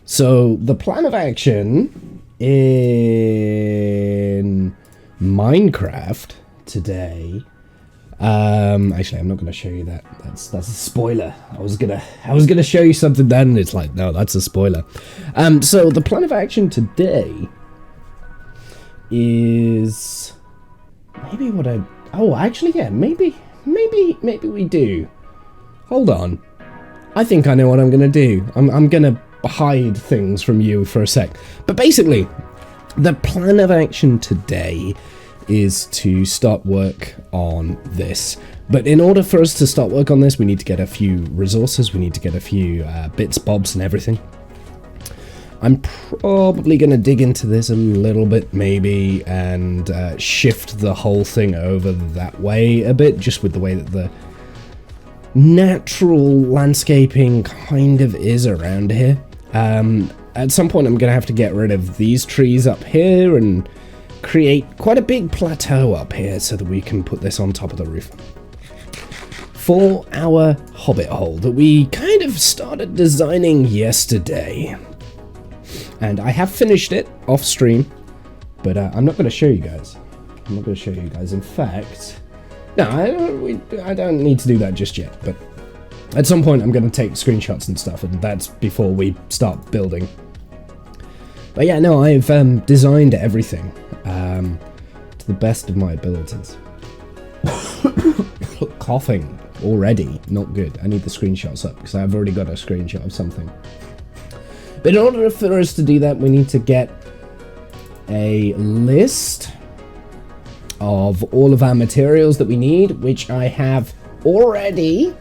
So the plan of action in Minecraft today. Actually, I'm not going to show you that. That's a spoiler. I was gonna show you something then. And it's like, no, that's a spoiler. So the plan of action today is maybe what I. Oh, actually, yeah, maybe we do. Hold on. I think I know what I'm gonna do. I'm gonna hide things from you for a sec. But basically, the plan of action today is to start work on this. But in order for us to start work on this, we need to get a few resources. We need to get a few bits, bobs, and everything. I'm probably going to dig into this a little bit, maybe, and shift the whole thing over that way a bit, just with the way that the natural landscaping kind of is around here. At some point, I'm going to have to get rid of these trees up here and create quite a big plateau up here so that we can put this on top of the roof for our hobbit hole that we kind of started designing yesterday. And I have finished it off stream, but I'm not going to show you guys. In fact, no, I don't need to do that just yet, but at some point I'm going to take screenshots and stuff, and that's before we start building. But yeah, no, I've designed everything to the best of my abilities. Coughing already, not good. I need the screenshots up because I've already got a screenshot of something. But in order for us to do that, we need to get a list of all of our materials that we need, which I have already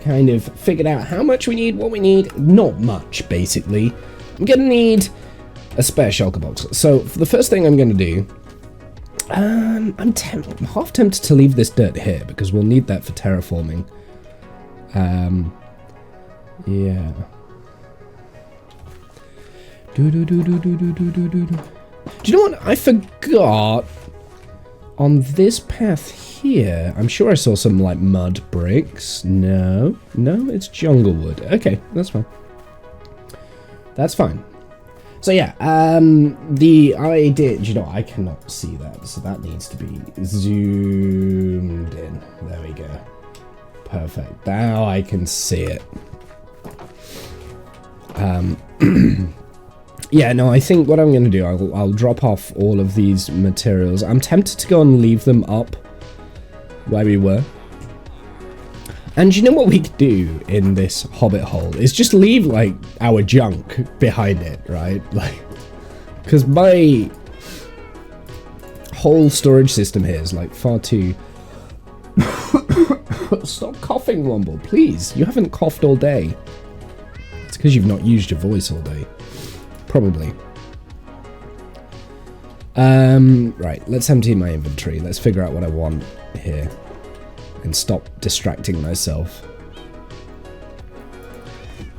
kind of figured out how much we need, what we need. Not much, basically. I'm going to need a spare shulker box. So for the first thing I'm going to do, I'm half tempted to leave this dirt here because we'll need that for terraforming. Yeah. Do you know what? I forgot on this path here. I'm sure I saw some like mud bricks. No, it's jungle wood. Okay, that's fine. That's fine. So yeah, the idea, you know, I cannot see that, so that needs to be zoomed in. There we go. Perfect. Now I can see it. Yeah, no, I think what I'm going to do, I'll drop off all of these materials. I'm tempted to go and leave them up where we were. And you know what we could do in this hobbit hole is just leave, like, our junk behind it, right? Like, because my whole storage system here is, like, far too... Stop coughing, Womble, please. You haven't coughed all day. It's because you've not used your voice all day. Probably. Right, let's empty my inventory. Let's figure out what I want here. And stop distracting myself.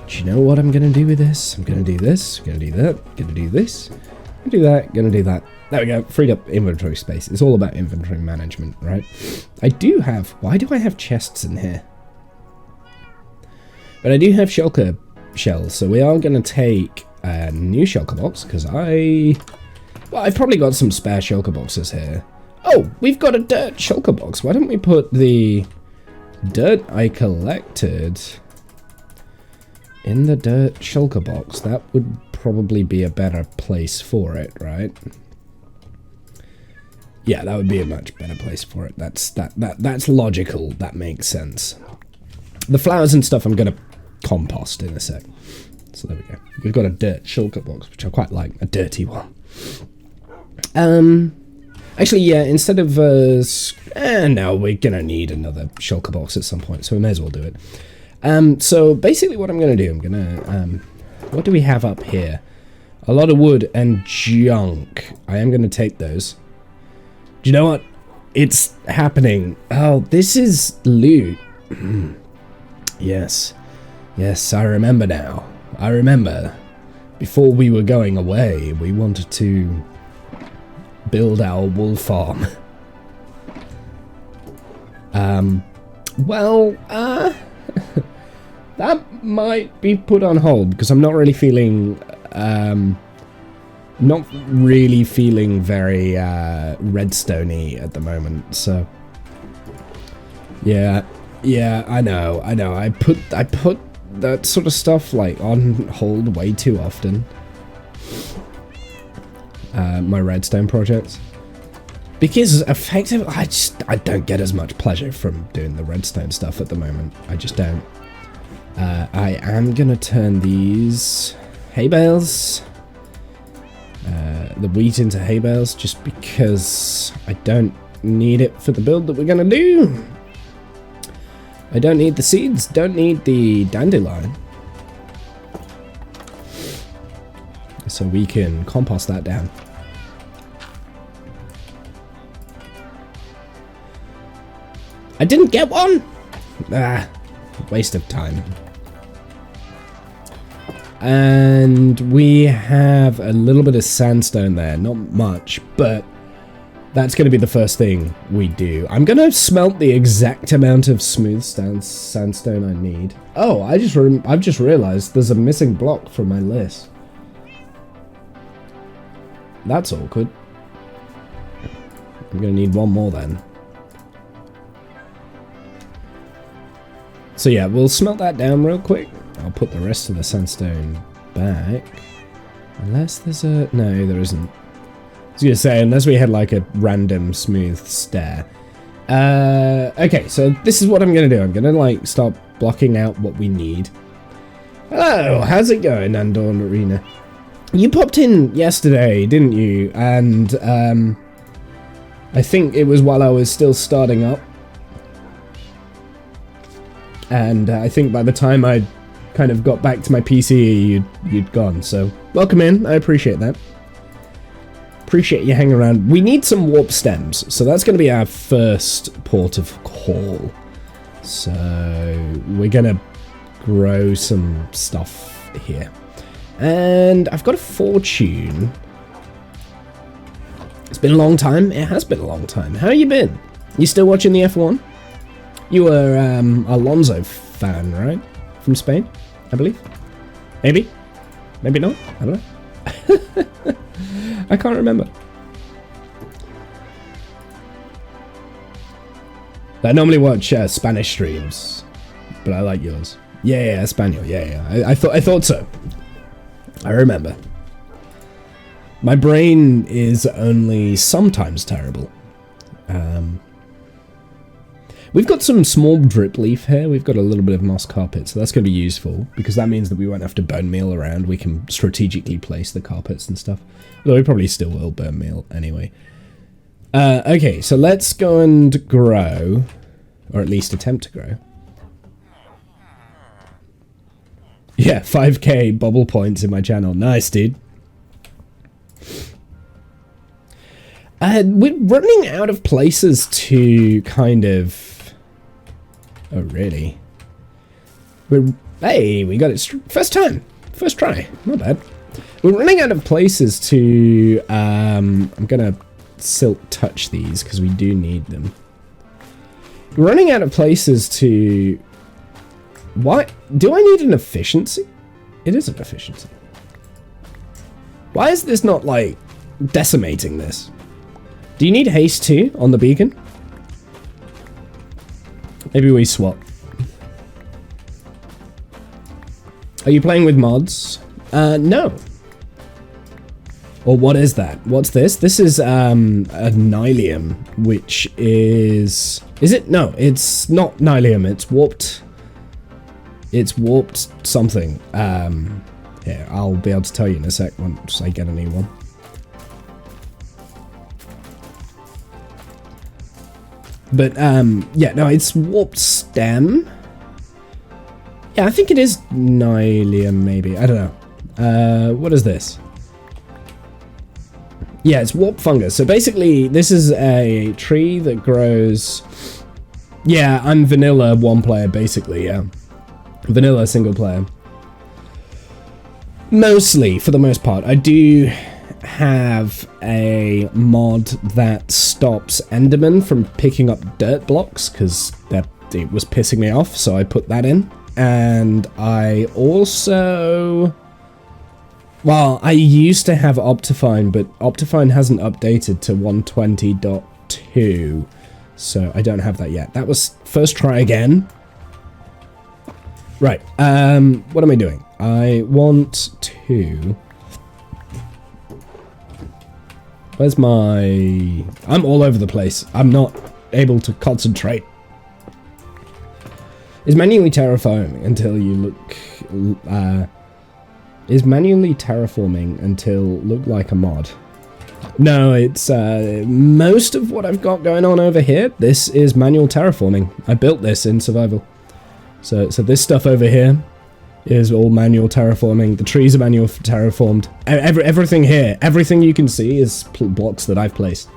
Do you know what I'm gonna do with this? I'm gonna do this, gonna do that, gonna do this, gonna do that, gonna do that. There we go, freed up inventory space. It's all about inventory management, right? I do have, why do I have chests in here? But I do have shulker shells, so we are gonna take a new shulker box, because I've probably got some spare shulker boxes here. Oh, we've got a dirt shulker box. Why don't we put the dirt I collected in the dirt shulker box? That would probably be a better place for it, right? Yeah, that would be a much better place for it. That's logical. That makes sense. The flowers and stuff I'm gonna compost in a sec. So there we go. We've got a dirt shulker box, which I quite like. A dirty one. Actually, yeah, instead of... no, we're gonna need another shulker box at some point, so we may as well do it. So basically what I'm gonna do, I'm gonna... what do we have up here? A lot of wood and junk. I am gonna take those. Do you know what? It's happening. Oh, this is loot. Yes. Yes, I remember now. I remember. Before we were going away, we wanted to build our wool farm. That might be put on hold because I'm not really feeling not really feeling very redstone-y at the moment, so yeah, I know. I put that sort of stuff like on hold way too often. My redstone projects, because effectively I don't get as much pleasure from doing the redstone stuff at the moment. I just don't. I am gonna turn these hay bales, the wheat into hay bales, just because I don't need it for the build that we're gonna do. I don't need the seeds, don't need the dandelion. So we can compost that down. I didn't get one! Ah, waste of time. And we have a little bit of sandstone there, not much, but that's going to be the first thing we do. I'm going to smelt the exact amount of smooth sandstone I need. Oh, I've just realized there's a missing block from my list. That's awkward. I'm going to need one more then. So yeah, we'll smelt that down real quick. I'll put the rest of the sandstone back. Unless there's a... No, there isn't. I was going to say, unless we had like a random smooth stair. Okay, so this is what I'm going to do. I'm going to like start blocking out what we need. Hello, how's it going, Andorn Arena? You popped in yesterday, didn't you? And I think it was while I was still starting up. And I think by the time I kind of got back to my PC, you'd gone. So welcome in. I appreciate that. Appreciate you hanging around. We need some warp stems, so that's going to be our first port of call. So we're going to grow some stuff here. And I've got a fortune. It's been a long time. It has been a long time. How you been? You still watching the F1? You were Alonso fan, right? From Spain, I believe. Maybe. Maybe not. I don't know. I can't remember. I normally watch Spanish streams, but I like yours. Yeah, Espanol. Yeah. I thought so. I remember. My brain is only sometimes terrible. We've got some small drip leaf here. We've got a little bit of moss carpet, so that's going to be useful, because that means that we won't have to bone meal around. We can strategically place the carpets and stuff. Although we probably still will burn meal anyway. Okay, so let's go and grow, or at least attempt to grow. Yeah, 5k bubble points in my channel. Nice, dude. We're running out of places to kind of... Oh, really? Hey, we got it first time. First try. Not bad. We're running out of places to... I'm going to silk touch these because we do need them. We're running out of places to... Why? Do I need an efficiency? It is an efficiency. Why is this not, like, decimating this? Do you need haste too on the beacon? Maybe we swap. Are you playing with mods? No. Or what is that? What's this? This is a nylium, which is... Is it? No, it's not nylium. It's warped... It's warped something. Here, I'll be able to tell you in a sec once I get a new one. But, yeah, no, it's warped stem. Yeah, I think it is nylium, maybe. I don't know. What is this? Yeah, it's warped fungus. So basically, this is a tree that grows... Yeah, I'm vanilla one player, basically, yeah. Vanilla single player. Mostly, for the most part. I do have a mod that stops Enderman from picking up dirt blocks, because it was pissing me off, so I put that in. And I also... Well, I used to have Optifine, but Optifine hasn't updated to 120.2, so I don't have that yet. That was first try again. Right, what am I doing? I want to... Where's my... I'm all over the place. I'm not able to concentrate. Is manually terraforming until you look... is manually terraforming until look like a mod? No, it's most of what I've got going on over here. This is manual terraforming. I built this in survival. So this stuff over here is all manual terraforming. The trees are manual terraformed. Everything here, everything you can see is blocks that I've placed.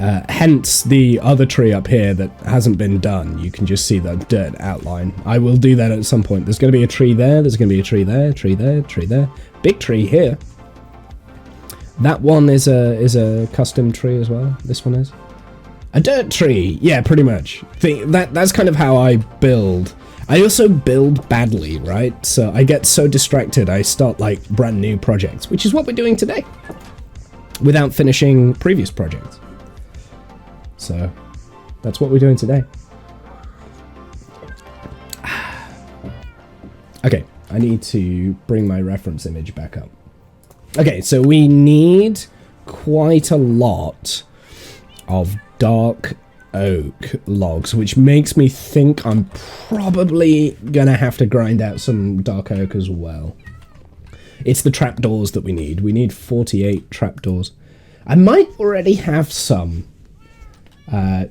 Hence the other tree up here that hasn't been done. You can just see the dirt outline. I will do that at some point. There's going to be a tree there. There's going to be a tree there. Tree there. Tree there. Big tree here. That one is a custom tree as well. This one is a dirt tree. Yeah, pretty much. That's kind of how I build. I also build badly, right? So I get so distracted. I start like brand new projects, which is what we're doing today, without finishing previous projects. So that's what we're doing today. Okay, I need to bring my reference image back up. Okay, so we need quite a lot of dark oak logs, which makes me think I'm probably gonna have to grind out some dark oak as well. It's the trapdoors that we need. We need 48 trapdoors. I might already have some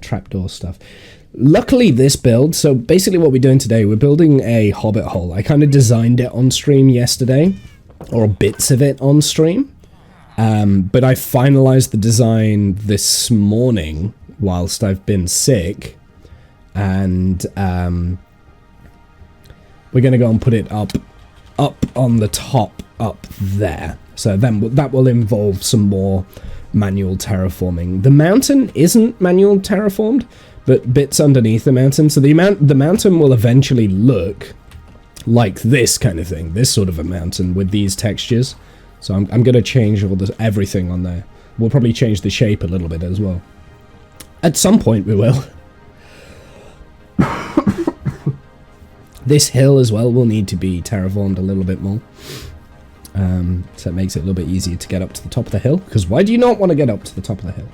trapdoor stuff. Luckily this build, so basically what we're doing today, we're building a hobbit hole. I kind of designed it on stream yesterday, or bits of it on stream, but I finalized the design this morning whilst I've been sick, and we're gonna go and put it up on the top up there. So then that will involve some more manual terraforming. The mountain isn't manual terraformed, but bits underneath the mountain. So the mountain will eventually look like this kind of thing, this sort of a mountain with these textures. So I'm going to change everything on there. We'll probably change the shape a little bit as well. At some point we will. This hill as well will need to be terraformed a little bit more. So it makes it a little bit easier to get up to the top of the hill. Because why do you not want to get up to the top of the hill?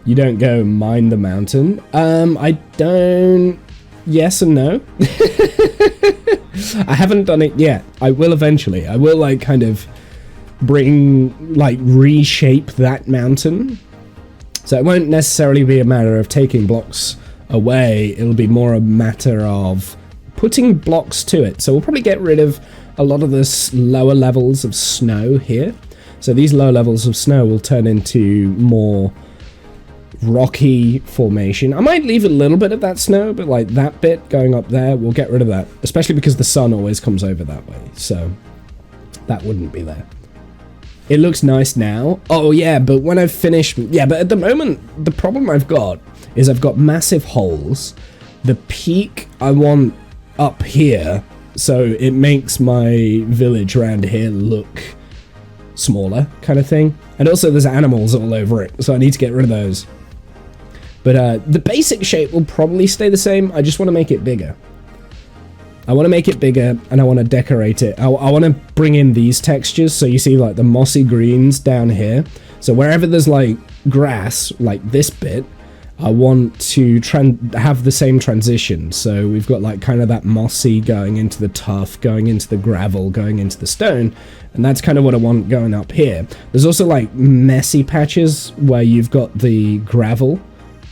You don't go mine the mountain. I don't... Yes and no. I haven't done it yet. I will eventually. I will like kind of reshape that mountain. So it won't necessarily be a matter of taking blocks away. It'll be more a matter of putting blocks to it. So we'll probably get rid of a lot of the lower levels of snow here. So these low levels of snow will turn into more rocky formation. I might leave a little bit of that snow, but like that bit going up there, we'll get rid of that, especially because the sun always comes over that way, so that wouldn't be there. It looks nice now. Oh yeah, but when I've finished, yeah, but at the moment the problem I've got is I've got massive holes. The peak I want up here, so it makes my village around here look smaller kind of thing, and also there's animals all over it, so I need to get rid of those. But the basic shape will probably stay the same. I just want to make it bigger. I want to make it bigger, and I want to decorate it. I want to bring in these textures, so you see like the mossy greens down here. So wherever there's like grass, like this bit, I want to have the same transition. So we've got like kind of that mossy going into the tuff, going into the gravel, going into the stone, and that's kind of what I want going up here. There's also like messy patches where you've got the gravel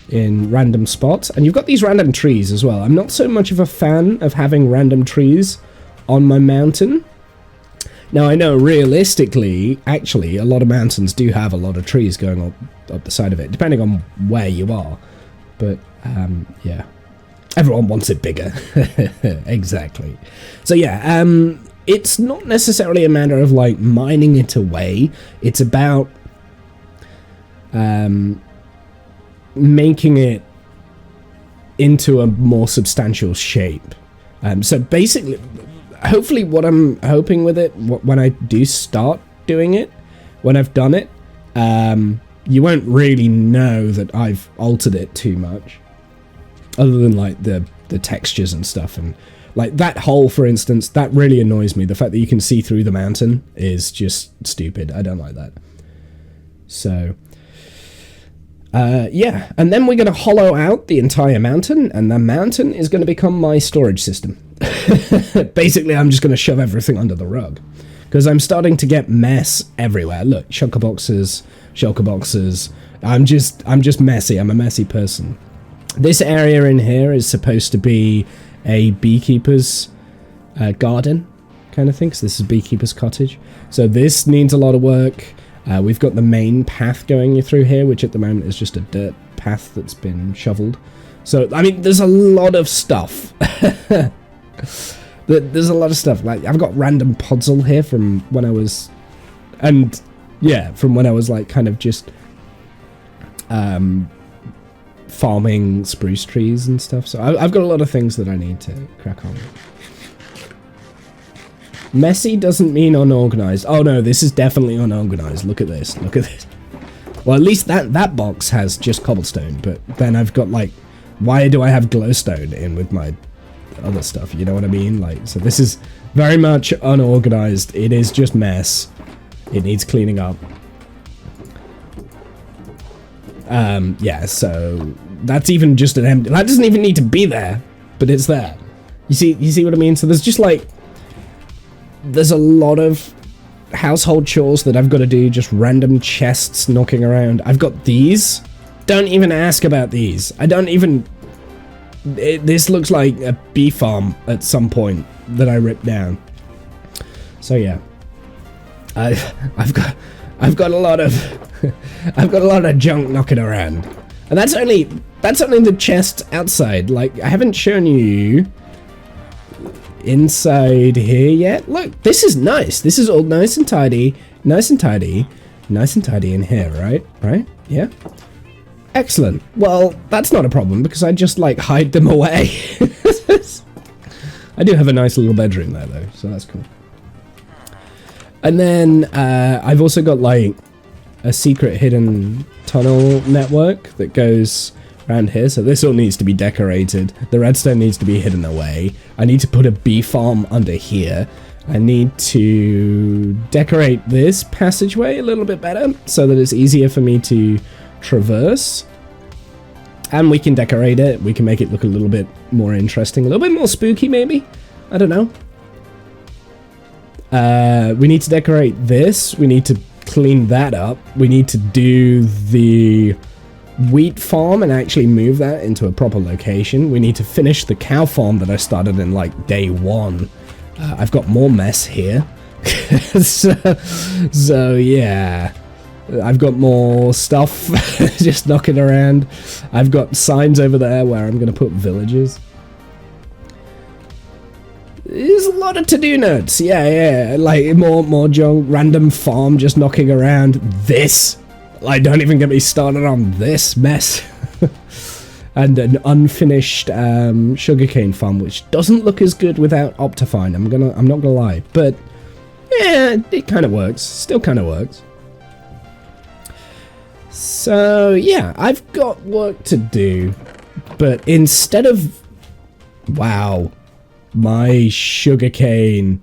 in random spots, and you've got these random trees as well. I'm not so much of a fan of having random trees on my mountain. Now I know realistically, actually, a lot of mountains do have a lot of trees going up the side of it, depending on where you are. But yeah, everyone wants it bigger. Exactly. So yeah, it's not necessarily a matter of like mining it away. It's about making it into a more substantial shape. So basically, hopefully what I'm hoping with it, when I do start doing it, when I've done it, you won't really know that I've altered it too much, other than like the textures and stuff. And like that hole, for instance, that really annoys me. The fact that you can see through the mountain is just stupid. I don't like that. So yeah, and then we're going to hollow out the entire mountain, and the mountain is going to become my storage system. Basically, I'm just going to shove everything under the rug, because I'm starting to get mess everywhere. Look, shulker boxes. I'm just messy. I'm a messy person. This area in here is supposed to be a beekeeper's garden kind of thing, so this is beekeeper's cottage. So this needs a lot of work. We've got the main path going through here, which at the moment is just a dirt path that's been shoveled. So, I mean, there's a lot of stuff. There's a lot of stuff. Like, I've got random podzol here from when I was... And, yeah, from when I was, like, kind of just... farming spruce trees and stuff. So I've got a lot of things that I need to crack on with. Messy doesn't mean unorganized. Oh no, this is definitely unorganized. Look at this. Look at this. Well, at least that box has just cobblestone, but then I've got like, why do I have glowstone in with my other stuff? You know what I mean? Like, so this is very much unorganized. It is just mess. It needs cleaning up. Yeah, so that's even just an empty. That doesn't even need to be there, but it's there. You see what I mean? So there's just like, there's a lot of household chores that I've got to do, just random chests knocking around. I've got these. Don't even ask about these. I don't even... this looks like a bee farm at some point that I ripped down. So yeah. I've got a lot of... I've got a lot of junk knocking around. And that's only the chest outside. Like, I haven't shown you... inside here yet. Look, this is nice. This is all nice and tidy. Nice and tidy in here, right? Yeah. Excellent. Well, that's not a problem because I just like hide them away. I do have a nice little bedroom there though, so that's cool. And then I've also got like a secret hidden tunnel network that goes around here, so this all needs to be decorated. The redstone needs to be hidden away. I need to put a bee farm under here. I need to decorate this passageway a little bit better so that it's easier for me to traverse. And we can decorate it. We can make it look a little bit more interesting, a little bit more spooky maybe. I don't know. We need to decorate this. We need to clean that up. We need to do the wheat farm and actually move that into a proper location. We need to finish the cow farm that I started in like day one. I've got more mess here. so yeah, I've got more stuff just knocking around. I've got signs over there where I'm gonna put villages. There's a lot of to-do notes. Yeah, like more junk, random farm just knocking around. This, like, don't even get me started on this mess. And an unfinished sugarcane farm, which doesn't look as good without Optifine. I'm not gonna lie, but yeah, it kind of works. Still kind of works. So yeah, I've got work to do, but instead of, wow, my sugarcane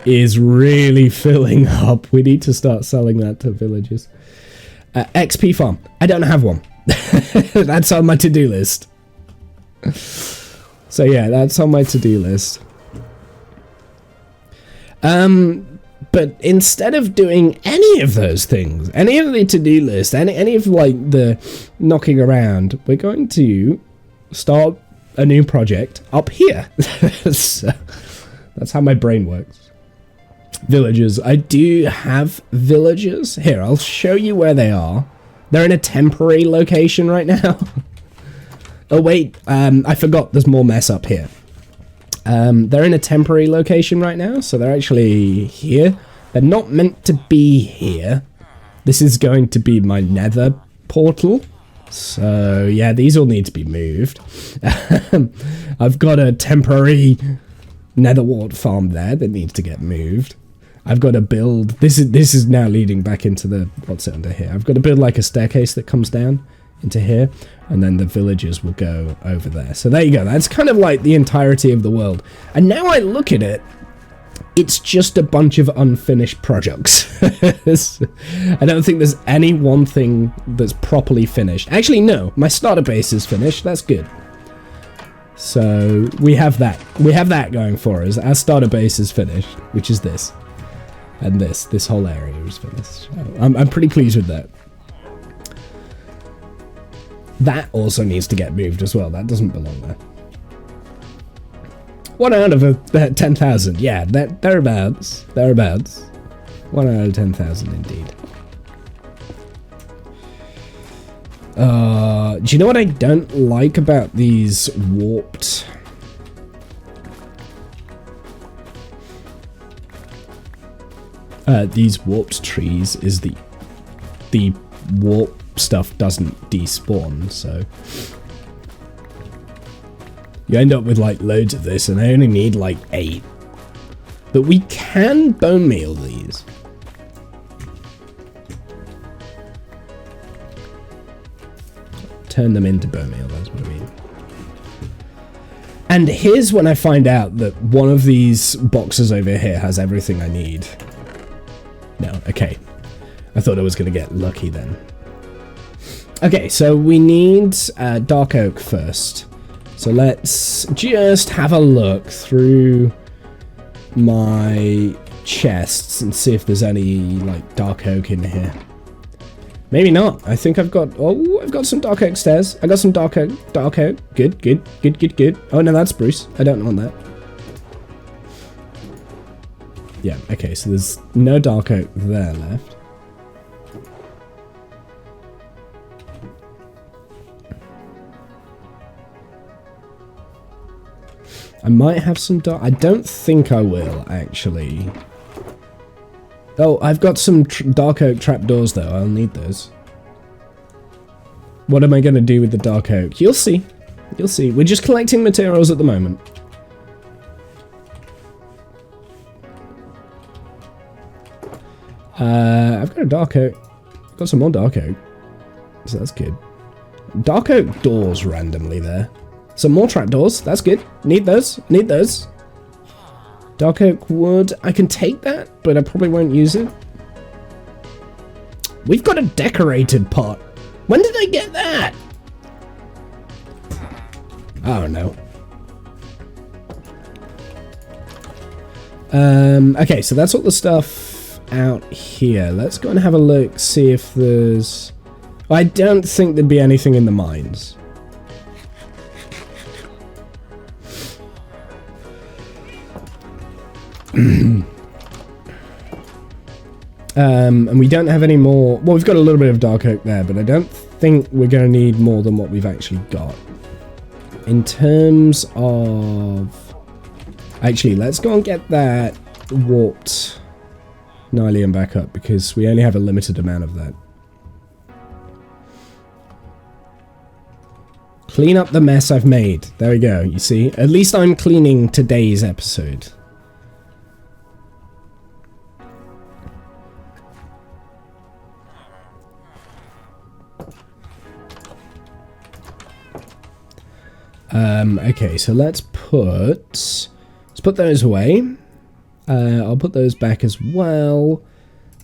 is really filling up. We need to start selling that to villagers. XP farm. I don't have one. That's on my to-do list. So yeah, that's on my to-do list. But instead of doing any of those things, any of the to-do list, any of like the knocking around, we're going to start a new project up here. So that's how my brain works. Villagers. I do have villagers. Here, I'll show you where they are. They're in a temporary location right now. Oh wait, I forgot there's more mess up here. They're in a temporary location right now, so they're actually here. They're not meant to be here. This is going to be my nether portal. So, yeah, these all need to be moved. I've got a temporary netherwart farm there that needs to get moved. I've got to build... This is now leading back into the... What's it under here? I've got to build like a staircase that comes down into here, and then the villagers will go over there. So there you go. That's kind of like the entirety of the world. And now I look at it, it's just a bunch of unfinished projects. I don't think there's any one thing that's properly finished. Actually, no. My starter base is finished. That's good. So we have that. We have that going for us. Our starter base is finished, which is this. And this whole area is finished. So I'm pretty pleased with that. That also needs to get moved as well. That doesn't belong there. 1 out of 10,000. Yeah, thereabouts. Thereabouts. 1 out of 10,000 indeed. Do you know what I don't like about these warped... these warped trees is the warp stuff doesn't despawn, so you end up with like loads of this, and I only need like 8. But we can bone meal these. Turn them into bone meal, that's what I mean. And here's when I find out that one of these boxes over here has everything I need. No, okay. I thought I was going to get lucky then. Okay, so we need dark oak first. So let's just have a look through my chests and see if there's any like dark oak in here. Maybe not. I think I've got... Oh, I've got some dark oak stairs. I got some dark oak. Dark oak. Good, good, good, good, good. Oh, no, that's spruce. I don't want that. Yeah, okay, so there's no dark oak there left. I might have some dark... I don't think I will, actually. Oh, I've got some dark oak trapdoors, though. I'll need those. What am I going to do with the dark oak? You'll see. You'll see. We're just collecting materials at the moment. I've got a dark oak. I've got some more dark oak. So that's good. Dark oak doors randomly there. Some more trapdoors. That's good. Need those. Need those. Dark oak wood. I can take that, but I probably won't use it. We've got a decorated pot. When did I get that? Oh, no. Okay, so that's all the stuff out here. Let's go and have a look, see if there's... I don't think there'd be anything in the mines. And we don't have any more... Well, we've got a little bit of dark oak there, but I don't think we're going to need more than what we've actually got. In terms of... Actually, let's go and get that warped Nylium back up, because we only have a limited amount of that. Clean up the mess I've made. There we go, you see? At least I'm cleaning today's episode. Okay, so let's put those away. I'll put those back as well.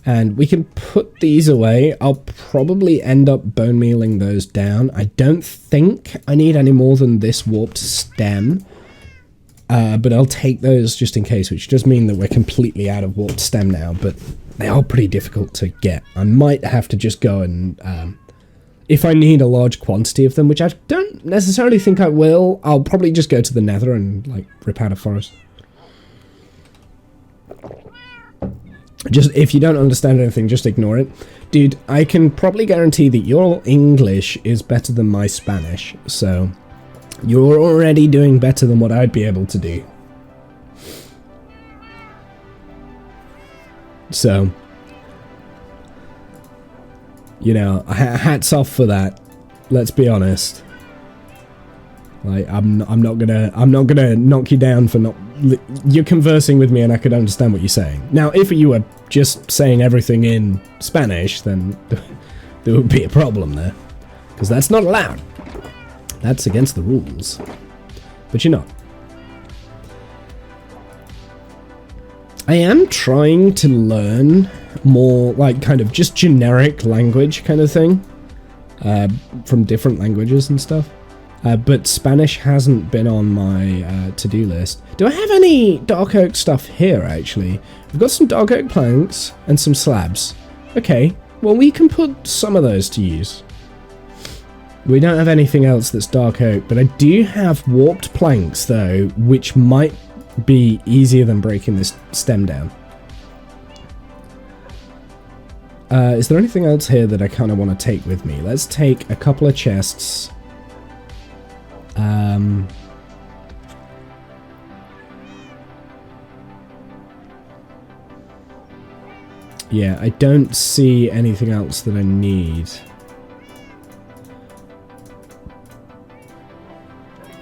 And we can put these away. I'll probably end up bone mealing those down. I don't think I need any more than this warped stem. But I'll take those just in case, which does mean that we're completely out of warped stem now. But they are pretty difficult to get. I might have to just go and... if I need a large quantity of them, which I don't necessarily think I will, I'll probably just go to the nether and, like, rip out a forest. Just, if you don't understand anything, just ignore it. Dude, I can probably guarantee that your English is better than my Spanish, so you're already doing better than what I'd be able to do. So... You know, hats off for that. Let's be honest. Like, I'm not gonna knock you down for not... You're conversing with me and I could understand what you're saying. Now, if you were just saying everything in Spanish, then there would be a problem there. Because that's not allowed. That's against the rules. But you're not. I am trying to learn more, like, kind of just generic language kind of thing. From different languages and stuff. But Spanish hasn't been on my to-do list. Do I have any dark oak stuff here, actually? I've got some dark oak planks and some slabs. Okay, well, we can put some of those to use. We don't have anything else that's dark oak, but I do have warped planks, though, which might be easier than breaking this stem down. Is there anything else here that I kind of want to take with me? Let's take a couple of chests. Yeah, I don't see anything else that I need.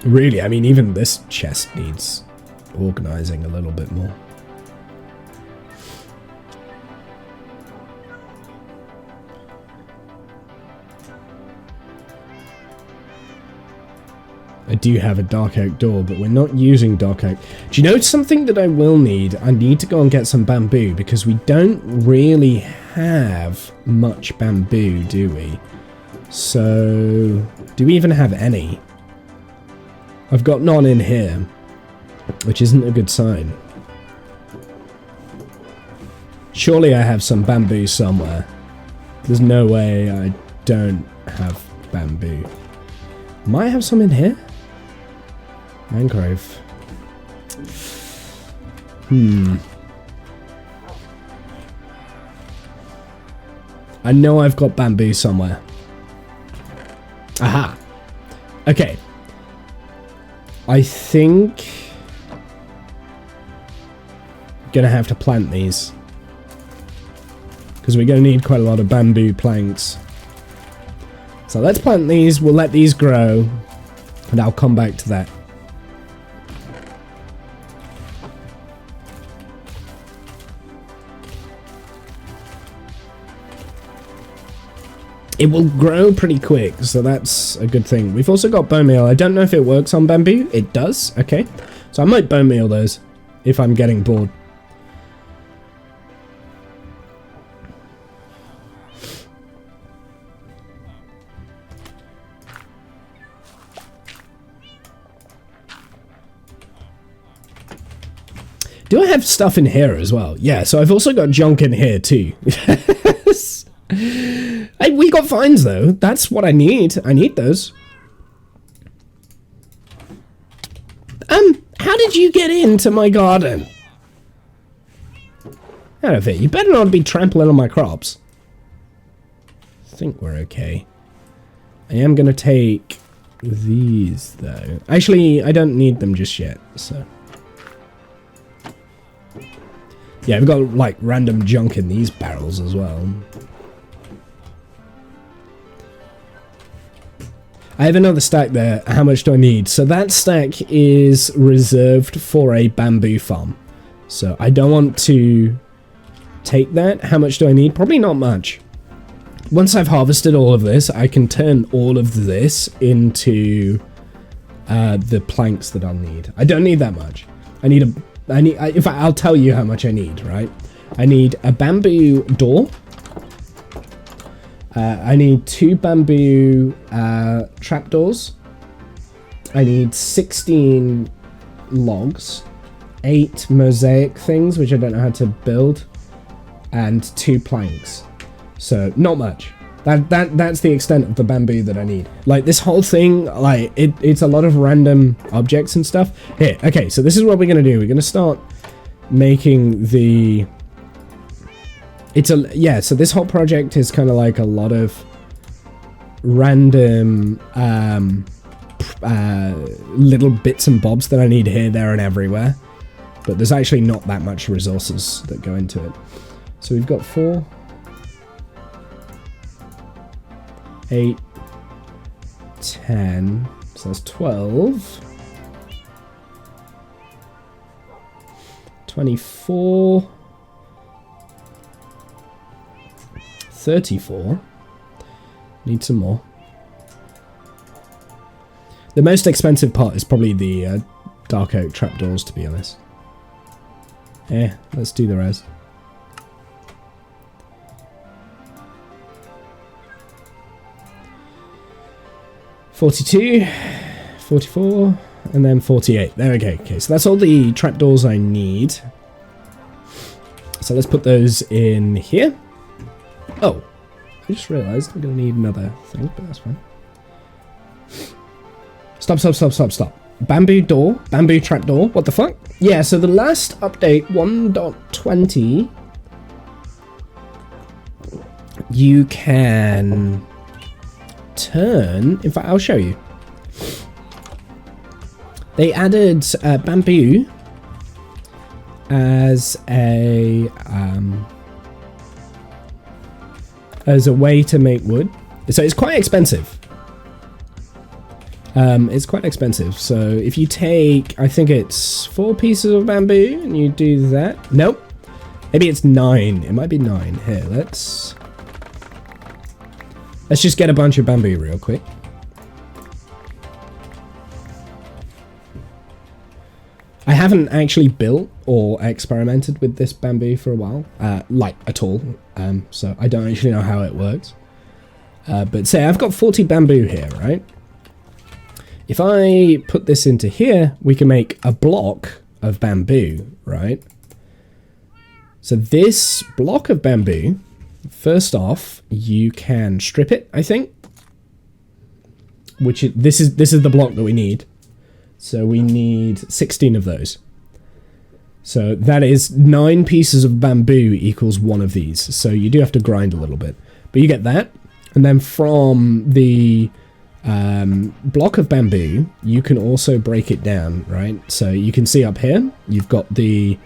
Really, I mean, even this chest needs organizing a little bit more. I do have a dark oak door, but we're not using dark oak. Do you know something that I will need? I need to go and get some bamboo, because we don't really have much bamboo, do we? So, do we even have any? I've got none in here, which isn't a good sign. Surely I have some bamboo somewhere. There's no way I don't have bamboo. Might have some in here? Mangrove. I know I've got bamboo somewhere. Aha! Okay. I think... I'm gonna have to plant these. Because we're gonna need quite a lot of bamboo planks. So let's plant these, we'll let these grow, and I'll come back to that. It will grow pretty quick, so that's a good thing. We've also got bone meal. I don't know if it works on bamboo. It does, okay. So I might bone meal those if I'm getting bored. Do I have stuff in here as well? Yeah, so I've also got junk in here too. Hey, we got vines though. That's what I need. I need those. How did you get into my garden? Out of it. You better not be trampling on my crops. I think we're okay. I am gonna take these though. Actually, I don't need them just yet, so. Yeah, I've got like random junk in these barrels as well. I have another stack there. How much do I need? So that stack is reserved for a bamboo farm. So I don't want to take that. How much do I need? Probably not much. Once I've harvested all of this, I can turn all of this into the planks that I'll need. I don't need that much. I'll tell you how much I need, right? I need a bamboo door. I need 2 bamboo trapdoors. I need 16 logs, 8 mosaic things, which I don't know how to build, and 2 planks. So not much. That's the extent of the bamboo that I need. Like this whole thing, like it's a lot of random objects and stuff. Here, okay, so this is what we're gonna do. We're gonna start making the... so this whole project is kind of like a lot of random little bits and bobs that I need here, there, and everywhere. But there's actually not that much resources that go into it. So we've got 4, 8, 10. So that's 12. 24. 34. Need some more. The most expensive part is probably the dark oak trapdoors, to be honest. Let's do the rest. $42, $44, and then $48. There we go. Okay, so that's all the trapdoors I need. So let's put those in here. Oh, I just realised I'm going to need another thing, but that's fine. Stop. Bamboo door, bamboo trapdoor, what the fuck? Yeah, so the last update, 1.20, you can turn, in fact, I'll show you. They added bamboo as a way to make wood. So it's quite expensive. It's quite expensive. So if you take, I think it's 4 pieces of bamboo and you do that. Nope. Maybe it's 9. It might be 9. Here, let's just get a bunch of bamboo real quick. I haven't actually built or experimented with this bamboo for a while, like at all. So I don't actually know how it works. But say I've got 40 bamboo here, right? If I put this into here, we can make a block of bamboo, right? So this block of bamboo, first off, you can strip it, I think. This is the block that we need. So we need 16 of those. So that is 9 pieces of bamboo equals 1 of these. So you do have to grind a little bit. But you get that. And then from the block of bamboo, you can also break it down, right? So you can see up here, you've got the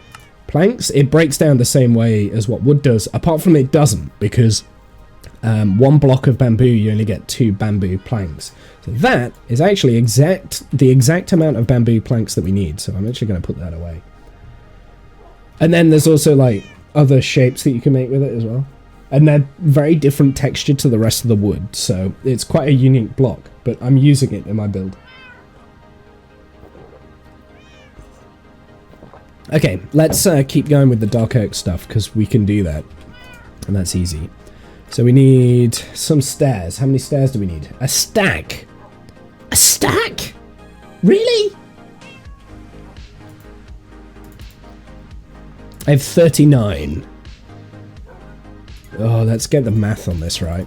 planks. It breaks down the same way as what wood does, apart from it doesn't, because 1 block of bamboo, you only get 2 bamboo planks. So that is actually the exact amount of bamboo planks that we need. So I'm actually going to put that away. And then there's also like other shapes that you can make with it as well. And they're very different texture to the rest of the wood, so it's quite a unique block, but I'm using it in my build. Okay, let's keep going with the dark oak stuff, because we can do that, and that's easy. So we need some stairs. How many stairs do we need? A stack! A stack?! Really?! I have 39. Oh, let's get the math on this right.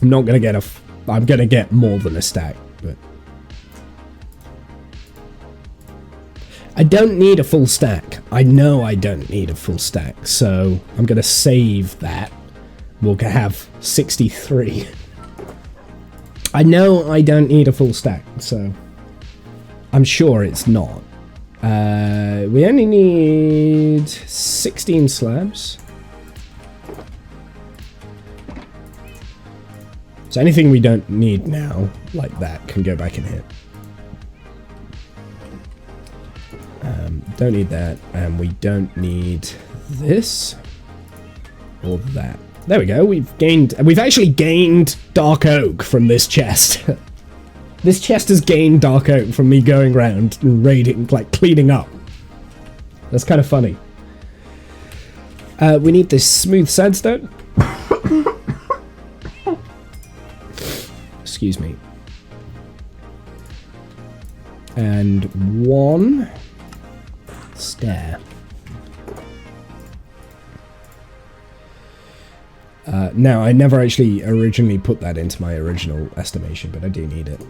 I'm not gonna get I'm gonna get more than a stack, but I don't need a full stack. I know I don't need a full stack, so I'm gonna save that. We'll have 63. I know I don't need a full stack, so I'm sure it's not. We only need 16 slabs. So anything we don't need now, like that, can go back in here. Don't need that, and we don't need this or that. There we go, we've actually gained dark oak from this chest. This chest has gained dark oak from me going around and raiding, like cleaning up. That's kind of funny. We need this smooth sandstone. Excuse me. And 1 stair. Now, I never actually originally put that into my original estimation, but I do need it.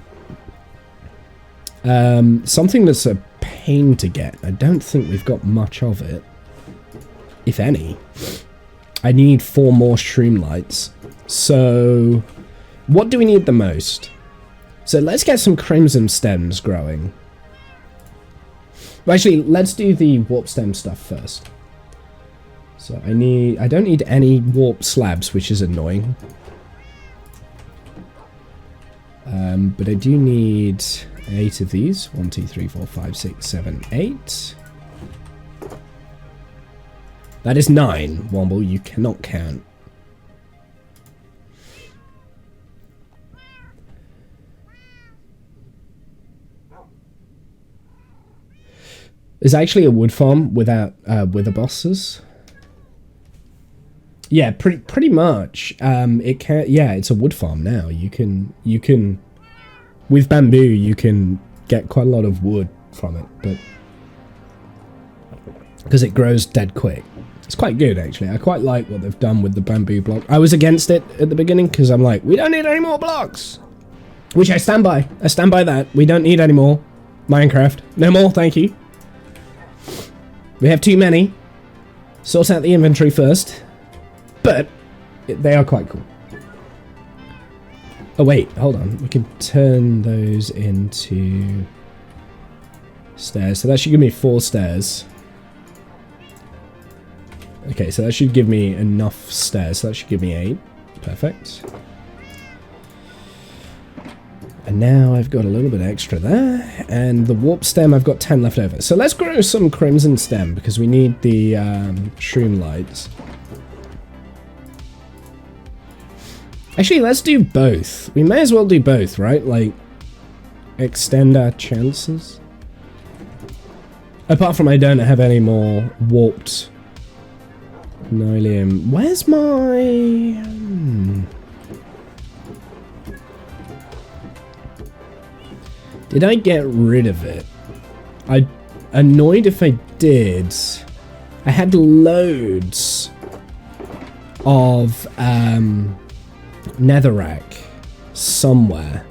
Something that's a pain to get. I don't think we've got much of it, if any. I need 4 more streamlights. So, what do we need the most? So let's get some crimson stems growing. But actually, let's do the warp stem stuff first. So I don't need any warp slabs, which is annoying. But I do need 8 of these. 1, 2, 3, 4, 5, 6, 7, 8. That is 9, Womble. You cannot count. There's actually a wood farm without wither bosses. Yeah, pretty much. It can. Yeah, it's a wood farm now. You can with bamboo you can get quite a lot of wood from it, but because it grows dead quick. It's quite good actually. I quite like what they've done with the bamboo block. I was against it at the beginning because I'm like, we don't need any more blocks, which I stand by. I stand by that. We don't need any more. Minecraft, no more, thank you. We have too many. Sort out the inventory first. But they are quite cool. Oh wait, hold on. We can turn those into stairs. So that should give me 4 stairs. Okay, so that should give me enough stairs. So that should give me 8. Perfect. And now I've got a little bit extra there, and the warp stem I've got 10 left over. So let's grow some crimson stem because we need the shroom lights. Actually, let's do both. We may as well do both, right? Like, extend our chances. Apart from I don't have any more warped nylium. Where's my... Did I get rid of it? I'm annoyed if I did. I had loads of netherrack somewhere.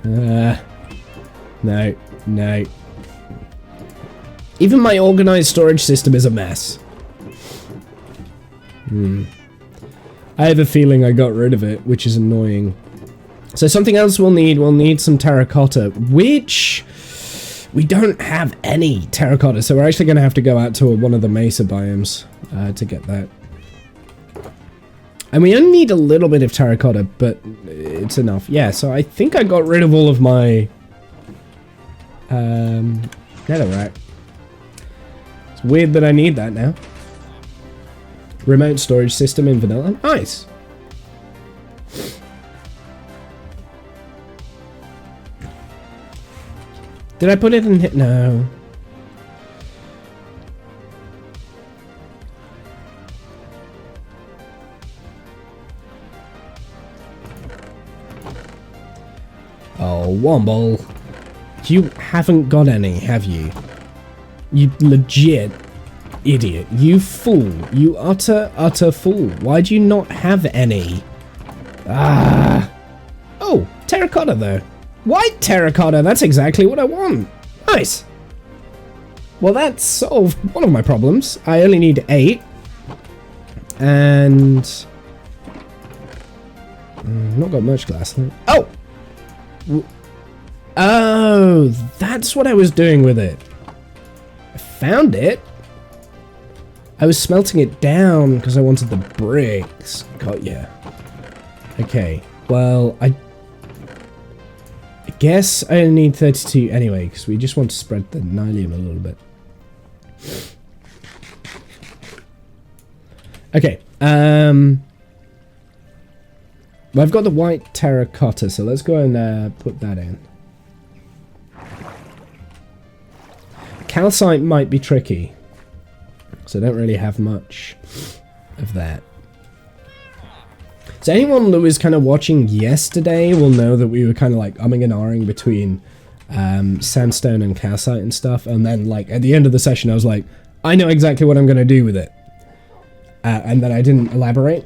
No. Even my organized storage system is a mess. I have a feeling I got rid of it, which is annoying. So something else we'll need some terracotta, which we don't have any terracotta, so we're actually going to have to go out to one of the mesa biomes to get that. And we only need a little bit of terracotta, but it's enough. Yeah, so I think I got rid of all of my netherrack. It's weird that I need that now. Remote storage system in vanilla. Nice. Did I put it in hit? No. Oh, Womble. You haven't got any, have you? You legit idiot. You fool. You utter fool. Why do you not have any? Ah. Oh, terracotta though. White terracotta. That's exactly what I want. Nice. Well, that solved one of my problems. I only need 8. And... not got much glass. Oh! Oh, that's what I was doing with it. I found it. I was smelting it down because I wanted the bricks. Got ya. Okay, well, I guess I only need 32 anyway, because we just want to spread the nylium a little bit. Okay, well, I've got the white terracotta, so let's go and put that in. Calcite might be tricky, so I don't really have much of that. So anyone that was kind of watching yesterday will know that we were kind of like umming and ahhing between sandstone and calcite and stuff, and then like at the end of the session I was like, I know exactly what I'm going to do with it. And then I didn't elaborate.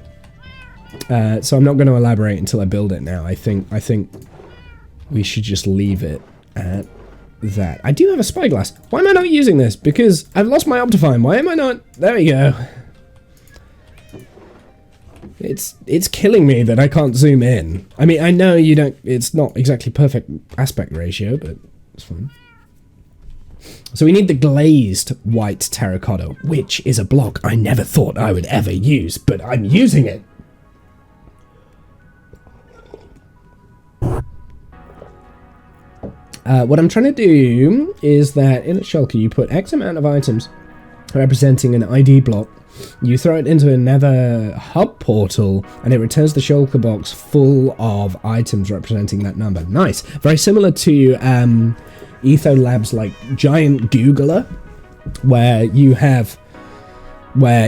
So I'm not going to elaborate until I build it now. I think we should just leave it at that. I do have a spyglass. Why am I not using this? Because I've lost my Optifine. Why am I not? There we go. It's killing me that I can't zoom in. I mean, I know you don't, it's not exactly perfect aspect ratio, but it's fine. So we need the glazed white terracotta, which is a block I never thought I would ever use, but I'm using it. What I'm trying to do is that in a shulker you put X amount of items representing an ID block. You throw it into another hub portal, and it returns the shulker box full of items representing that number. Nice. Very similar to Etho Labs' like giant Googler, where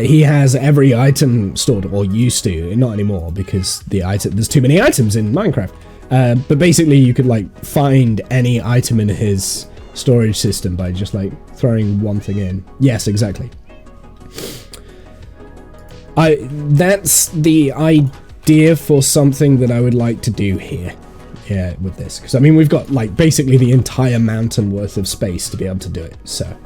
he has every item stored, or used to, not anymore because there's too many items in Minecraft. But basically, you could like find any item in his storage system by just like throwing one thing in. Yes, exactly. That's the idea for something that I would like to do here. Yeah, with this. Because, I mean, we've got, like, basically the entire mountain worth of space to be able to do it. So,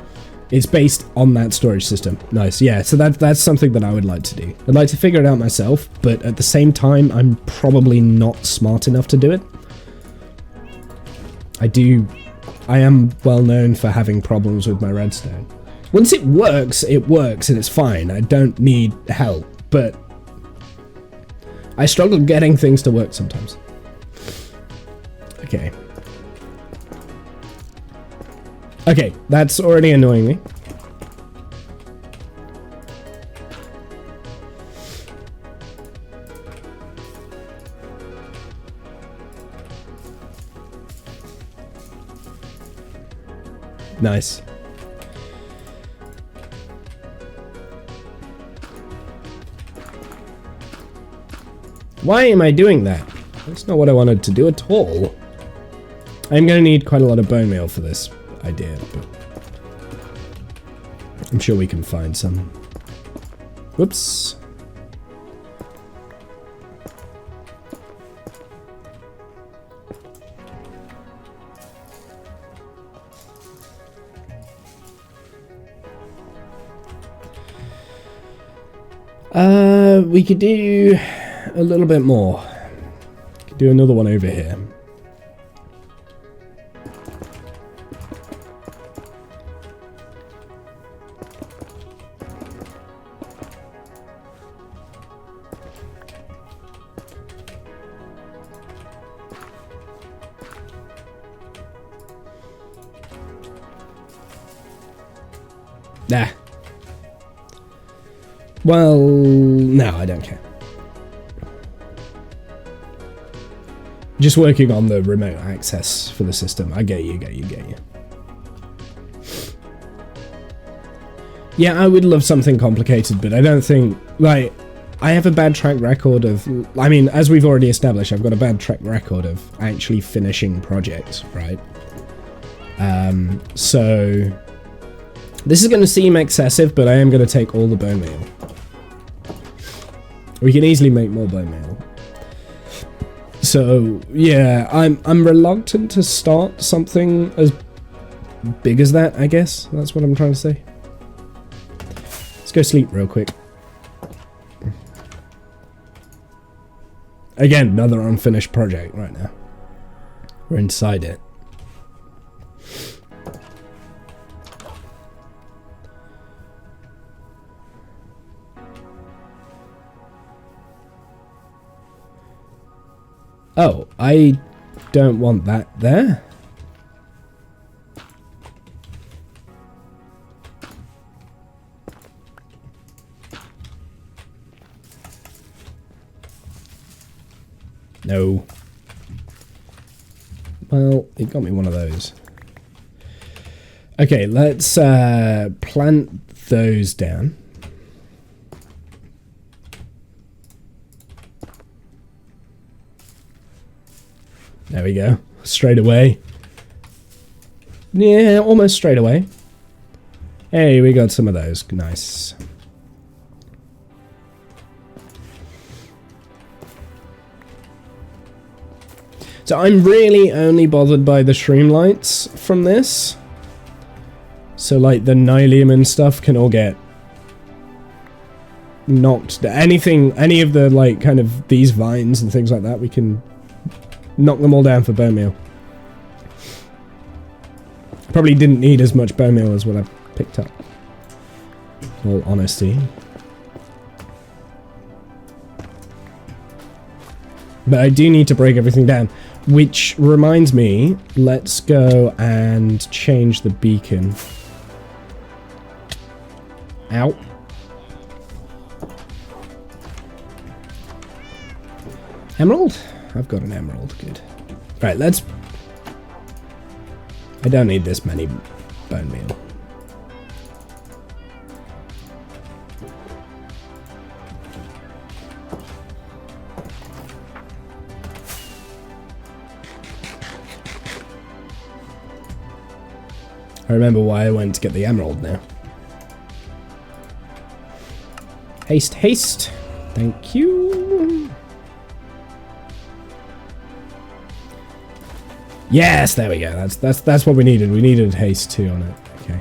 it's based on that storage system. Nice, yeah. So that's something that I would like to do. I'd like to figure it out myself, but at the same time, I'm probably not smart enough to do it. I am well known for having problems with my redstone. Once it works and it's fine. I don't need help, but I struggle getting things to work sometimes. Okay. Okay, that's already annoying me. Nice. Why am I doing that? That's not what I wanted to do at all. I'm going to need quite a lot of bone meal for this idea, but I'm sure we can find some. Whoops. We could do a little bit more. Could do another one over here. Nah. Well, no, I don't care. Just working on the remote access for the system. I get you. Yeah, I would love something complicated, but I don't think, like, I have a bad track record of, I mean, as we've already established, I've got a bad track record of actually finishing projects, right? So this is going to seem excessive, but I am going to take all the bone meal. We can easily make more bone meal. So yeah, I'm reluctant to start something as big as that, I guess. That's what I'm trying to say. Let's go sleep real quick. Again, another unfinished project right now. We're inside it. Oh, I don't want that there. No. Well, it got me one of those. Okay, let's plant those down. There we go. Straight away. Yeah, almost straight away. Hey, we got some of those. Nice. So I'm really only bothered by the stream lights from this. So like the Nylium and stuff can all get knocked anything, any of the like kind of these vines and things like that, we can knock them all down for bone meal. Probably didn't need as much bone meal as what I picked up, in all honesty. But I do need to break everything down, which reminds me, let's go and change the beacon. Ow. Emerald? I've got an emerald, good. Right, let's... I don't need this many bone meal. I remember why I went to get the emerald now. Haste, haste. Thank you. Yes, there we go. That's what we needed. We needed haste 2 on it. Okay.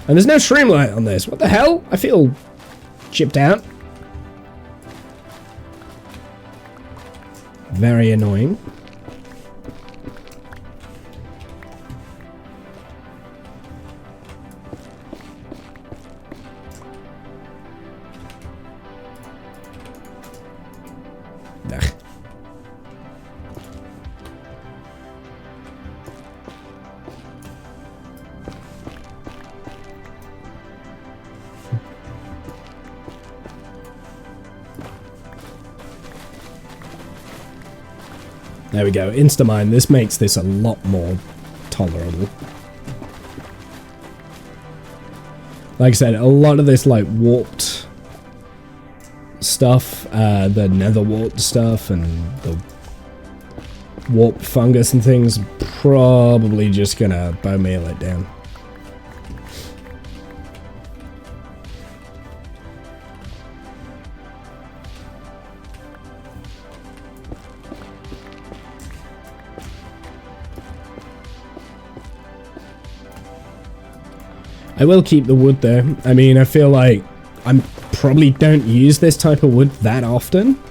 And there's no streamlight on this. What the hell? I feel chipped out. Very annoying. Ugh. There we go, Instamine. This makes this a lot more tolerable. Like I said, a lot of this like warped stuff, the nether wart stuff and the warped fungus and things, probably just gonna bone meal it down. I will keep the wood though. I mean, I feel like I probably don't use this type of wood that often.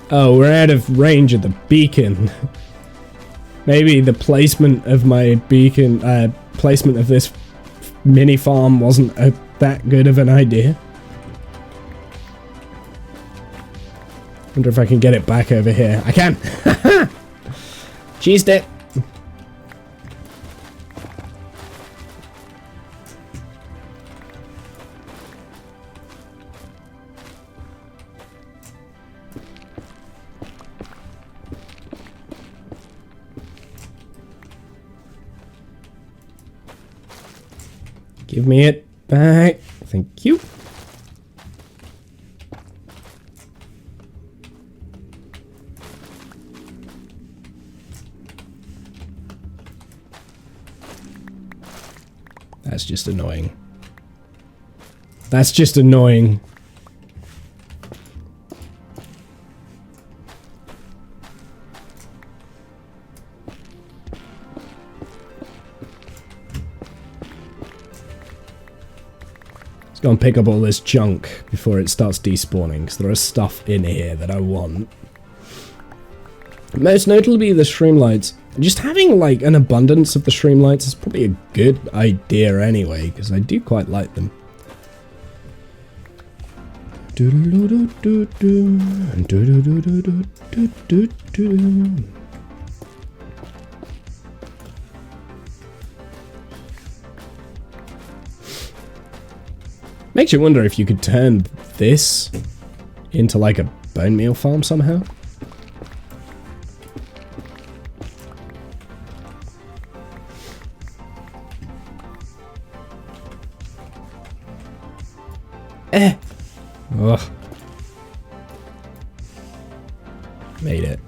Oh, we're out of range of the beacon. Maybe the placement of my beacon, placement of this mini farm wasn't that good of an idea. Wonder if I can get it back over here. I can! Cheesed it! Give me it back. Thank you. That's just annoying. That's just annoying. Let's go and pick up all this junk before it starts despawning, because there is stuff in here that I want. Most notably the streamlights. Just having like an abundance of the streamlights is probably a good idea anyway, because I do quite like them. Makes you wonder if you could turn this into like a bone meal farm somehow. Ugh. Made it.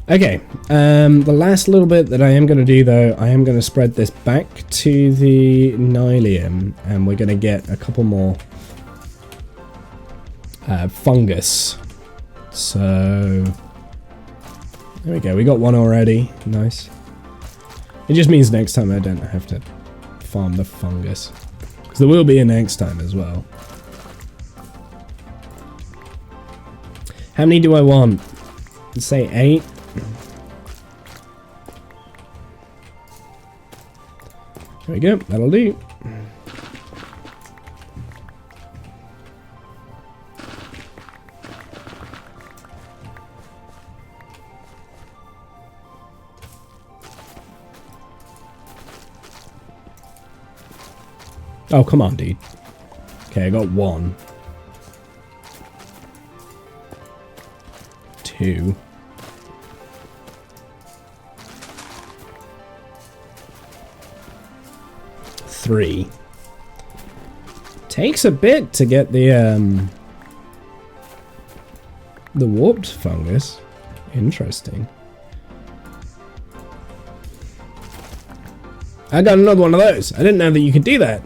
Okay, the last little bit that I am going to do though, I am going to spread this back to the Nylium, and we're going to get a couple more fungus. So, there we go, we got one already, nice. It just means next time I don't have to farm the fungus. Because there will be a next time as well. How many do I want? Let's say 8. There we go, that'll do. Oh, come on, dude. Okay, I got 1. 2. 3. Takes a bit to get the warped fungus. Interesting. I got another one of those. I didn't know that you could do that.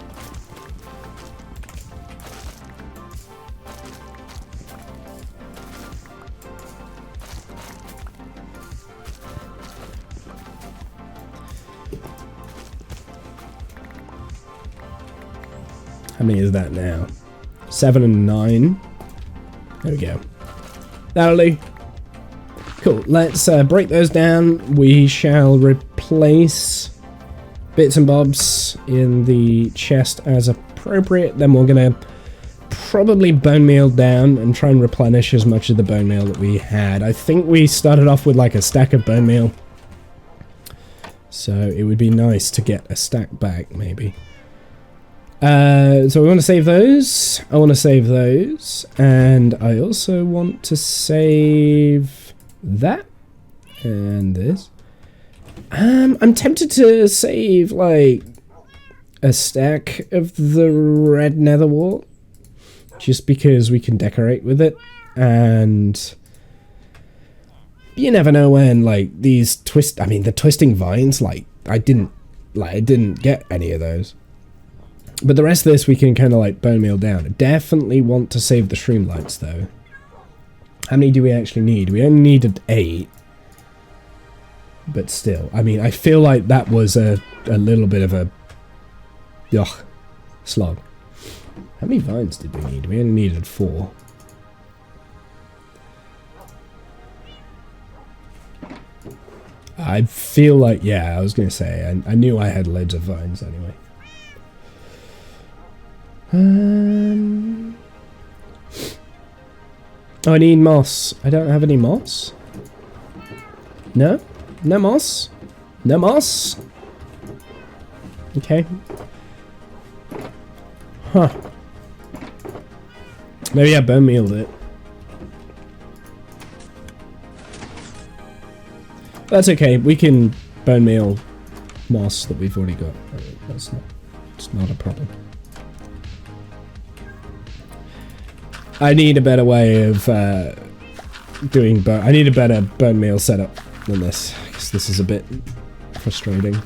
How many is that now? 7 and 9. There we go. That'll do. Cool. Let's break those down. We shall replace bits and bobs in the chest as appropriate. Then we're going to probably bone meal down and try and replenish as much of the bone meal that we had. I think we started off with like a stack of bone meal. So it would be nice to get a stack back, maybe. So we want to save those. I want to save those. And I also want to save that. And this. I'm tempted to save, like, a stack of the red nether wart. Just because we can decorate with it. And you never know when, like, these the twisting vines, like, I didn't get any of those. But the rest of this we can kind of like bone meal down. I definitely want to save the streamlights though. How many do we actually need? We only needed 8. But still, I mean, I feel like that was a little bit of a slog. How many vines did we need? We only needed 4. I feel like, yeah, I was going to say, I knew I had loads of vines anyway. Oh, I need moss. I don't have any moss. No? No moss? No moss? Okay. Huh. Maybe I bone mealed it. That's okay. We can bone meal moss that we've already got. It's not a problem. I need a better way of doing bone. I need a better bone meal setup than this, because this is a bit frustrating.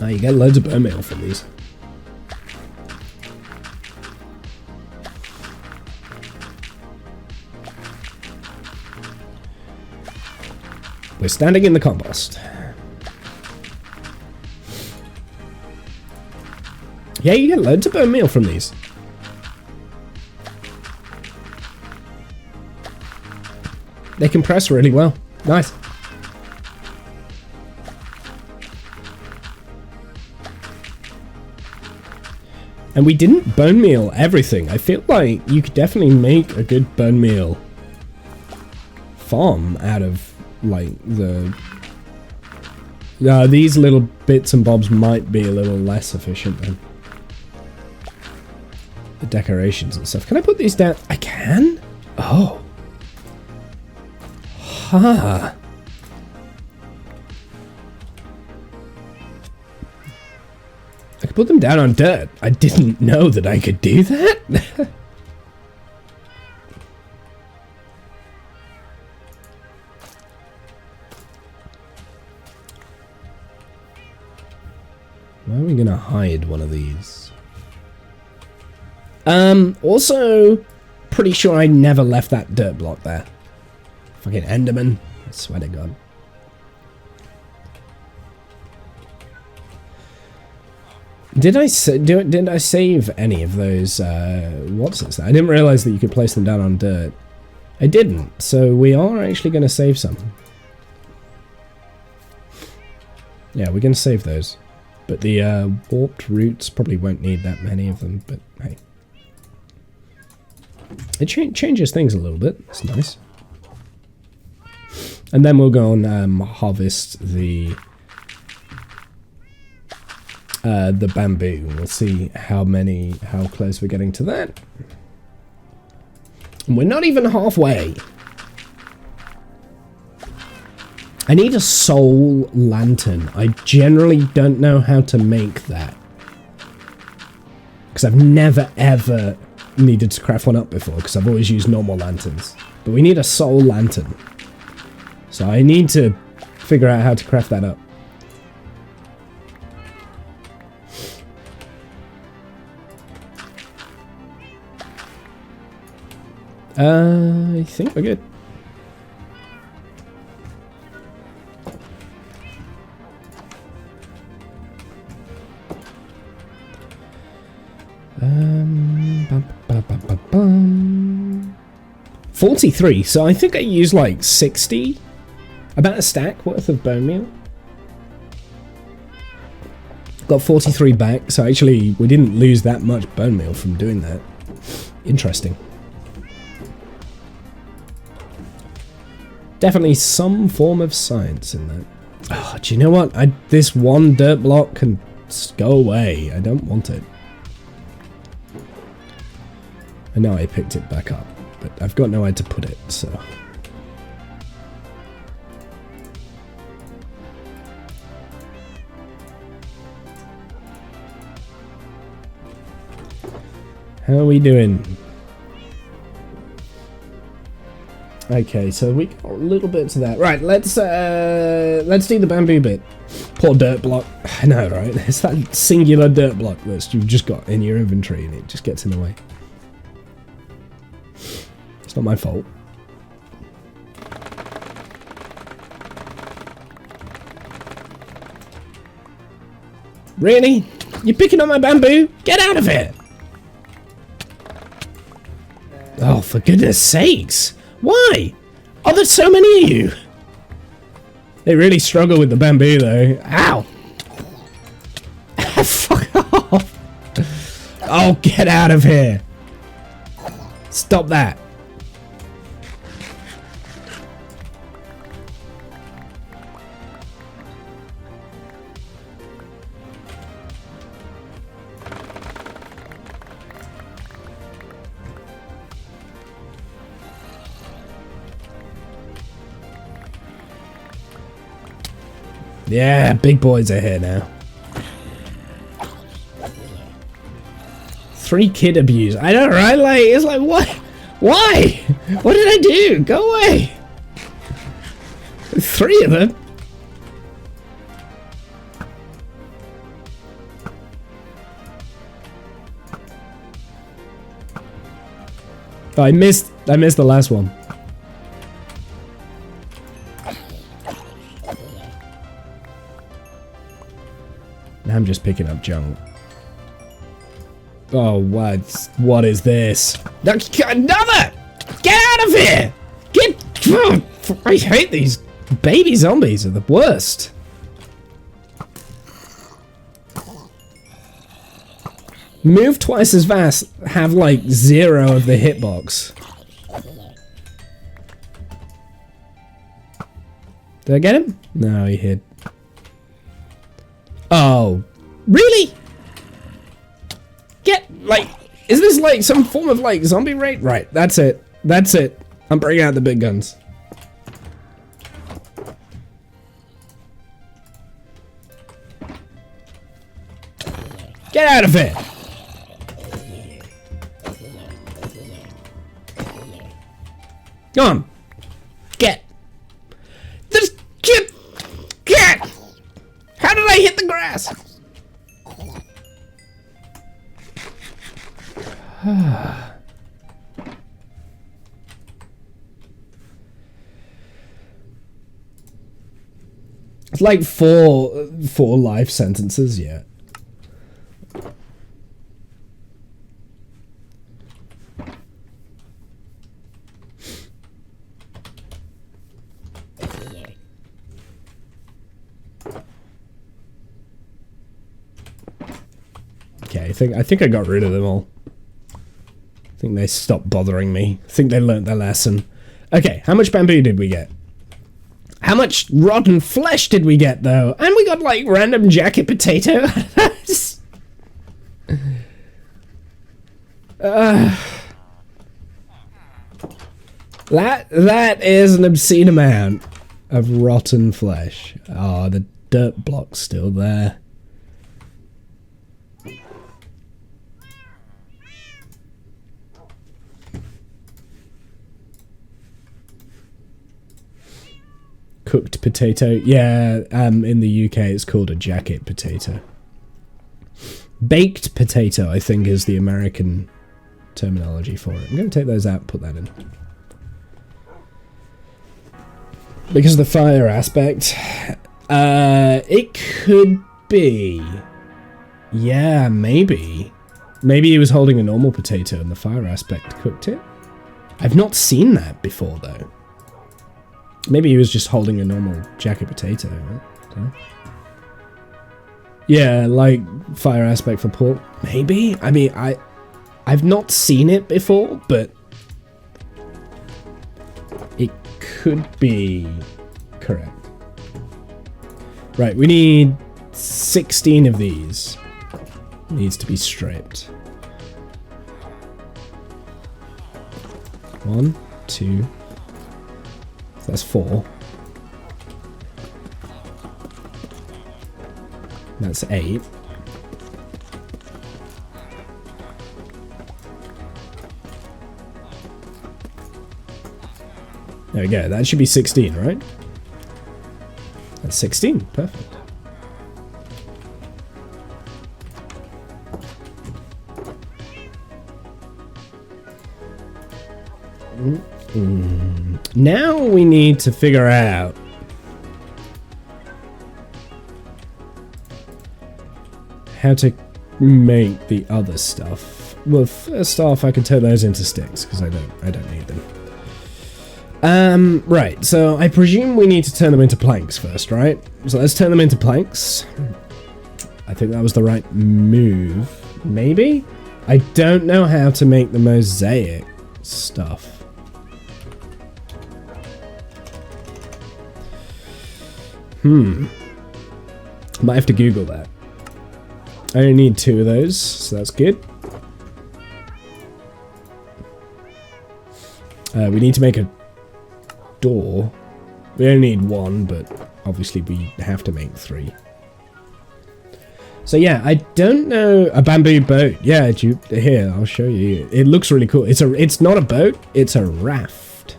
Oh, you get loads of bone meal from these. We're standing in the compost. Yeah, you get loads of bone meal from these. They compress really well. Nice. And we didn't bone meal everything. I feel like you could definitely make a good bone meal farm out of like these little bits and bobs might be a little less efficient than the decorations and stuff. Can I put these down? I can? Oh. Ha. I could put them down on dirt. I didn't know that I could do that. Where are we going to hide one of these? Also, pretty sure I never left that dirt block there. Fucking Enderman. I swear to God. Did I save any of those, what's it? I didn't realize that you could place them down on dirt. I didn't, so we are actually going to save some. Yeah, we're going to save those. But the warped roots probably won't need that many of them, but hey. It changes things a little bit. It's nice. And then we'll go and harvest the bamboo. We'll see how close we're getting to that. And we're not even halfway. I need a soul lantern. I generally don't know how to make that. Because I've never ever needed to craft one up before, because I've always used normal lanterns. But we need a soul lantern. So I need to figure out how to craft that up. I think we're good. Bum, ba, ba, ba, bum. 43, so I think I used like 60, about a stack worth of bone meal. Got 43 back, so actually we didn't lose that much bone meal from doing that. Interesting. Definitely some form of science in that. Oh, do you know what? This one dirt block can go away. I don't want it. I know I picked it back up, but I've got nowhere to put it, so... How are we doing? Okay, so we got a little bit to that. Right, let's do the bamboo bit. Poor dirt block. I know, right? It's that singular dirt block that you've just got in your inventory and it just gets in the way. It's not my fault. Really? You're picking on my bamboo? Get out of here! Oh, for goodness sakes! Why? Oh, there's so many of you! They really struggle with the bamboo, though. Ow! Fuck off! Oh, get out of here! Stop that! Yeah, big boys are here now. 3 kid abuse. I know, right? Like, it's like, what? Why? What did I do? Go away. 3 of them. Oh, I missed the last one. I'm just picking up junk. Oh, what is this? Another! Get out of here! I hate these baby zombies. Are the worst. Move twice as fast. Have like 0 of the hitbox. Did I get him? No, he hid. Oh, really? Like, is this like some form of like zombie raid? Right, that's it. That's it. I'm bringing out the big guns. Get out of it! Come on. Get. Just get! How did I hit the grass? It's like four life sentences, yeah. Okay, I think I got rid of them all. I think they stopped bothering me. I think they learnt their lesson. Okay, how much bamboo did we get? How much rotten flesh did we get, though? And we got, like, random jacket potato. That is an obscene amount of rotten flesh. Oh, the dirt block's still there. Cooked potato. Yeah, in the UK it's called a jacket potato. Baked potato, I think, is the American terminology for it. I'm going to take those out and put that in. Because of the fire aspect, it could be... Yeah, maybe. Maybe he was holding a normal potato and the fire aspect cooked it? I've not seen that before, though. Maybe he was just holding a normal jacket potato. Right? Yeah, like fire aspect for pork. Maybe? I mean, I've not seen it before, but it could be correct. Right, we need 16 of these. Needs to be stripped. 1, 2... That's 4. That's 8. There we go. That should be 16, right? That's 16. Perfect. Now we need to figure out how to make the other stuff. Well, first off, I can turn those into sticks because I don't need them. Right. So I presume we need to turn them into planks first, right? So let's turn them into planks. I think that was the right move. Maybe? I don't know how to make the mosaic stuff. Might have to Google that. I only need 2 of those, so that's good. We need to make a door. We only need 1, but obviously we have to make 3. So yeah, I don't know a bamboo boat. Yeah, here I'll show you. It looks really cool. It's not a boat. It's a raft.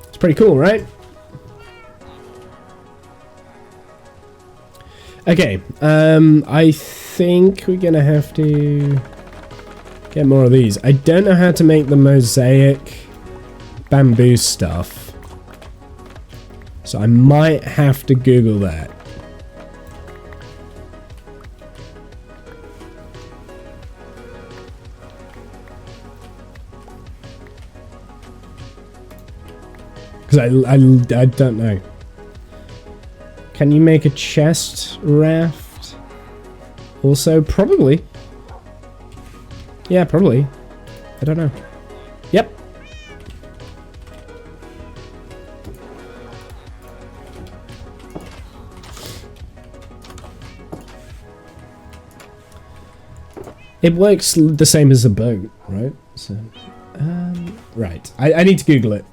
It's pretty cool, right? Okay, I think we're gonna have to get more of these. I don't know how to make the mosaic bamboo stuff, so I might have to Google that. Because I don't know. Can you make a chest raft? Also, probably. Yeah, probably. I don't know. Yep. It works the same as a boat, right? So, right. I need to Google it.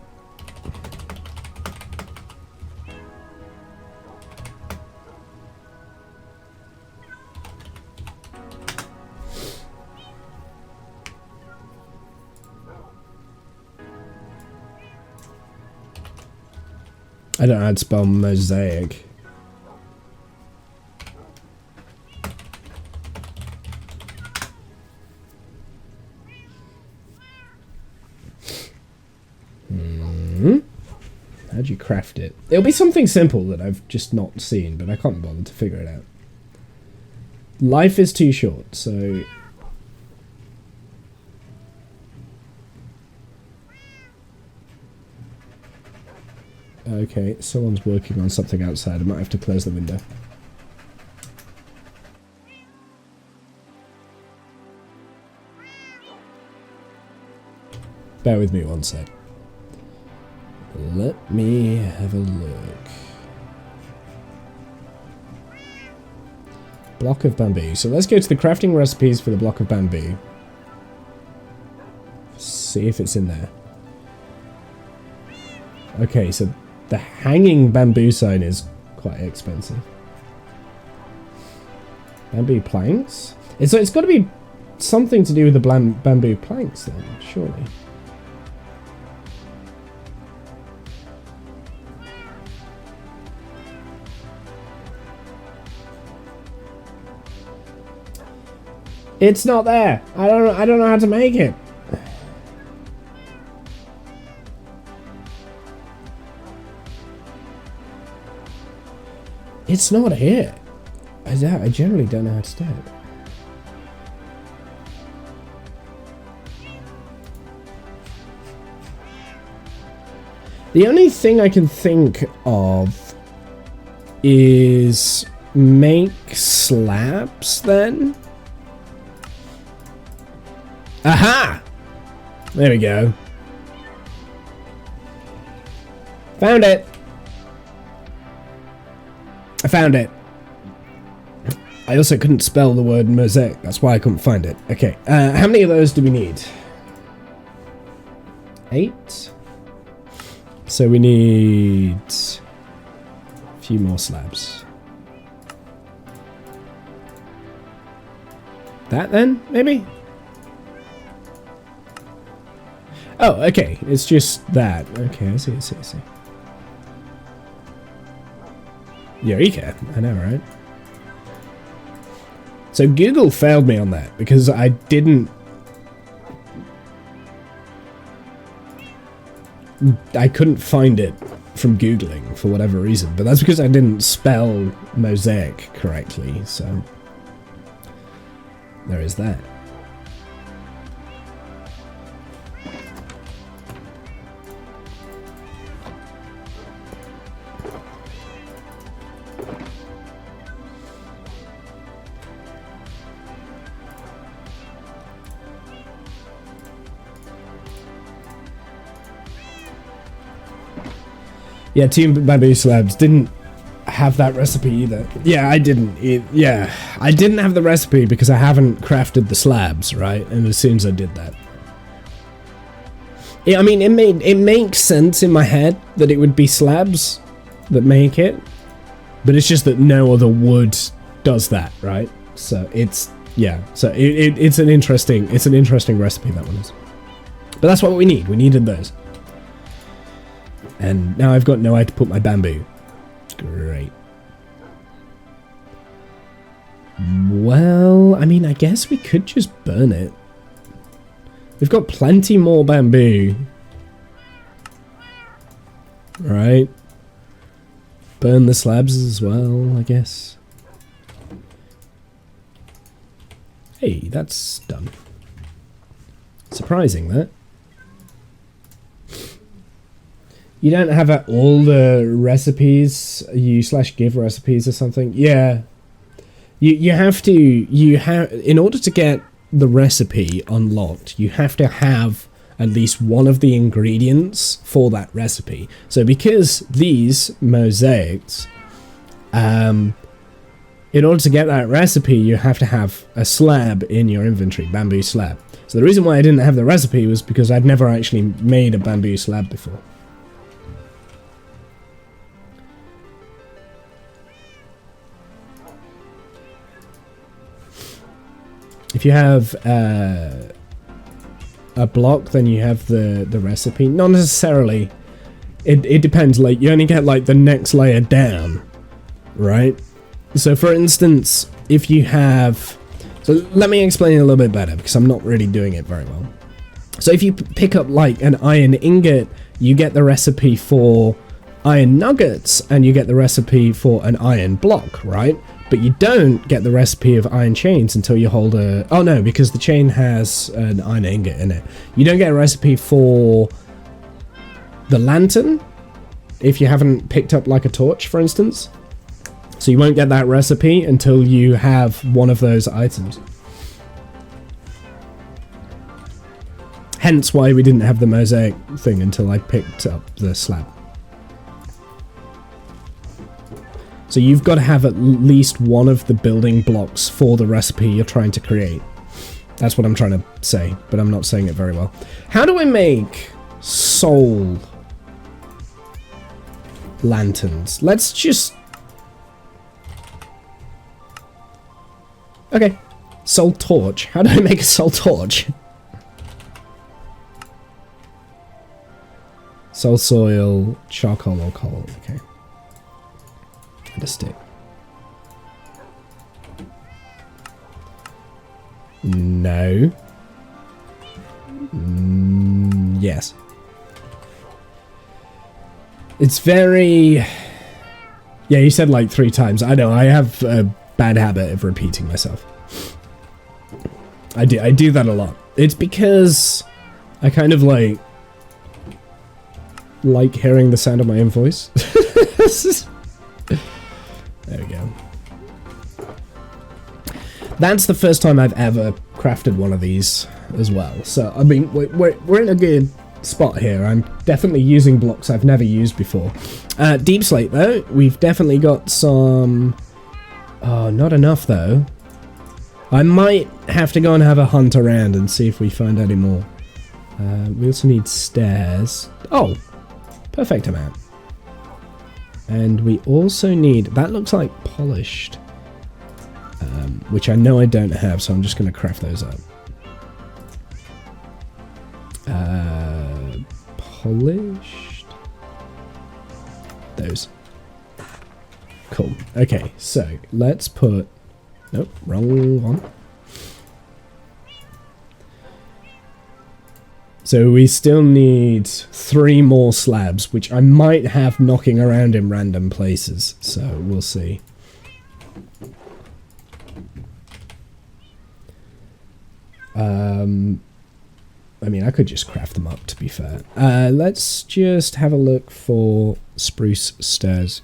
I don't know how to spell mosaic. How'd you craft it? It'll be something simple that I've just not seen, but I can't bother to figure it out. Life is too short, so... Okay, someone's working on something outside. I might have to close the window. Bear with me one sec. Let me have a look. Block of bamboo. So let's go to the crafting recipes for the block of bamboo. See if it's in there. Okay, so the hanging bamboo sign is quite expensive. Bamboo planks? So it's got to be something to do with the bamboo planks then, surely. It's not there. I don't know how to make it. It's not here. I generally don't know how to do it. The only thing I can think of is make slabs then. Aha! There we go. Found it. I found it. I also couldn't spell the word mosaic. That's why I couldn't find it. Okay. How many of those do we need? 8. So we need a few more slabs. That then, maybe? Oh, okay. It's just that. Okay, I see. Eureka. I know, right? So Google failed me on that because I didn't... I couldn't find it from Googling for whatever reason, but that's because I didn't spell mosaic correctly, so... There is that. Yeah, Team Bamboo Slabs didn't have that recipe either. Yeah, I didn't. I didn't have the recipe because I haven't crafted the slabs, right? And as soon as I did that, yeah, I mean, it makes sense in my head that it would be slabs that make it, but it's just that no other wood does that, right? So it's it's an interesting recipe, that one is. But that's what we need. We needed those. And now I've got nowhere to put my bamboo. Great. Well, I mean, I guess we could just burn it. We've got plenty more bamboo. Right. Burn the slabs as well, I guess. Hey, that's done. Surprising, that. You don't have all the recipes, you /give recipes or something? Yeah. You have to, in order to get the recipe unlocked, you have to have at least one of the ingredients for that recipe. So because these mosaics, in order to get that recipe, you have to have a slab in your inventory, bamboo slab. So the reason why I didn't have the recipe was because I'd never actually made a bamboo slab before. If you have a block, then you have the recipe. Not necessarily. it depends. Like, you only get, like, the next layer down, right? So, for instance, if you have... So, let me explain it a little bit better, because I'm not really doing it very well. So, if you pick up, like, an iron ingot, you get the recipe for iron nuggets, and you get the recipe for an iron block, right? But you don't get the recipe of iron chains until you hold a... Oh, no, because the chain has an iron ingot in it. You don't get a recipe for the lantern if you haven't picked up, like, a torch, for instance. So you won't get that recipe until you have one of those items. Hence why we didn't have the mosaic thing until I picked up the slab. So you've got to have at least one of the building blocks for the recipe you're trying to create. That's what I'm trying to say, but I'm not saying it very well. How do I make soul lanterns? Let's just... Okay. Soul torch. How do I make a soul torch? Soul soil, charcoal or coal. Okay. And a stick. No. Yes. It's very... Yeah, you said like 3 times. I know, I have a bad habit of repeating myself. I do that a lot. It's because I kind of like hearing the sound of my own voice. There we go. That's the first time I've ever crafted one of these as well. So, I mean, we're in a good spot here. I'm definitely using blocks I've never used before. Deep slate, though. We've definitely got some... Oh, not enough, though. I might have to go and have a hunt around and see if we find any more. We also need stairs. Oh, perfect amount. And we also need... That looks like polished. Which I know I don't have, so I'm just going to craft those up. Polished. Those. Cool. Okay, so let's put... Nope, wrong one. So we still need 3 more slabs, which I might have knocking around in random places. So we'll see. I mean, I could just craft them up, to be fair. Let's just have a look for spruce stairs.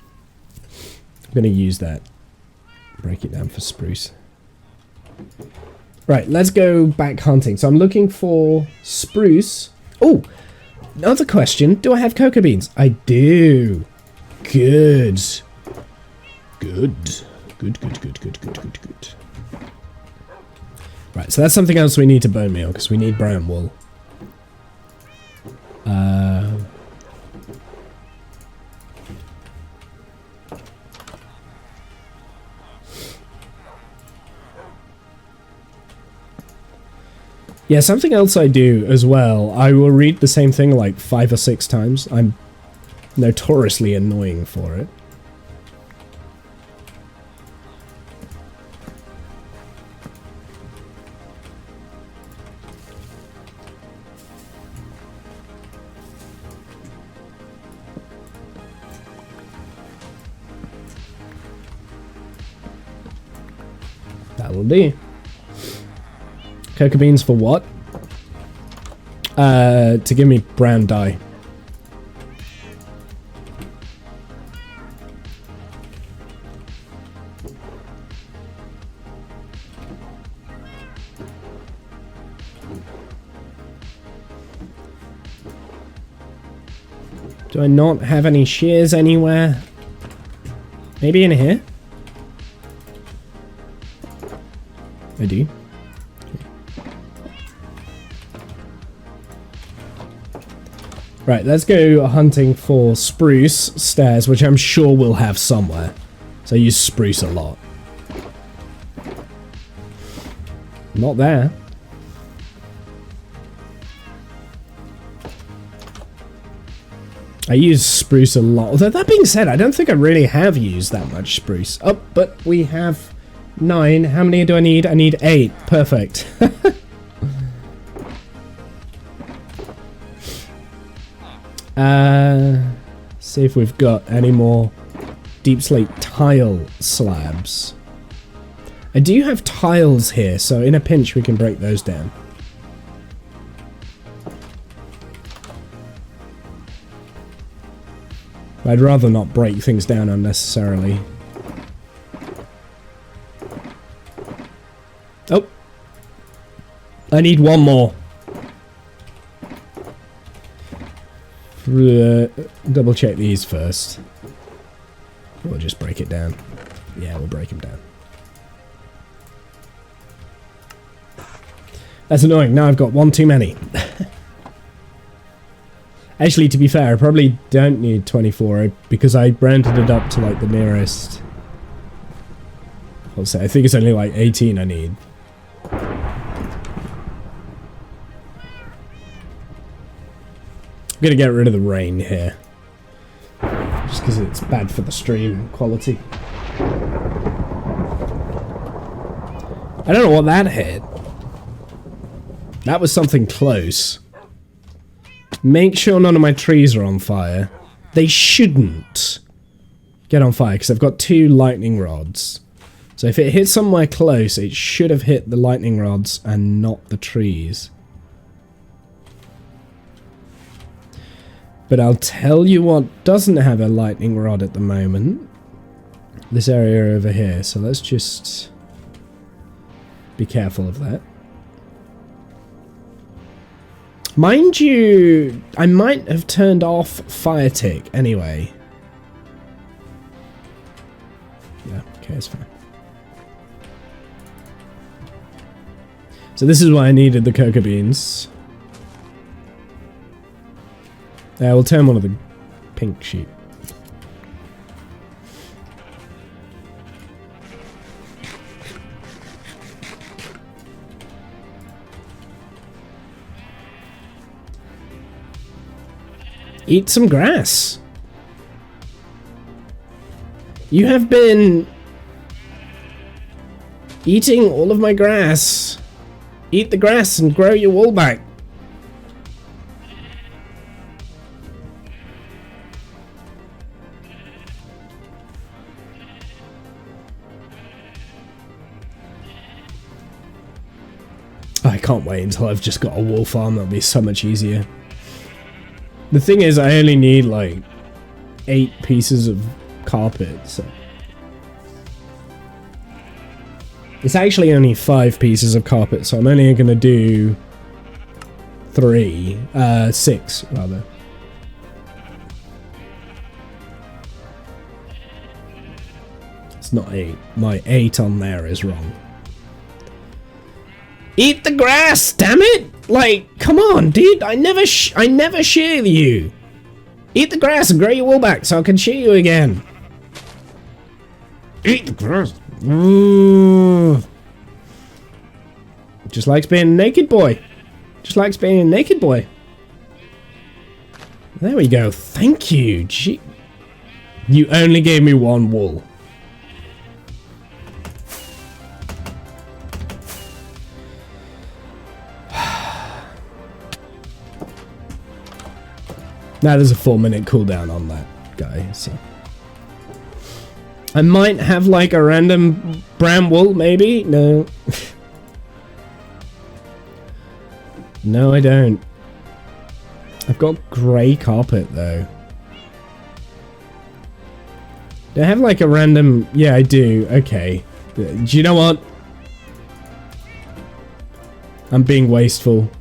I'm going to use that. Break it down for spruce. Right, let's go back hunting. So I'm looking for spruce. Oh, another question. Do I have cocoa beans? I do. Good. Good. Good, good, good, good, good, good, good. Right, so that's something else we need to bone meal, because we need brown wool. Yeah, something else I do as well, I will read the same thing like 5 or 6 times. I'm notoriously annoying for it. That'll do. Cocoa beans for what? To give me brown dye. Do I not have any shears anywhere? Maybe in here? I do. Right, let's go hunting for spruce stairs, which I'm sure we'll have somewhere. So I use spruce a lot. Not there. I use spruce a lot. Although that being said, I don't think I really have used that much spruce. Oh, but we have 9. How many do I need? I need 8. Perfect. See if we've got any more deep slate tile slabs. I do have tiles here, so in a pinch we can break those down. I'd rather not break things down unnecessarily. Oh! I need one more. Double check these first. We'll just break it down. Yeah, we'll break them down. That's annoying. Now I've got one too many. Actually, to be fair, I probably don't need 24 because I rounded it up to like the nearest. I'll say I think it's only like 18 I need. I'm gonna get rid of the rain here, just because it's bad for the stream quality. I don't know what that hit. That was something close. Make sure none of my trees are on fire. They shouldn't get on fire because I've got 2 lightning rods. So if it hits somewhere close, it should have hit the lightning rods and not the trees. But I'll tell you what doesn't have a lightning rod at the moment. This area over here. So let's just be careful of that. Mind you, I might have turned off fire tick anyway. Yeah, okay, it's fine. So this is why I needed the cocoa beans. We'll turn one of the pink sheep. Eat some grass. You have been eating all of my grass. Eat the grass and grow your wool back. I can't wait until I've just got a wool farm. That'll be so much easier. The thing is, I only need like 8 pieces of carpet, so it's actually only 5 pieces of carpet, so I'm only gonna do 6 rather. It's not 8. My 8 on there is wrong. Eat the grass, damn it! Like, come on, dude. I never shear you. Eat the grass and grow your wool back so I can shear you again. Eat the grass. Ooh. Just likes being a naked boy. Just likes being a naked boy. There we go. Thank you. Gee. You only gave me 1 wool. Now there's a 4-minute cooldown on that guy, so I might have like a random brown wool, maybe? No. No, I don't. I've got grey carpet though. Do I have like a random... Yeah, I do. Okay. Do you know what? I'm being wasteful.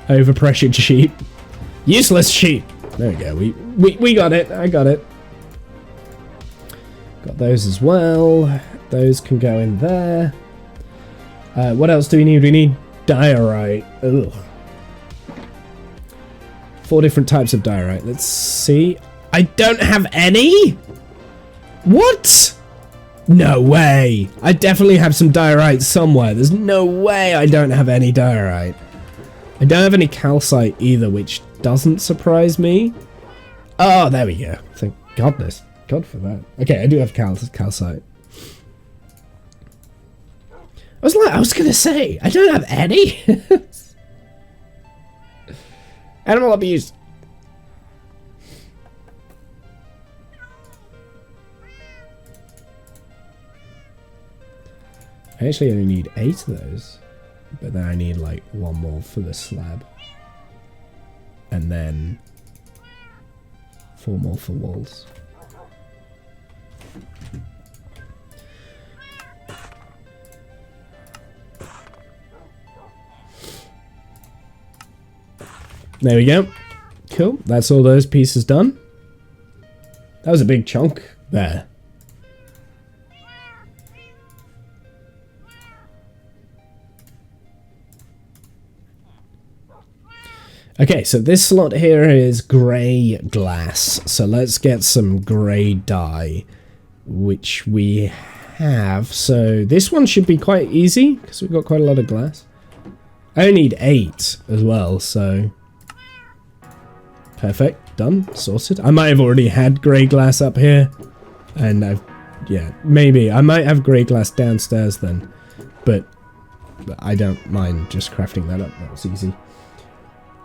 Overpressured sheep. Useless sheep. There we go. We got it. I got it. Got those as well. Those can go in there. What else do we need? We need diorite. Ugh. 4 different types of diorite. Let's see. I don't have any? What? No way. I definitely have some diorite somewhere. There's no way I don't have any diorite. I don't have any calcite either, which doesn't surprise me. Oh, there we go. Thank goodness. God for that. Okay, I do have calcite. I was gonna say, I don't have any. Animal abuse. I actually only need 8 of those, but then I need like 1 more for the slab. And then 4 more for walls. There we go. Cool. That's all those pieces done. That was a big chunk there. Okay, so this slot here is grey glass. So let's get some grey dye, which we have. So this one should be quite easy, because we've got quite a lot of glass. I only need 8 as well, so... Perfect, done, sorted. I might have already had grey glass up here, and I've... Yeah, maybe. I might have grey glass downstairs then, but I don't mind just crafting that up, that was easy.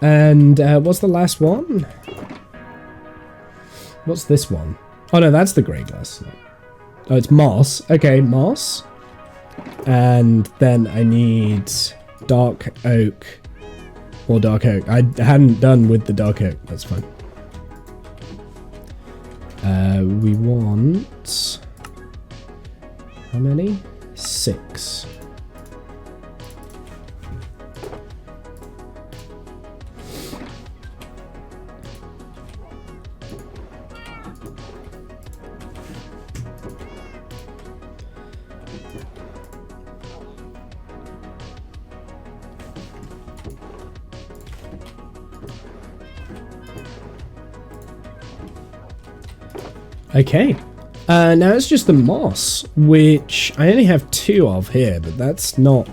And what's the last one? What's this one? Oh no, that's the grey glass. Oh, it's moss. Okay, moss. And then I need dark oak. Or dark oak. I hadn't done with the dark oak. That's fine. We want... How many? 6. Okay, now it's just the moss, which I only have 2 of here, but that's not...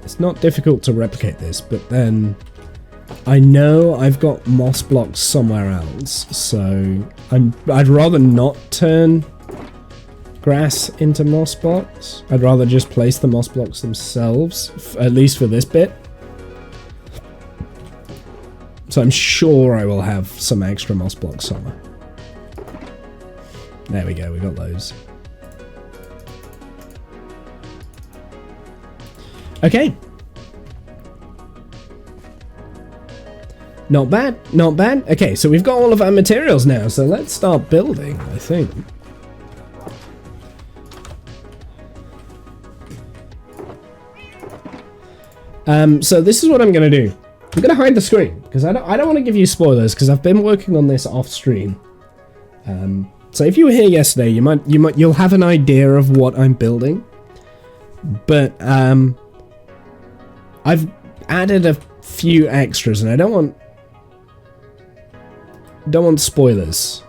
It's not difficult to replicate this, but then I know I've got moss blocks somewhere else, so I'd rather not turn grass into moss blocks. I'd rather just place the moss blocks themselves, at least for this bit. So I'm sure I will have some extra moss blocks somewhere. There we go, we got those. Okay. Not bad, not bad. Okay, so we've got all of our materials now, so let's start building, I think. So this is what I'm going to do. I'm going to hide the screen, because I don't want to give you spoilers, because I've been working on this off stream. So if you were here yesterday, you'll have an idea of what I'm building. But I've added a few extras, and I don't want spoilers.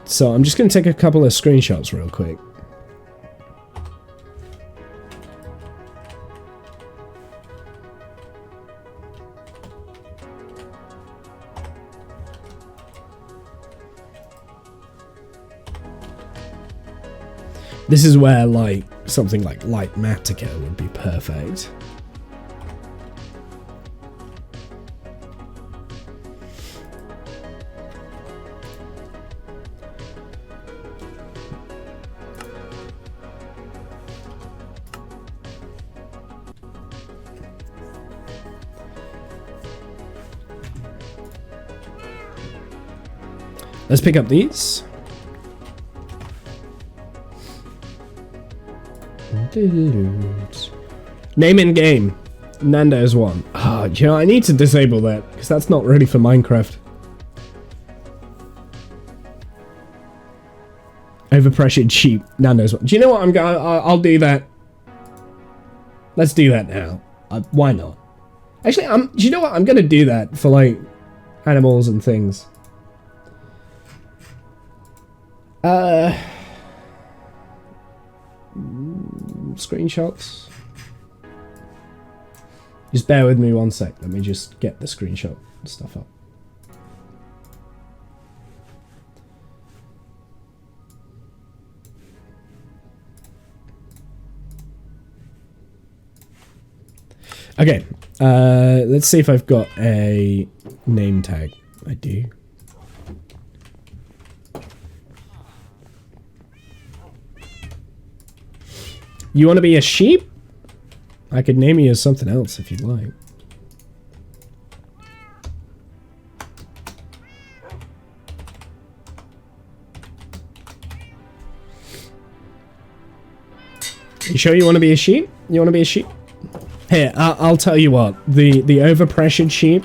So I'm just going to take a couple of screenshots real quick. This is where, like, something like Light Matica would be perfect. Let's pick up these. Name in game. Nando's one. Oh, you know, I need to disable that because that's not ready for Minecraft. Overpressured sheep. Nando's one. Do you know what? I'll do that. Let's do that now. Why not? Actually, do you know what? I'm gonna do that for like animals and things. Screenshots. Just bear with me one sec. Let me just get the screenshot stuff up. Okay, let's see if I've got a name tag. I do. You want to be a sheep? I could name you as something else if you'd like. You sure you want to be a sheep? You want to be a sheep? Here, I'll tell you what. The overpressured sheep,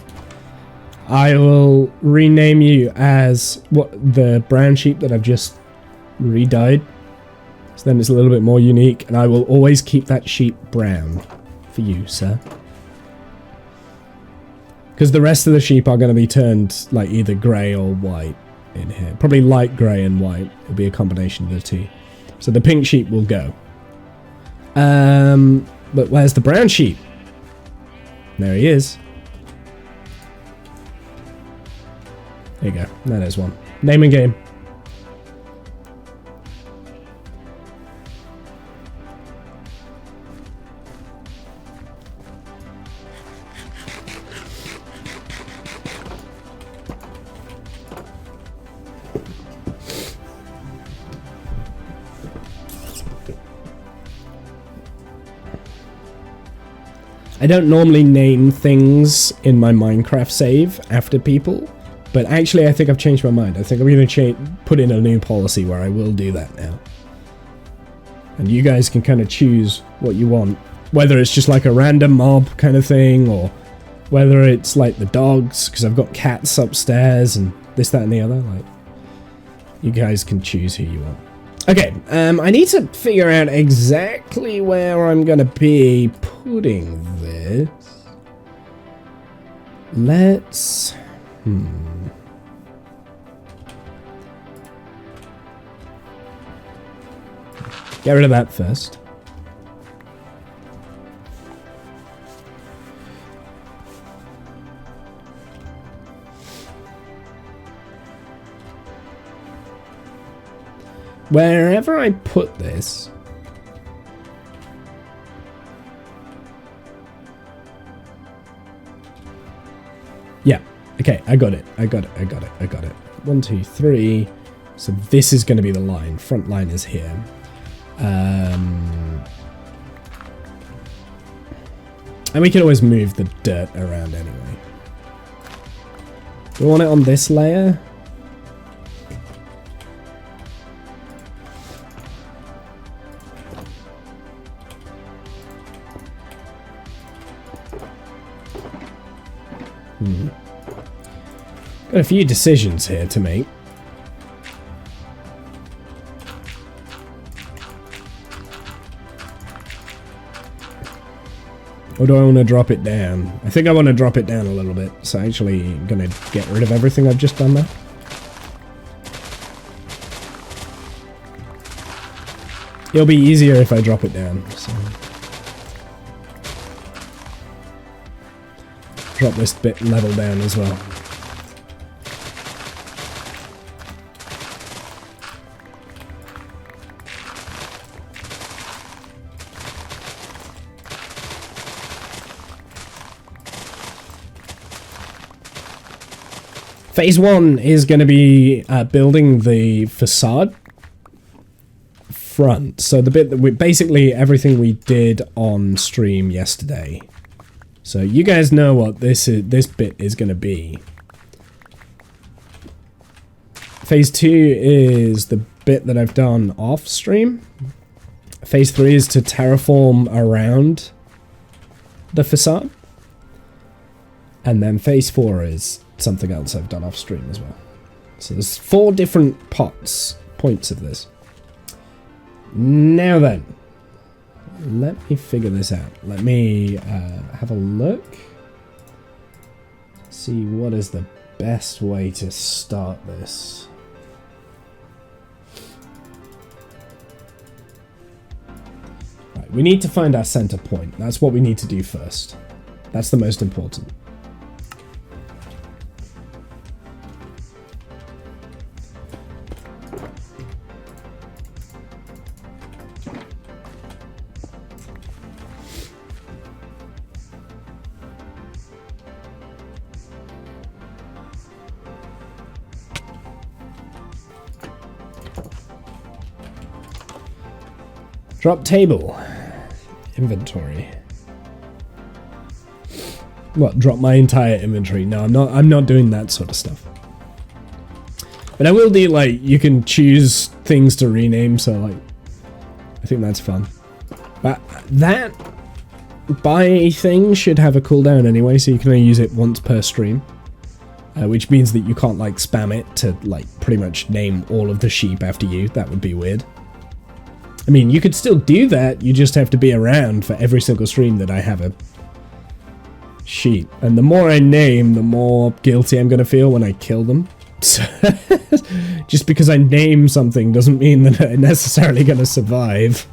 I will rename you as the brown sheep that I've just re-dyed. So then it's a little bit more unique, and I will always keep that sheep brown for you, sir. Because the rest of the sheep are going to be turned like either grey or white in here. Probably light grey and white. It'll be a combination of the two. So the pink sheep will go. But where's the brown sheep? There he is. There you go. That is one. Name and game. I don't normally name things in my Minecraft save after people, but actually I think I've changed my mind. I think I'm going to put in a new policy where I will do that now. And you guys can kind of choose what you want. Whether it's just like a random mob kind of thing, or whether it's like the dogs, because I've got cats upstairs and this, that, and the other. Like, you guys can choose who you want. Okay, I need to figure out exactly where I'm going to be putting this. Let's... Get rid of that first. Wherever I put this, yeah, okay, I got it. 1, 2, 3. So this is going to be the line. Front line is here. And we can always move the dirt around anyway. Do we want it on this layer? Got a few decisions here to make. Or do I want to drop it down? I think I want to drop it down a little bit. So actually I'm going to get rid of everything I've just done there. It'll be easier if I drop it down. So. Drop this bit level down as well. Phase 1 is going to be building the facade front. So the bit that we basically everything we did on stream yesterday. So you guys know what this bit is going to be. Phase 2 is the bit that I've done off stream. Phase 3 is to terraform around the facade. And then phase 4 is something else I've done off stream as well. So there's 4 different points of this. Now then, let me figure this out. Let me have a look. See what is the best way to start this. Right, we need to find our center point. That's what we need to do first. That's the most important. Drop table. Inventory. What? Drop my entire inventory? No, I'm not doing that sort of stuff. But I will do, like, you can choose things to rename, so, like, I think that's fun. But that buy thing should have a cooldown anyway, so you can only use it once per stream. Which means that you can't, like, spam it to, like, pretty much name all of the sheep after you. That would be weird. I mean, you could still do that, you just have to be around for every single stream that I have a sheep. And the more I name, the more guilty I'm going to feel when I kill them. So just because I name something doesn't mean that I'm necessarily going to survive.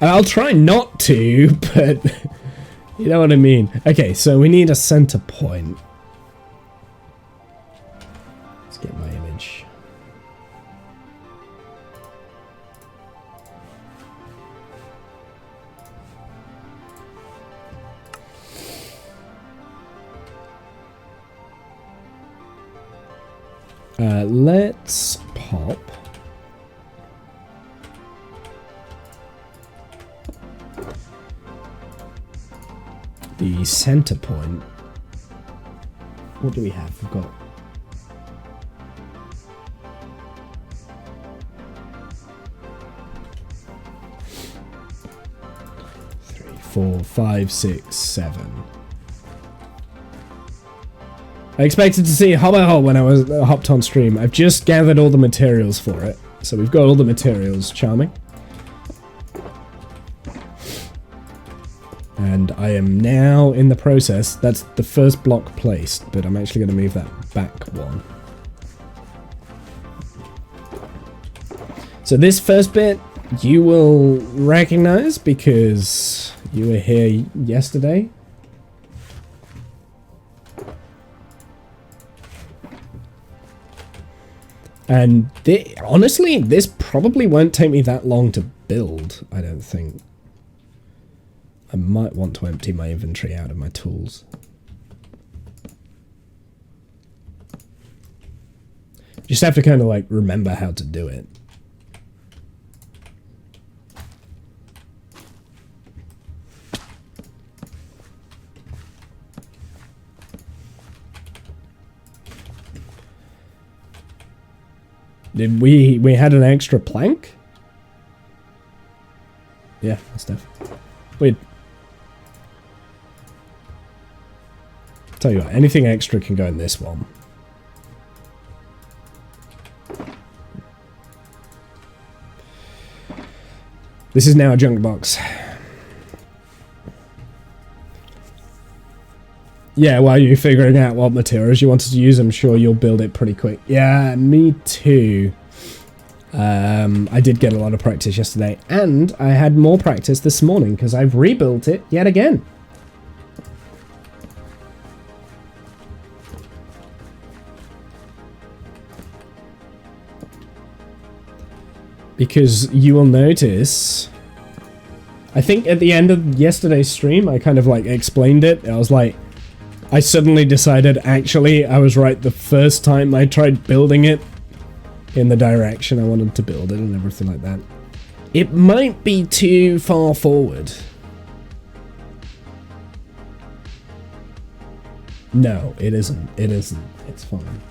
I'll try not to, but you know what I mean. Okay, so we need a center point. Get my image. Let's pop the center point. What do we have? We've got 4, 5, 6, 7. I expected to see a hobble when I was hopped on stream. I've just gathered all the materials for it. So we've got all the materials, charming. And I am now in the process. That's the first block placed, but I'm actually going to move that back one. So this first bit you will recognize because you were here yesterday. And honestly, this probably won't take me that long to build, I don't think. I might want to empty my inventory out of my tools. Just have to kind of like remember how to do it. Did we had an extra plank? Yeah, that's stuff. Weird. Tell you what, anything extra can go in this one. This is now a junk box. Yeah, while you're figuring out what materials you wanted to use, I'm sure you'll build it pretty quick. Yeah, me too. I did get a lot of practice yesterday, and I had more practice this morning because I've rebuilt it yet again. Because you will notice, I think at the end of yesterday's stream, I kind of like explained it. I was like, I suddenly decided actually I was right the first time I tried building it in the direction I wanted to build it and everything like that. It might be too far forward. No, it isn't. It isn't. It's fine.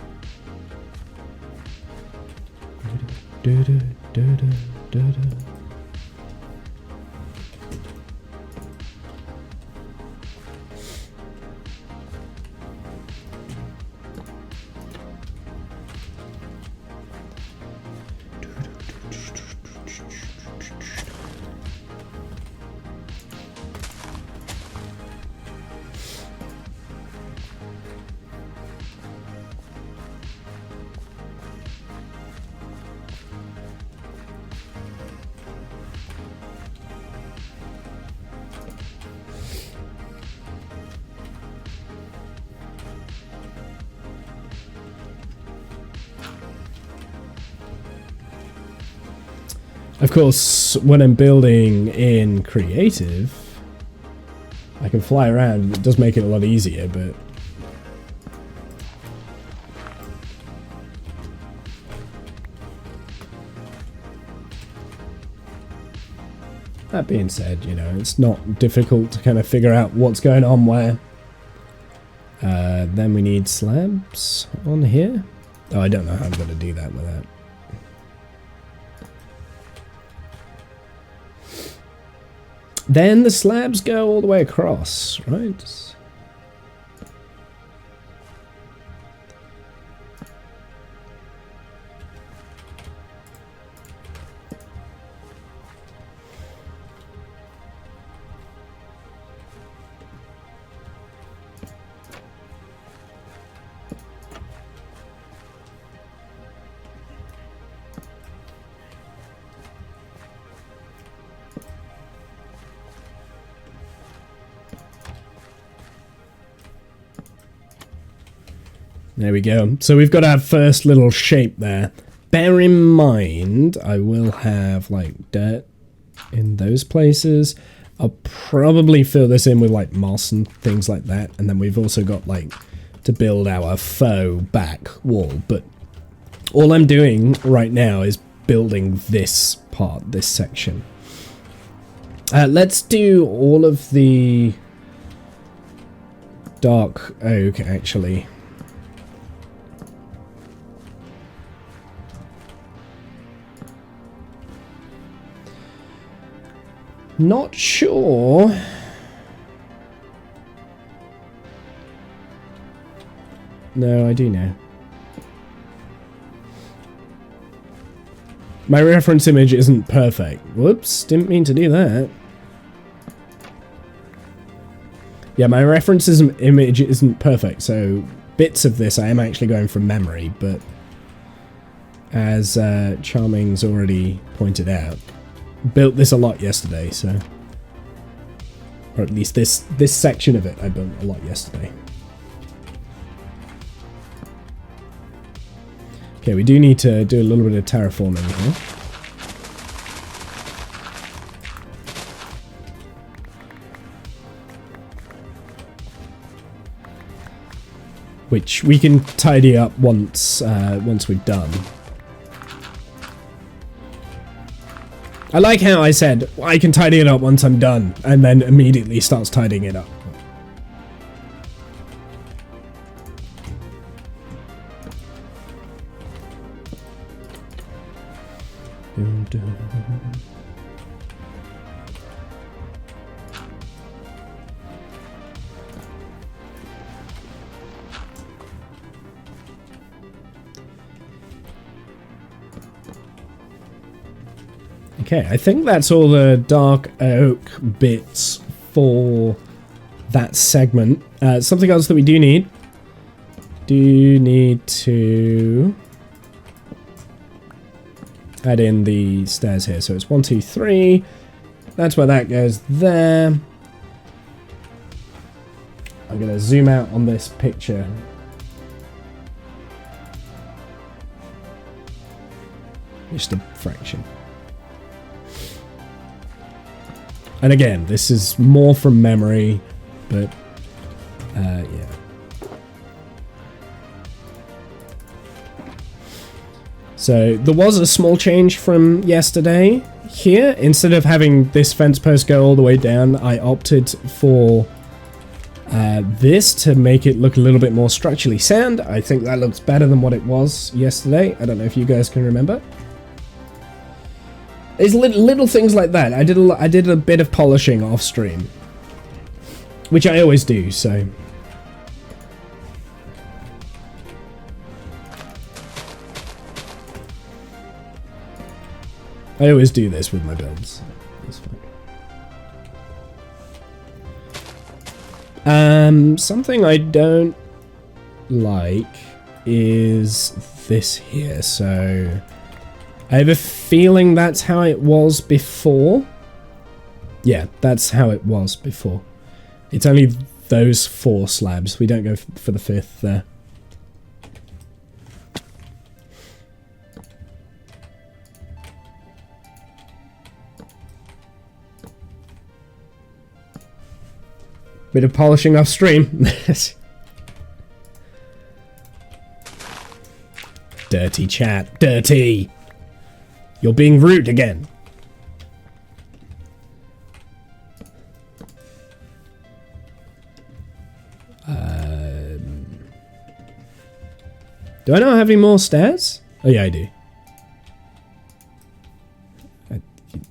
Of course, when I'm building in creative, I can fly around. It does make it a lot easier, but that being said, you know, it's not difficult to kind of figure out what's going on where. Then we need slabs on here. Oh, I don't know how I'm going to do that with that. Then the slabs go all the way across, right? There we go. So we've got our first little shape there. Bear in mind, I will have like dirt in those places. I'll probably fill this in with like moss and things like that. And then we've also got like to build our faux back wall. But all I'm doing right now is building this part, this section. Let's do all of the dark oak actually. Not sure. No, I do know. My reference image isn't perfect. Whoops, didn't mean to do that. Yeah, my reference image isn't perfect, so bits of this I am actually going from memory, but as Charming's already pointed out, built this a lot yesterday, so, or at least this section of it I built a lot yesterday. Okay, we do need to do a little bit of terraforming here. Which we can tidy up once we're done. I like how I said, I can tidy it up once I'm done, and then immediately starts tidying it up. Okay, I think that's all the dark oak bits for that segment. Something else that we do need to add in the stairs here. So it's 1, 2, 3. That's where that goes there. I'm going to zoom out on this picture. Just a fraction. And again, this is more from memory, but yeah. So there was a small change from yesterday here. Instead of having this fence post go all the way down, I opted for this to make it look a little bit more structurally sound. I think that looks better than what it was yesterday. I don't know if you guys can remember. There's little things like that. I did a bit of polishing off stream, which I always do. So I always do this with my builds. That's fine. Something I don't like is this here. So I have a feeling that's how it was before. Yeah, that's how it was before. It's only those 4 slabs. We don't go for the 5th there. Bit of polishing off stream. Dirty chat. Dirty. You're being rude again. Do I not have any more stairs? Oh yeah, I do.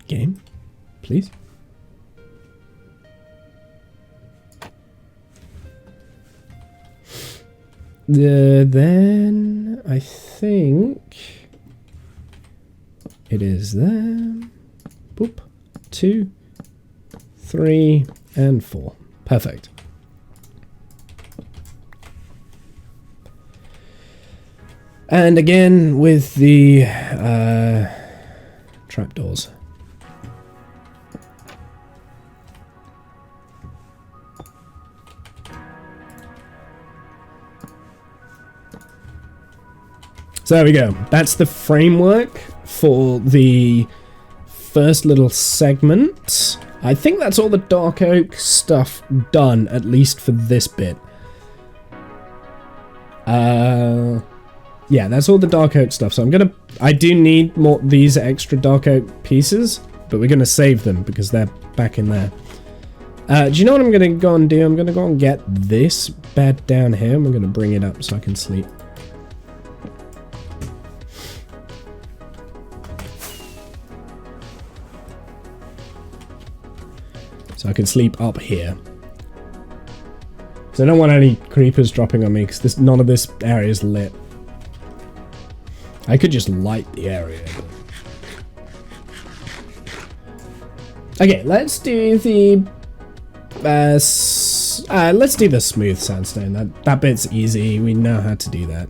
Game, please. Then I think it is there. Boop. 2, 3, and 4. Perfect. And again with the trapdoors. So there we go. That's the framework for the first little segment. I think that's all the dark oak stuff done, at least for this bit. Yeah, that's all the dark oak stuff. So I do need more these extra dark oak pieces, but we're gonna save them because they're back in there. Do you know what I'm gonna go and do? I'm gonna go and get this bed down here. I'm gonna bring it up so I can sleep. So I can sleep up here. So I don't want any creepers dropping on me because none of this area is lit. I could just light the area. Okay, let's do the let's do the smooth sandstone. That bit's easy. We know how to do that.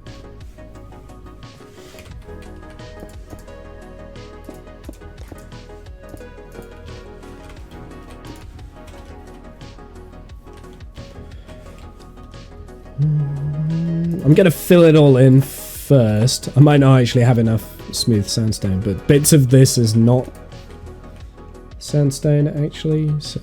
I'm gonna fill it all in first. I might not actually have enough smooth sandstone, but bits of this is not sandstone actually, so...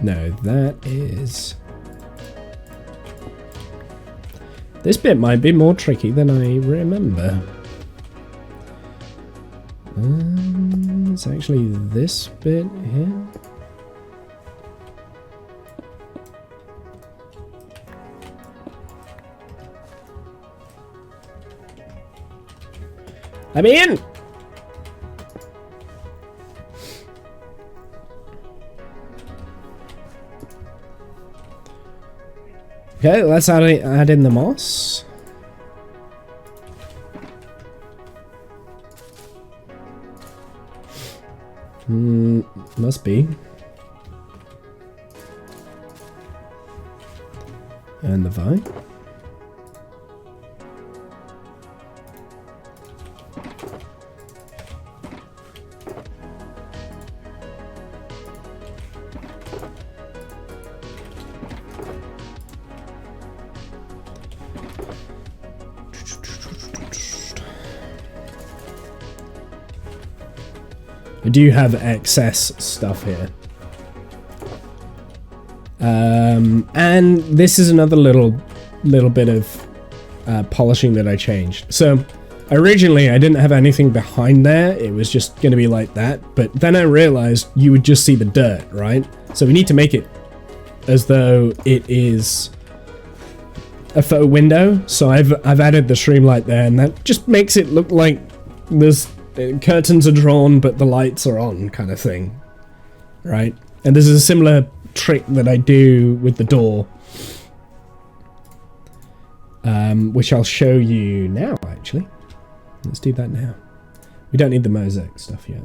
No, that is... This bit might be more tricky than I remember. It's actually this bit here. I'm in! Okay, let's add in the moss. Must be. And the vine. I do have excess stuff here. And this is another little bit of polishing that I changed. So originally I didn't have anything behind there. It was just going to be like that. But then I realized you would just see the dirt, right? So we need to make it as though it is a photo window. So I've added the streamlight there, and that just makes it look like there's curtains are drawn but the lights are on kind of thing, right? And this is a similar trick that I do with the door, which I'll show you now actually. Let's do that now. We don't need the mosaic stuff yet.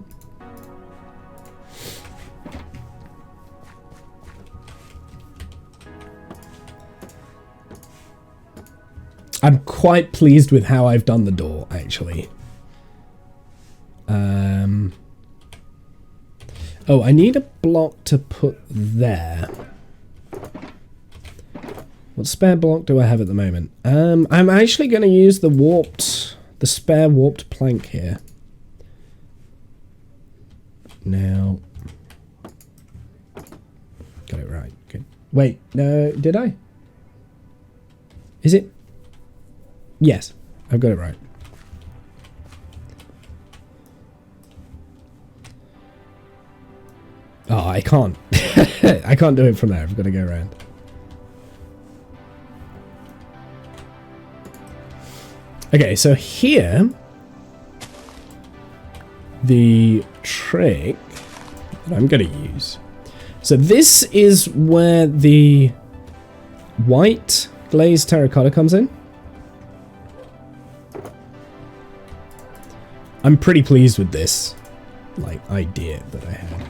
I'm quite pleased with how I've done the door actually. Oh, I need a block to put there. What spare block do I have at the moment? I'm actually going to use the the spare warped plank here. Now, got it right. Good. Wait, no, did I? Is it? Yes, I've got it right. Oh, I can't. I can't do it from there. I've got to go around. Okay, so here, the trick that I'm going to use. So this is where the white glazed terracotta comes in. I'm pretty pleased with this, like, idea that I had.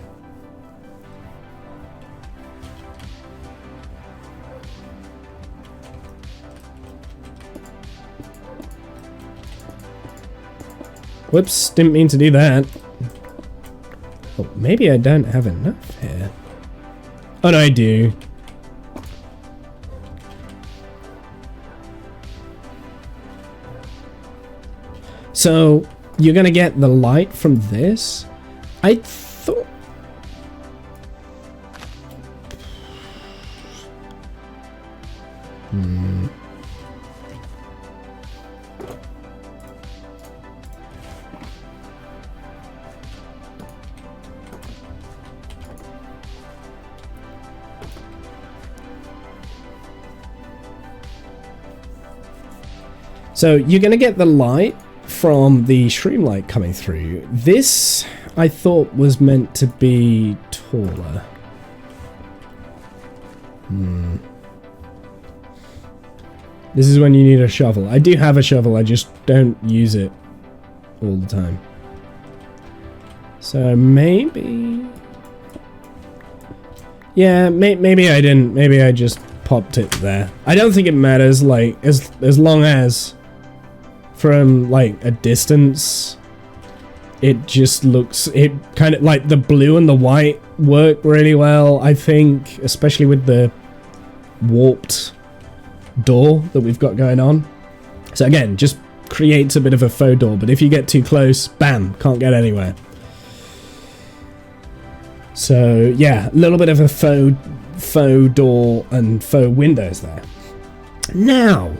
Whoops, didn't mean to do that. Oh, maybe I don't have enough here. Oh no, I do. So, you're gonna get the light from this? I thought... So you're going to get the light from the stream light coming through. This, I thought, was meant to be taller. This is when you need a shovel. I do have a shovel, I just don't use it all the time. So maybe... Yeah, maybe I didn't. Maybe I just popped it there. I don't think it matters, like, as long as... From, like, a distance, it just looks, it kind of, like, the blue and the white work really well, I think, especially with the warped door that we've got going on. So again, just creates a bit of a faux door, but if you get too close, bam, can't get anywhere. So, yeah, a little bit of a faux door and faux windows there. Now...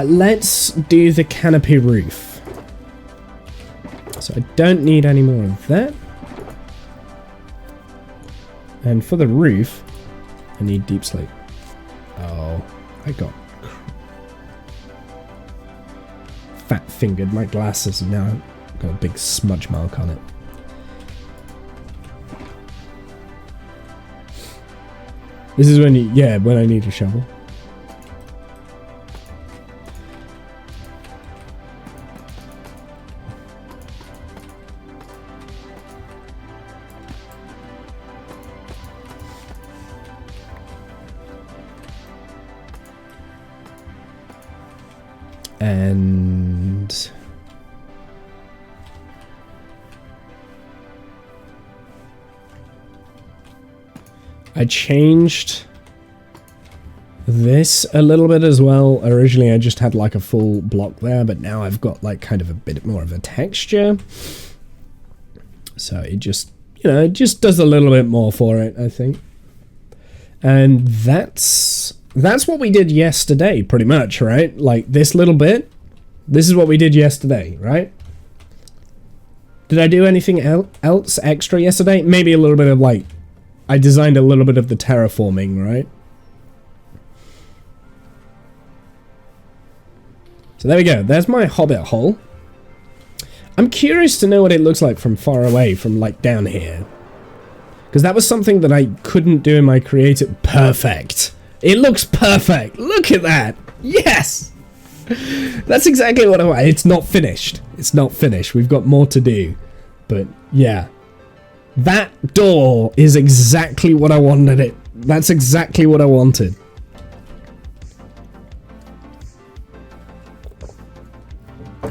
let's do the canopy roof. So I don't need any more of that. And for the roof, I need deep slate. Oh, I got fat-fingered my glasses and now I've got a big smudge mark on it. This is when you, yeah, when I need a shovel. And I changed this a little bit as well. Originally I just had like a full block there, but now I've got like kind of a bit more of a texture. So it just, you know, it just does a little bit more for it, I think. And that's what we did yesterday, pretty much, right? Like, this little bit, this is what we did yesterday, right? Did I do anything else extra yesterday? Maybe a little bit of, like, I designed a little bit of the terraforming, right? So there we go. There's my hobbit hole. I'm curious to know what it looks like from far away, from, like, down here. Because that was something that I couldn't do in my creative... Perfect! It looks perfect. Look at that. Yes. That's exactly what I want. It's not finished. It's not finished. We've got more to do. But yeah. That door is exactly what I wanted it. That's exactly what I wanted.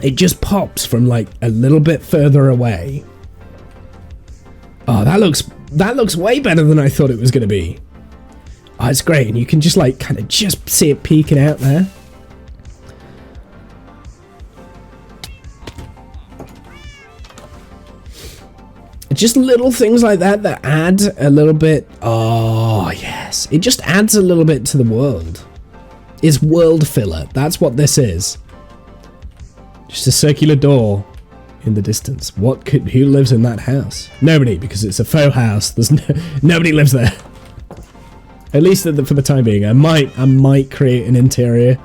It just pops from like a little bit further away. Oh, that looks way better than I thought it was going to be. Oh, it's great, and you can just like kind of just see it peeking out there. Just little things like that that add a little bit. Oh, yes. It just adds a little bit to the world. It's world filler. That's what this is. Just a circular door in the distance. Who lives in that house? Nobody, because it's a faux house. There's nobody lives there. At least for the time being. I might create an interior.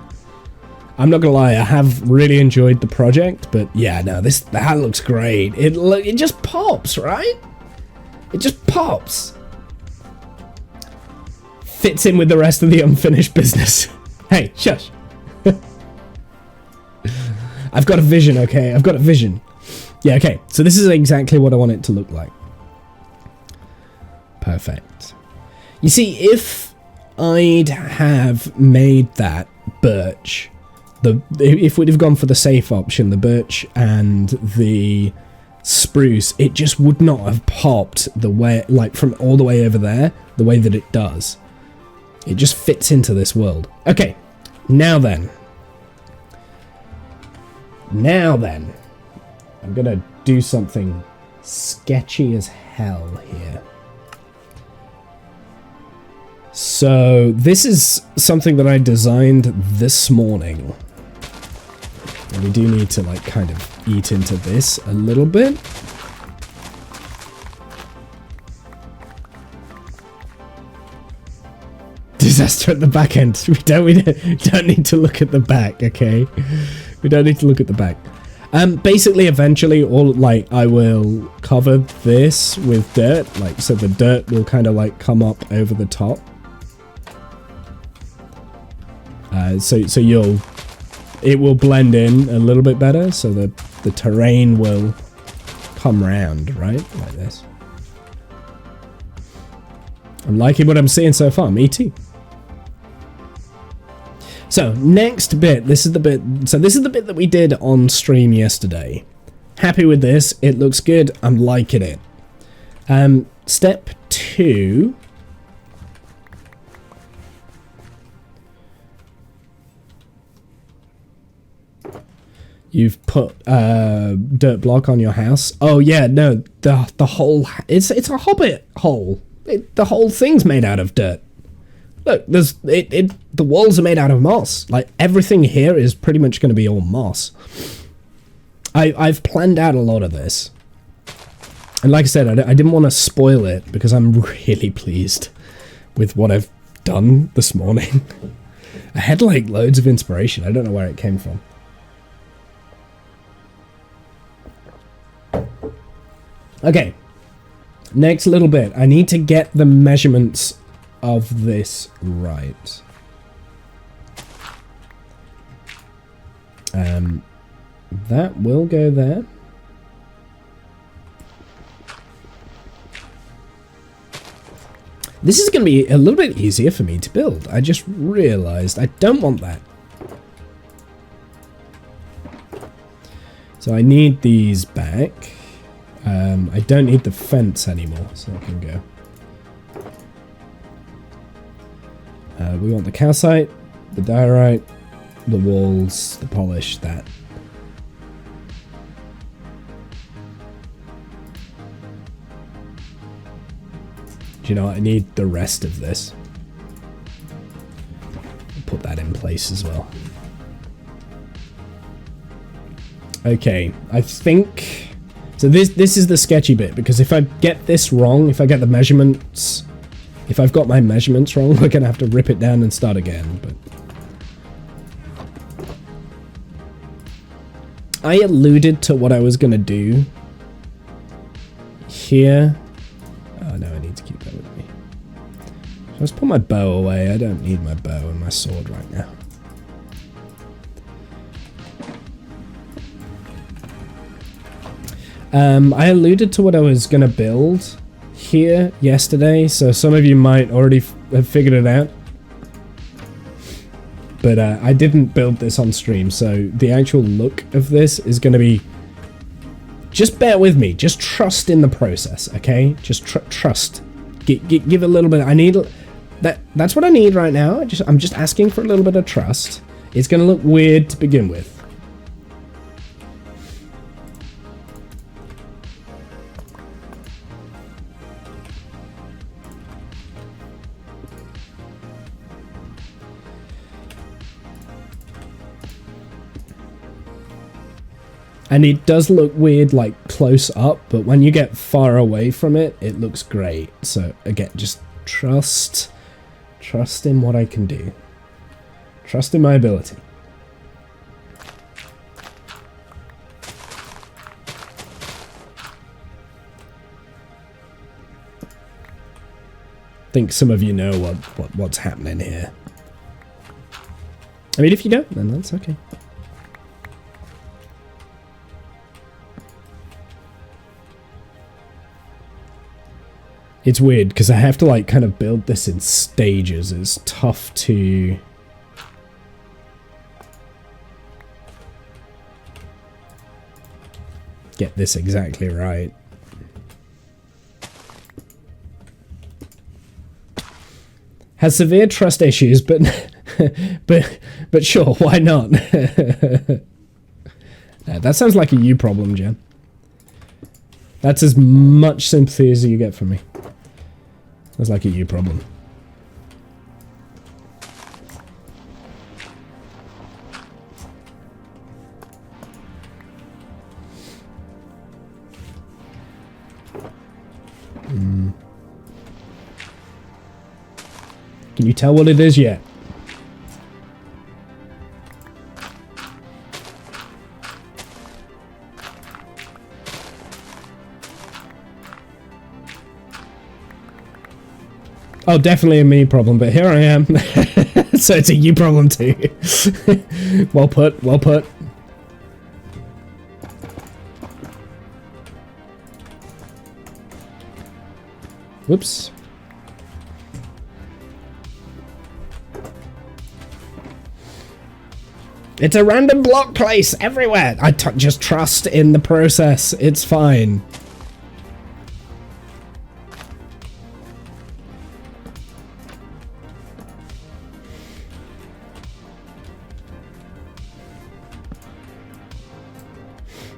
I'm not gonna lie, I have really enjoyed the project, but yeah, no, that looks great. It just pops, right? It just pops. Fits in with the rest of the unfinished business. Hey, shush. I've got a vision, okay? I've got a vision. Yeah, okay. So this is exactly what I want it to look like. Perfect. You see, if I'd have made that birch, if we'd have gone for the safe option, the birch and the spruce, it just would not have popped the way, like from all the way over there, the way that it does. It just fits into this world. Okay, now then. I'm gonna do something sketchy as hell here. So this is something that I designed this morning. And we do need to like kind of eat into this a little bit. Disaster at the back end. We don't need to look at the back, okay? We don't need to look at the back. Basically, eventually, I will cover this with dirt, like so the dirt will kind of like come up over the top. It will blend in a little bit better, so the terrain will come round, right, like this. I'm liking what I'm seeing so far. Me too. So, next bit, this is the bit that we did on stream yesterday. Happy with this, it looks good, I'm liking it. Step 2. You've put a dirt block on your house. Oh yeah, no, the whole, it's a hobbit hole. The whole thing's made out of dirt. Look, the walls are made out of moss. Like, everything here is pretty much going to be all moss. I've planned out a lot of this. And like I said, I didn't want to spoil it because I'm really pleased with what I've done this morning. I had, like, loads of inspiration. I don't know where it came from. Okay. Next little bit. I need to get the measurements of this right. That will go there. This is going to be a little bit easier for me to build. I just realized I don't want that. So I need these back. I don't need the fence anymore, so I can go. We want the calcite, the diorite, the walls, the polish, that. Do you know what? I need the rest of this. Put that in place as well. Okay, I think... So this is the sketchy bit, because if I get this wrong, if I get the measurements... If I've got my measurements wrong, we're going to have to rip it down and start again, but... I alluded to what I was going to do here. Oh no, I need to keep that with me. So let's put my bow away. I don't need my bow and my sword right now. I alluded to what I was going to build here yesterday, so some of you might already have figured it out. But I didn't build this on stream, so the actual look of this is going to be... Just bear with me. Just trust in the process, okay? Just trust. Give a little bit... I need... That's what I need right now. I'm just asking for a little bit of trust. It's going to look weird to begin with. And it does look weird, like, close up, but when you get far away from it, it looks great. So, again, just trust in what I can do. Trust in my ability. I think some of you know what's happening here. I mean, if you don't, then that's okay. It's weird because I have to like kind of build this in stages. It's tough to get this exactly right. Has severe trust issues, but but sure, why not? That sounds like a you problem, Jen. That's as much sympathy as you get from me. Sounds like a you problem. Can you tell what it is yet? Oh, definitely a me problem, but here I am. So it's a you problem too. Well put, well put. Whoops. It's a random block place everywhere. Just trust in the process. It's fine.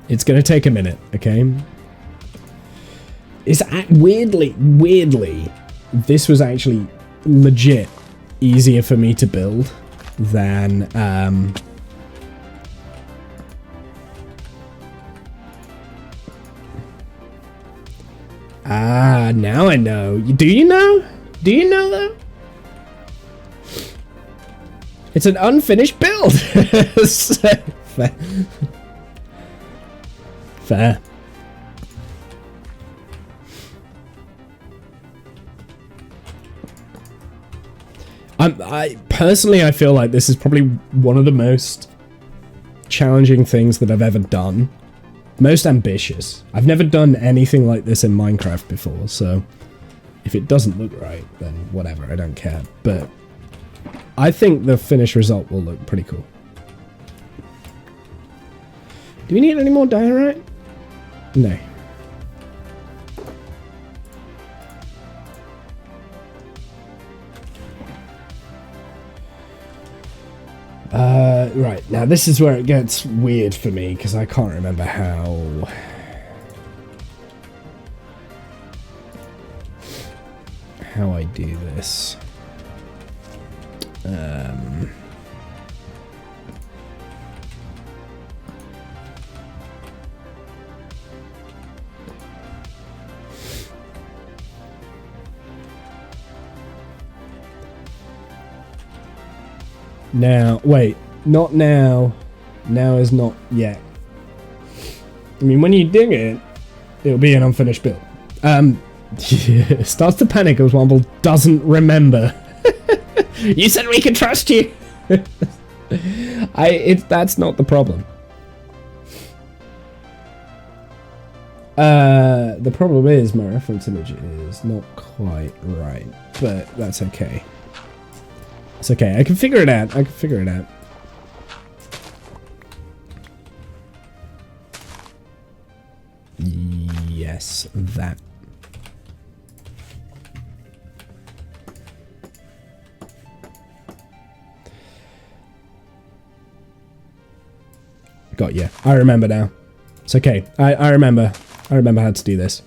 It's gonna take a minute, okay? It's weirdly, this was actually legit easier for me to build than now I know. Do you know? Do you know though? It's an unfinished build. So, fair. Fair. I personally, I feel like this is probably one of the most challenging things that I've ever done. Most ambitious. I've never done anything like this in Minecraft before, so if it doesn't look right, then whatever, I don't care. But I think the finished result will look pretty cool. Do we need any more diorite? No. Right, now this is where it gets weird for me, because I can't remember how I do this. Now, wait, not now. Now is not yet. I mean, when you dig it, it'll be an unfinished build. Starts to panic as Womble doesn't remember. You said we could trust you. That's not the problem. The problem is my reference image is not quite right, but that's okay. It's okay. I can figure it out. I can figure it out. Yes, that. Got you. I remember now. It's okay. I remember. I remember how to do this.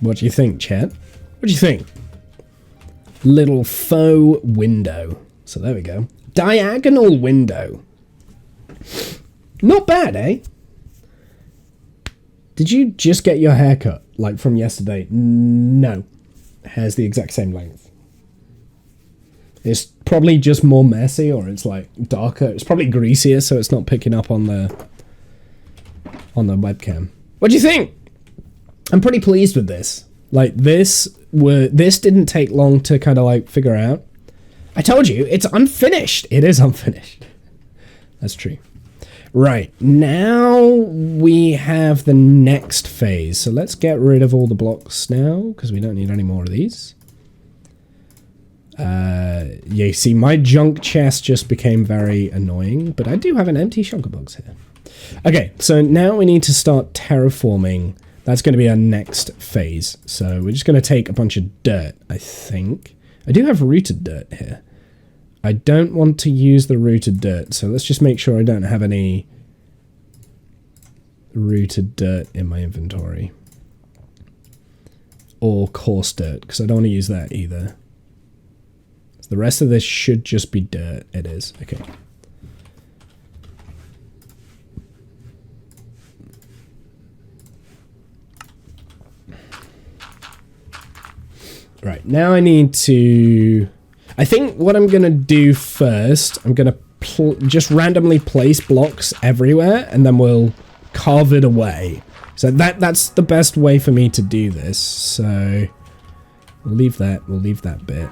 What do you think, chat? What do you think? Little faux window. So there we go. Diagonal window. Not bad, eh? Did you just get your hair cut, like from yesterday? No. Hair's the exact same length. It's probably just more messy, or it's like darker. It's probably greasier, so it's not picking up on the webcam. What do you think? I'm pretty pleased with this. Like, this didn't take long to kind of like figure out. I told you, it's unfinished. It is unfinished. That's true. Right, now we have the next phase. So let's get rid of all the blocks now, because we don't need any more of these. Yeah, you see, my junk chest just became very annoying, but I do have an empty shulker box here. Okay, so now we need to start terraforming. That's going to be our next phase. So we're just going to take a bunch of dirt, I think. I do have rooted dirt here. I don't want to use the rooted dirt, so let's just make sure I don't have any rooted dirt in my inventory. Or coarse dirt, because I don't want to use that either. So the rest of this should just be dirt. It is. Okay. Right, now I need to... I think what I'm going to do first, I'm going to just randomly place blocks everywhere, and then we'll carve it away. So that's the best way for me to do this. So we'll leave that bit.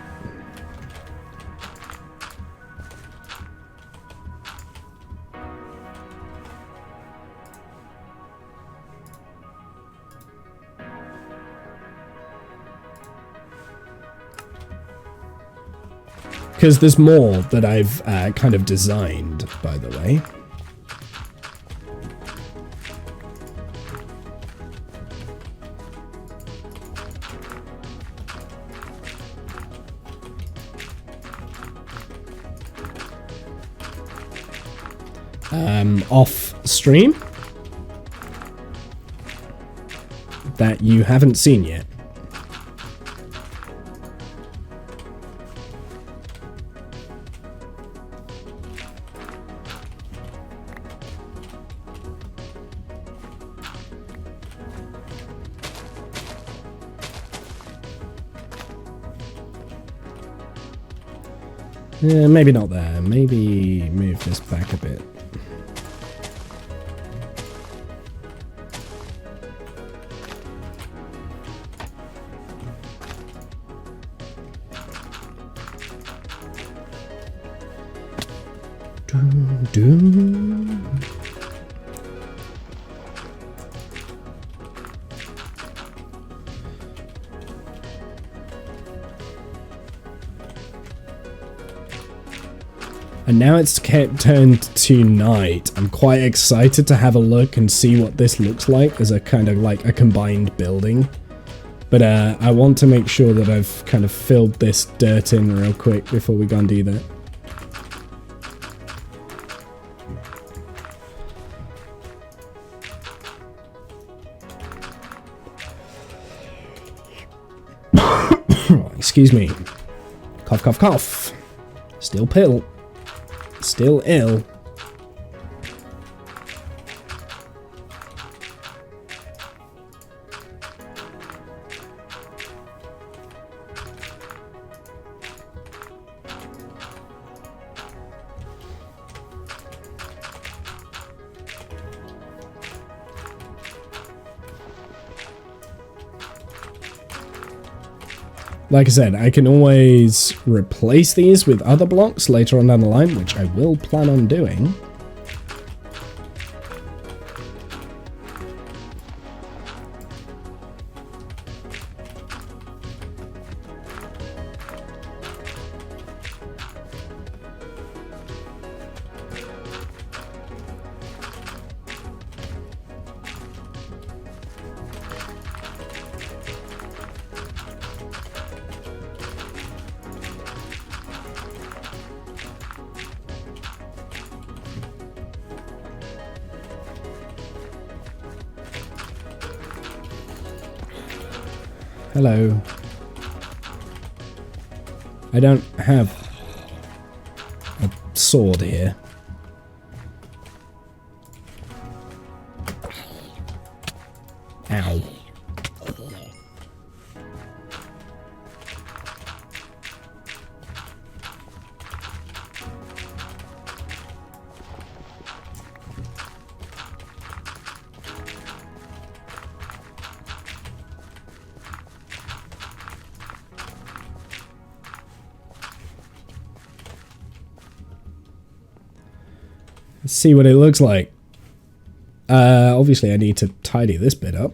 Because there's more that I've kind of designed, by the way. Off stream that you haven't seen yet. Yeah, maybe not there. Maybe move this back a bit. And now it's turned to night. I'm quite excited to have a look and see what this looks like as a kind of like a combined building. But I want to make sure that I've kind of filled this dirt in real quick before we go and do that. Excuse me. Cough, cough, cough. Still pill. Still ill. Like I said, I can always replace these with other blocks later on down the line, which I will plan on doing. Hello. I don't have a sword here. Ow. Let's see what it looks like. Obviously I need to tidy this bit up.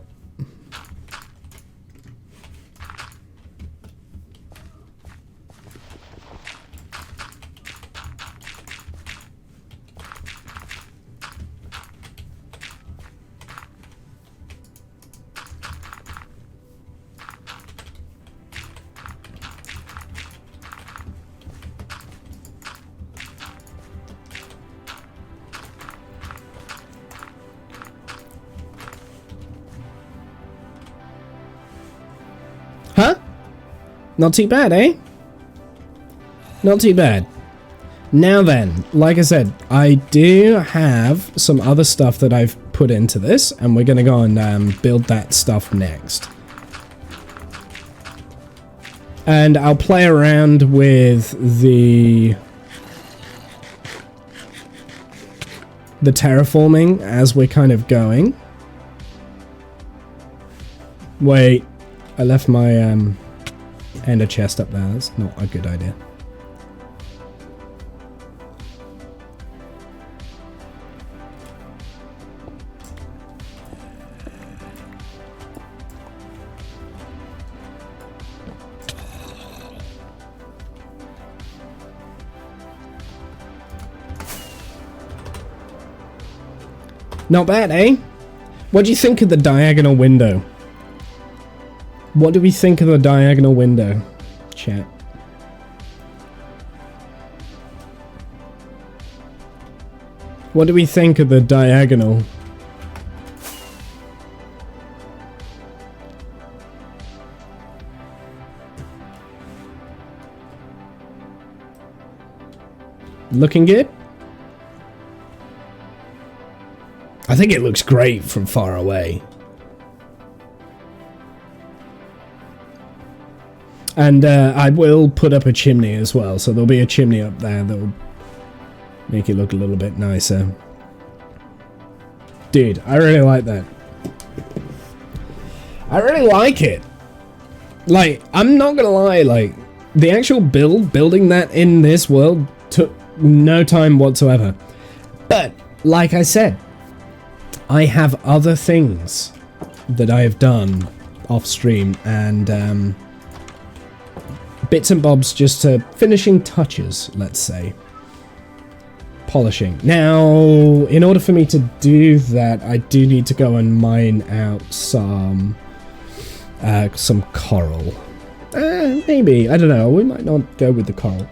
Huh? Not too bad, eh? Not too bad. Now then, like I said, I do have some other stuff that I've put into this, and we're going to go and build that stuff next. And I'll play around with the terraforming as we're kind of going. Wait. I left my ender chest up there. That's not a good idea. Not bad, eh? What do you think of the diagonal window? What do we think of the diagonal window, chat? What do we think of the diagonal? Looking good? I think it looks great from far away. And I will put up a chimney as well, so there'll be a chimney up there that will make it look a little bit nicer. Dude, I really like that. I really like it. Like, I'm not gonna lie, like, the actual building that in this world took no time whatsoever. But, like I said, I have other things that I have done off stream, and bits and bobs, just to finishing touches, let's say. Polishing. Now, in order for me to do that, I do need to go and mine out some coral. Maybe, I don't know, we might not go with the coral.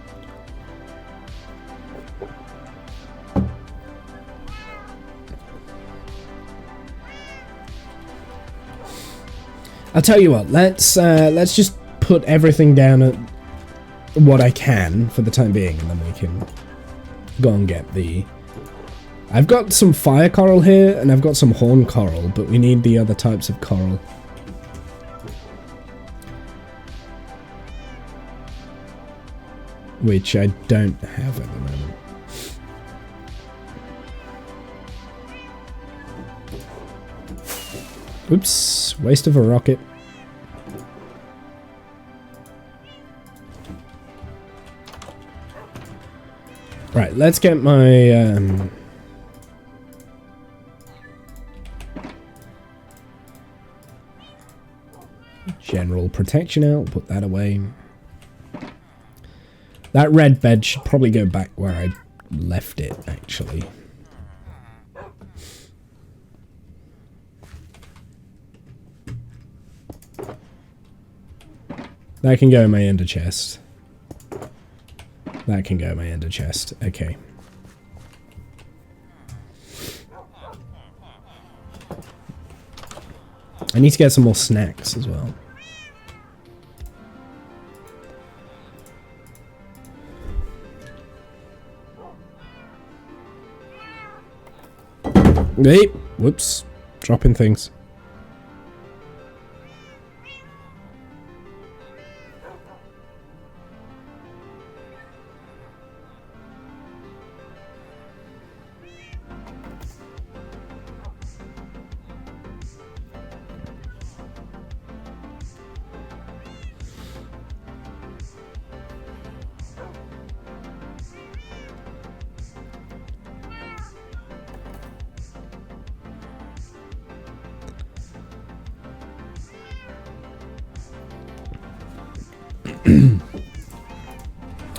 I'll tell you what, let's just put everything down at what I can for the time being, and then we can go and get the... I've got some fire coral here, and I've got some horn coral, but we need the other types of coral. Which I don't have at the moment. Oops, waste of a rocket. Right, let's get my general protection out, put that away. That red bed should probably go back where I left it, actually. That can go in my ender chest. That can go in my ender chest. Okay. I need to get some more snacks as well. Hey, whoops. Dropping things.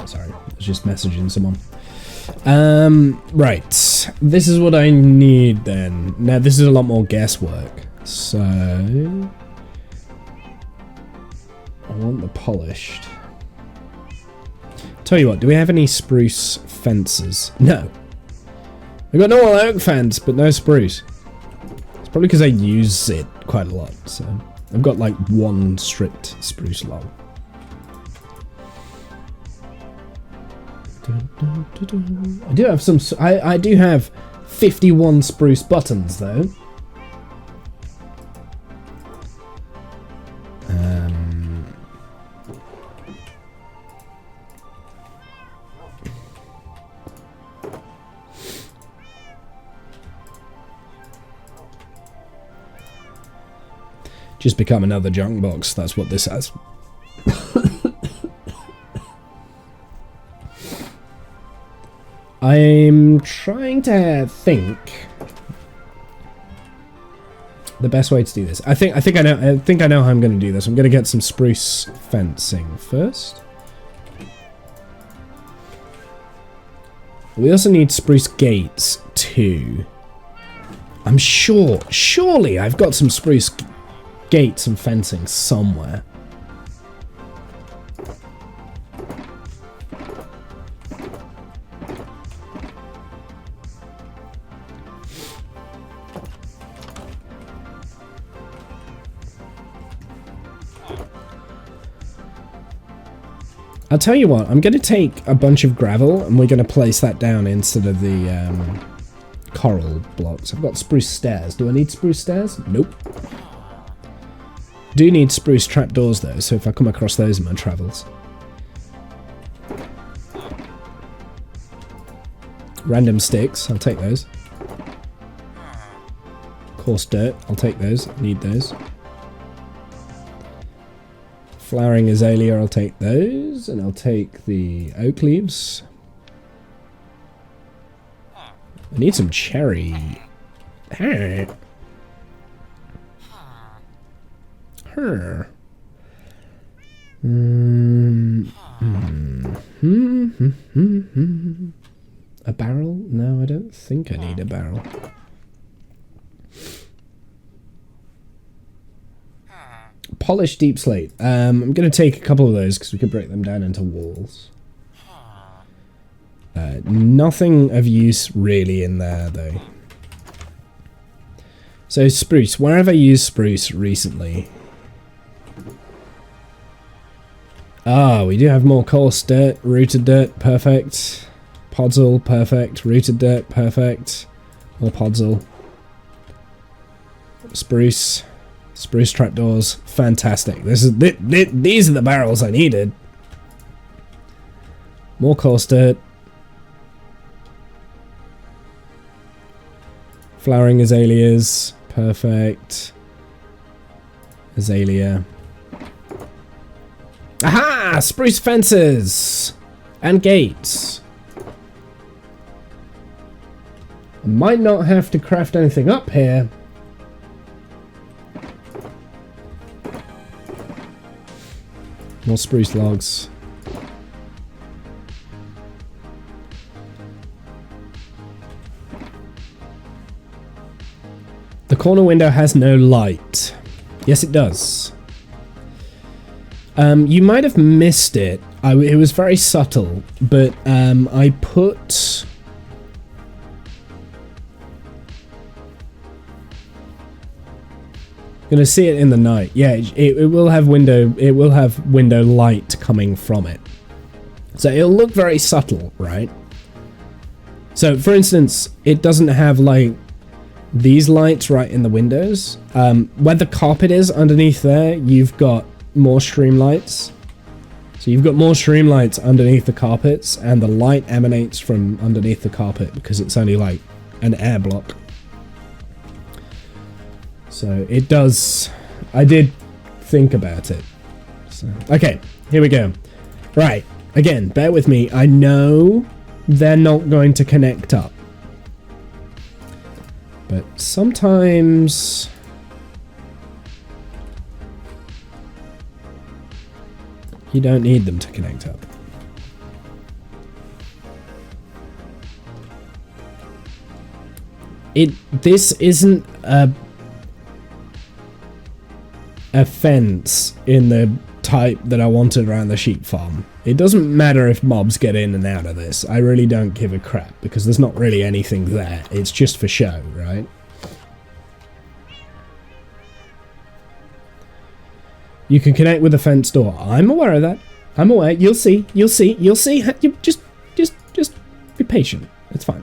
Sorry, I was just messaging someone. Right. This is what I need then. Now, this is a lot more guesswork. So... I want the polished. Tell you what, do we have any spruce fences? No. I've got normal oak fence, but no spruce. It's probably because I use it quite a lot, so... I've got like one stripped spruce log. I do have some. I do have 51 spruce buttons though. Just become another junk box. That's what this has. I'm trying to think the best way to do this. I think I know how I'm going to do this. I'm going to get some spruce fencing first. We also need spruce gates too. I'm surely I've got some spruce gates and fencing somewhere. I'll tell you what, I'm going to take a bunch of gravel and we're going to place that down instead of the coral blocks. I've got spruce stairs. Do I need spruce stairs? Nope. Do need spruce trapdoors though, so if I come across those in my travels. Random sticks, I'll take those. Coarse dirt, I'll take those. Need those. Flowering azalea, I'll take those, and I'll take the oak leaves. I need some cherry. Her. A barrel? No, I don't think I need a barrel. Polished deep slate. I'm going to take a couple of those because we could break them down into walls. Nothing of use really in there though. So spruce. Where have I used spruce recently? Ah, we do have more coarse dirt, rooted dirt, perfect. Podzol, perfect. Rooted dirt, perfect. More podzol. Spruce. Spruce trapdoors, fantastic. These are the barrels I needed. More coarse dirt. Flowering azaleas, perfect. Azalea. Aha! Spruce fences and gates. I might not have to craft anything up here. More spruce logs. The corner window has no light. Yes, it does. You might have missed it. It was very subtle, but I put... Gonna see it in the night. Yeah, it will have window. It will have window light coming from it. So it'll look very subtle, right? So, for instance, it doesn't have like these lights right in the windows, where the carpet is underneath there, you've got more stream lights. So you've got more stream lights underneath the carpets, and the light emanates from underneath the carpet because it's only like an air block. So it does... I did think about it. So, okay, here we go. Right, again, bear with me. I know they're not going to connect up. But sometimes... you don't need them to connect up. This isn't a fence in the type that I wanted around the sheep farm. It doesn't matter if mobs get in and out of this. I really don't give a crap because there's not really anything there. It's just for show, right? You can connect with the fence door. I'm aware of that. I'm aware. You'll see. You'll see. You'll see. You just be patient. It's fine.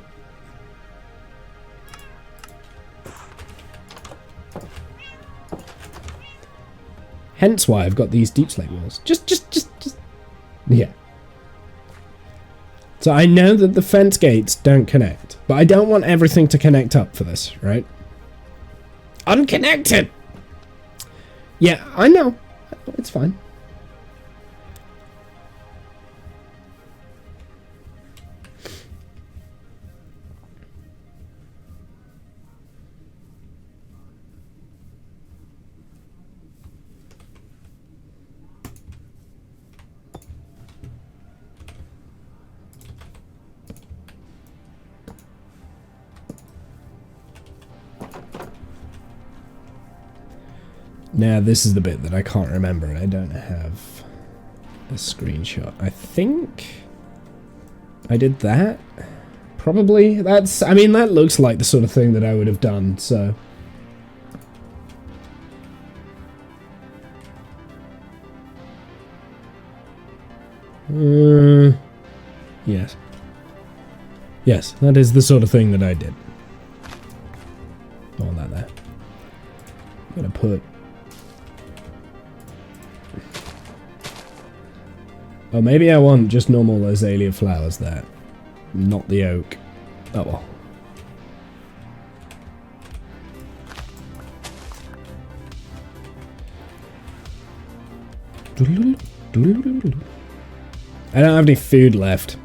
Hence why I've got these deep slate walls. Yeah. So I know that the fence gates don't connect, but I don't want everything to connect up for this, right? Unconnected! Yeah, I know. It's fine. Now, this is the bit that I can't remember. I don't have a screenshot. I think I did that. Probably. That's, I mean, that looks like the sort of thing that I would have done, so. Yes. Yes, that is the sort of thing that I did. All that there. I'm gonna put... oh, maybe I want just normal azalea flowers there, not the oak. Oh well. I don't have any food left.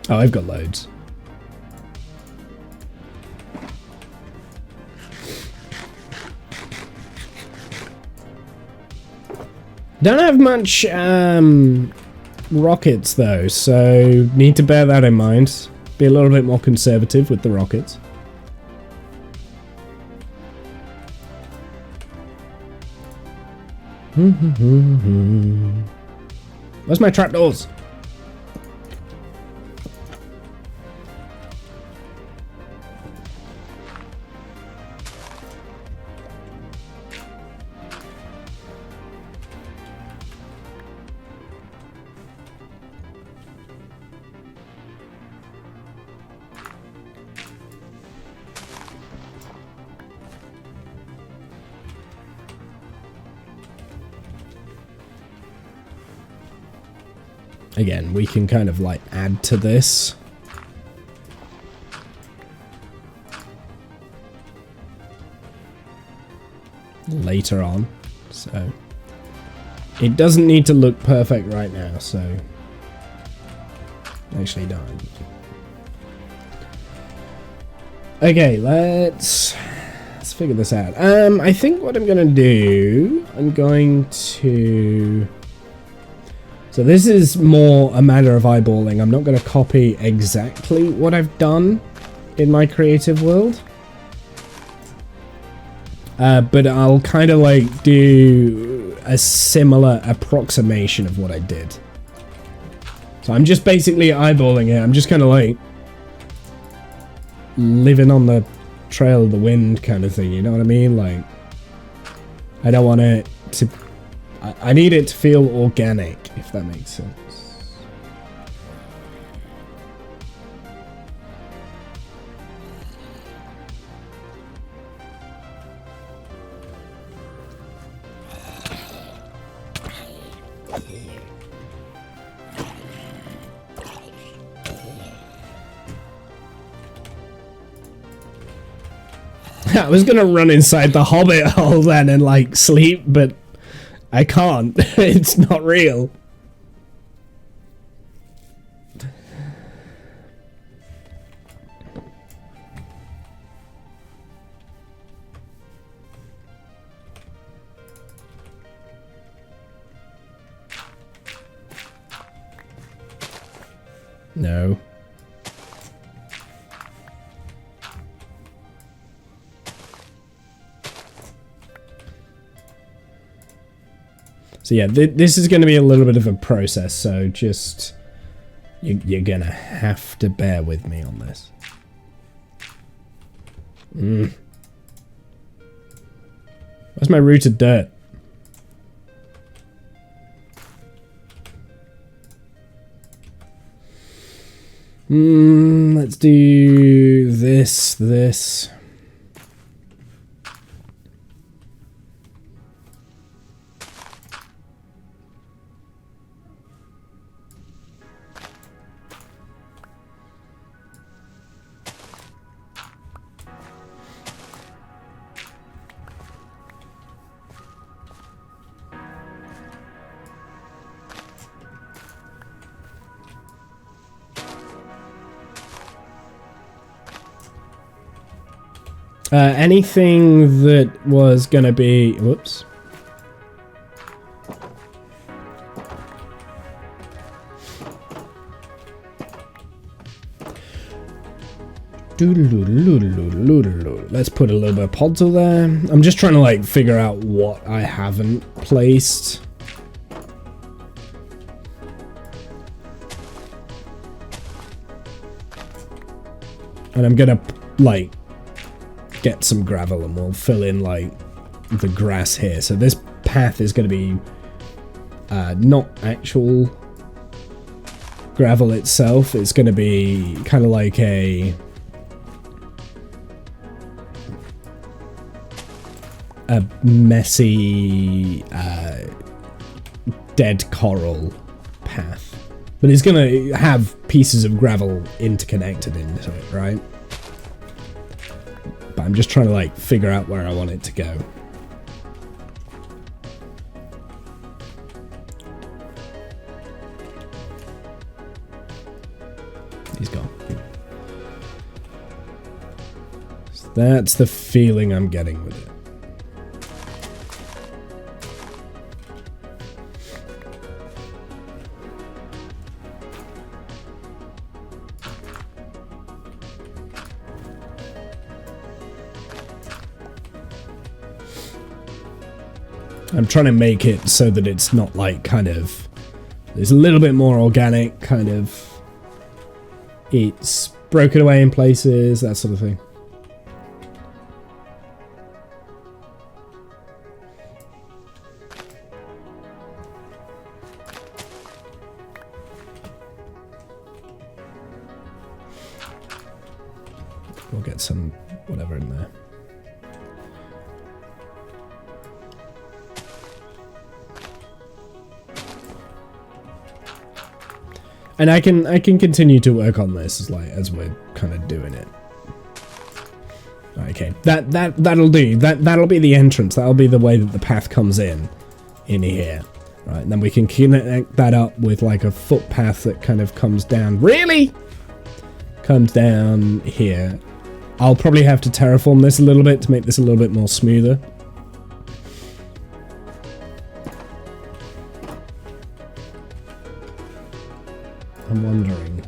Oh, I've got loads. Don't have much rockets though, so need to bear that in mind. Be a little bit more conservative with the rockets. Where's my trapdoors? Again, we can kind of like add to this. Later on, so it doesn't need to look perfect right now, so actually don't. Okay, let's figure this out. I think what I'm gonna do, I'm going to... so this is more a matter of eyeballing. I'm not going to copy exactly what I've done in my creative world. But I'll kind of like do a similar approximation of what I did. So I'm just basically eyeballing it. I'm just kind of like living on the trail of the wind kind of thing. You know what I mean? Like, I don't want it to... I need it to feel organic, if that makes sense. I was gonna run inside the hobbit hole then and like sleep, but I can't. It's not real. No. So yeah, this is going to be a little bit of a process, so just... You're going to have to bear with me on this. Where's my rooted dirt? Let's do this. Anything that was gonna be... Whoops. Let's put a little bit of podzol there. I'm just trying to like figure out what I haven't placed. And I'm gonna like get some gravel and we'll fill in like the grass here. So this path is going to be not actual gravel itself. It's going to be kind of like a messy dead coral path, but it's going to have pieces of gravel interconnected into it, right? But I'm just trying to like figure out where I want it to go. He's gone. So that's the feeling I'm getting with it. I'm trying to make it so that it's not like kind of... There's a little bit more organic, kind of... It's broken away in places, that sort of thing. We'll get some whatever in there. And I can continue to work on this as we're kind of doing it. Okay, that'll do. That'll be the entrance. That'll be the way that the path comes in here. Right, and then we can connect that up with like a footpath that kind of comes down. Really? Comes down here. I'll probably have to terraform this a little bit to make this a little bit more smoother. I'm wondering.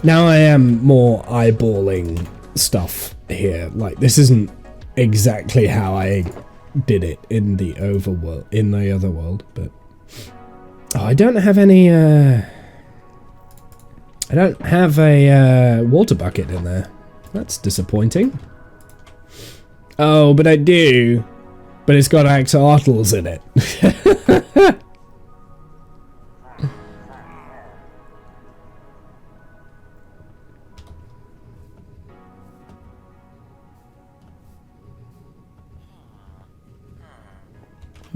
Now I am more eyeballing stuff here. Like, this isn't exactly how I did it in the overworld, in the other world, but oh, I don't have any I don't have a water bucket in there. That's disappointing. Oh, but I do. But it's got axolotls in it.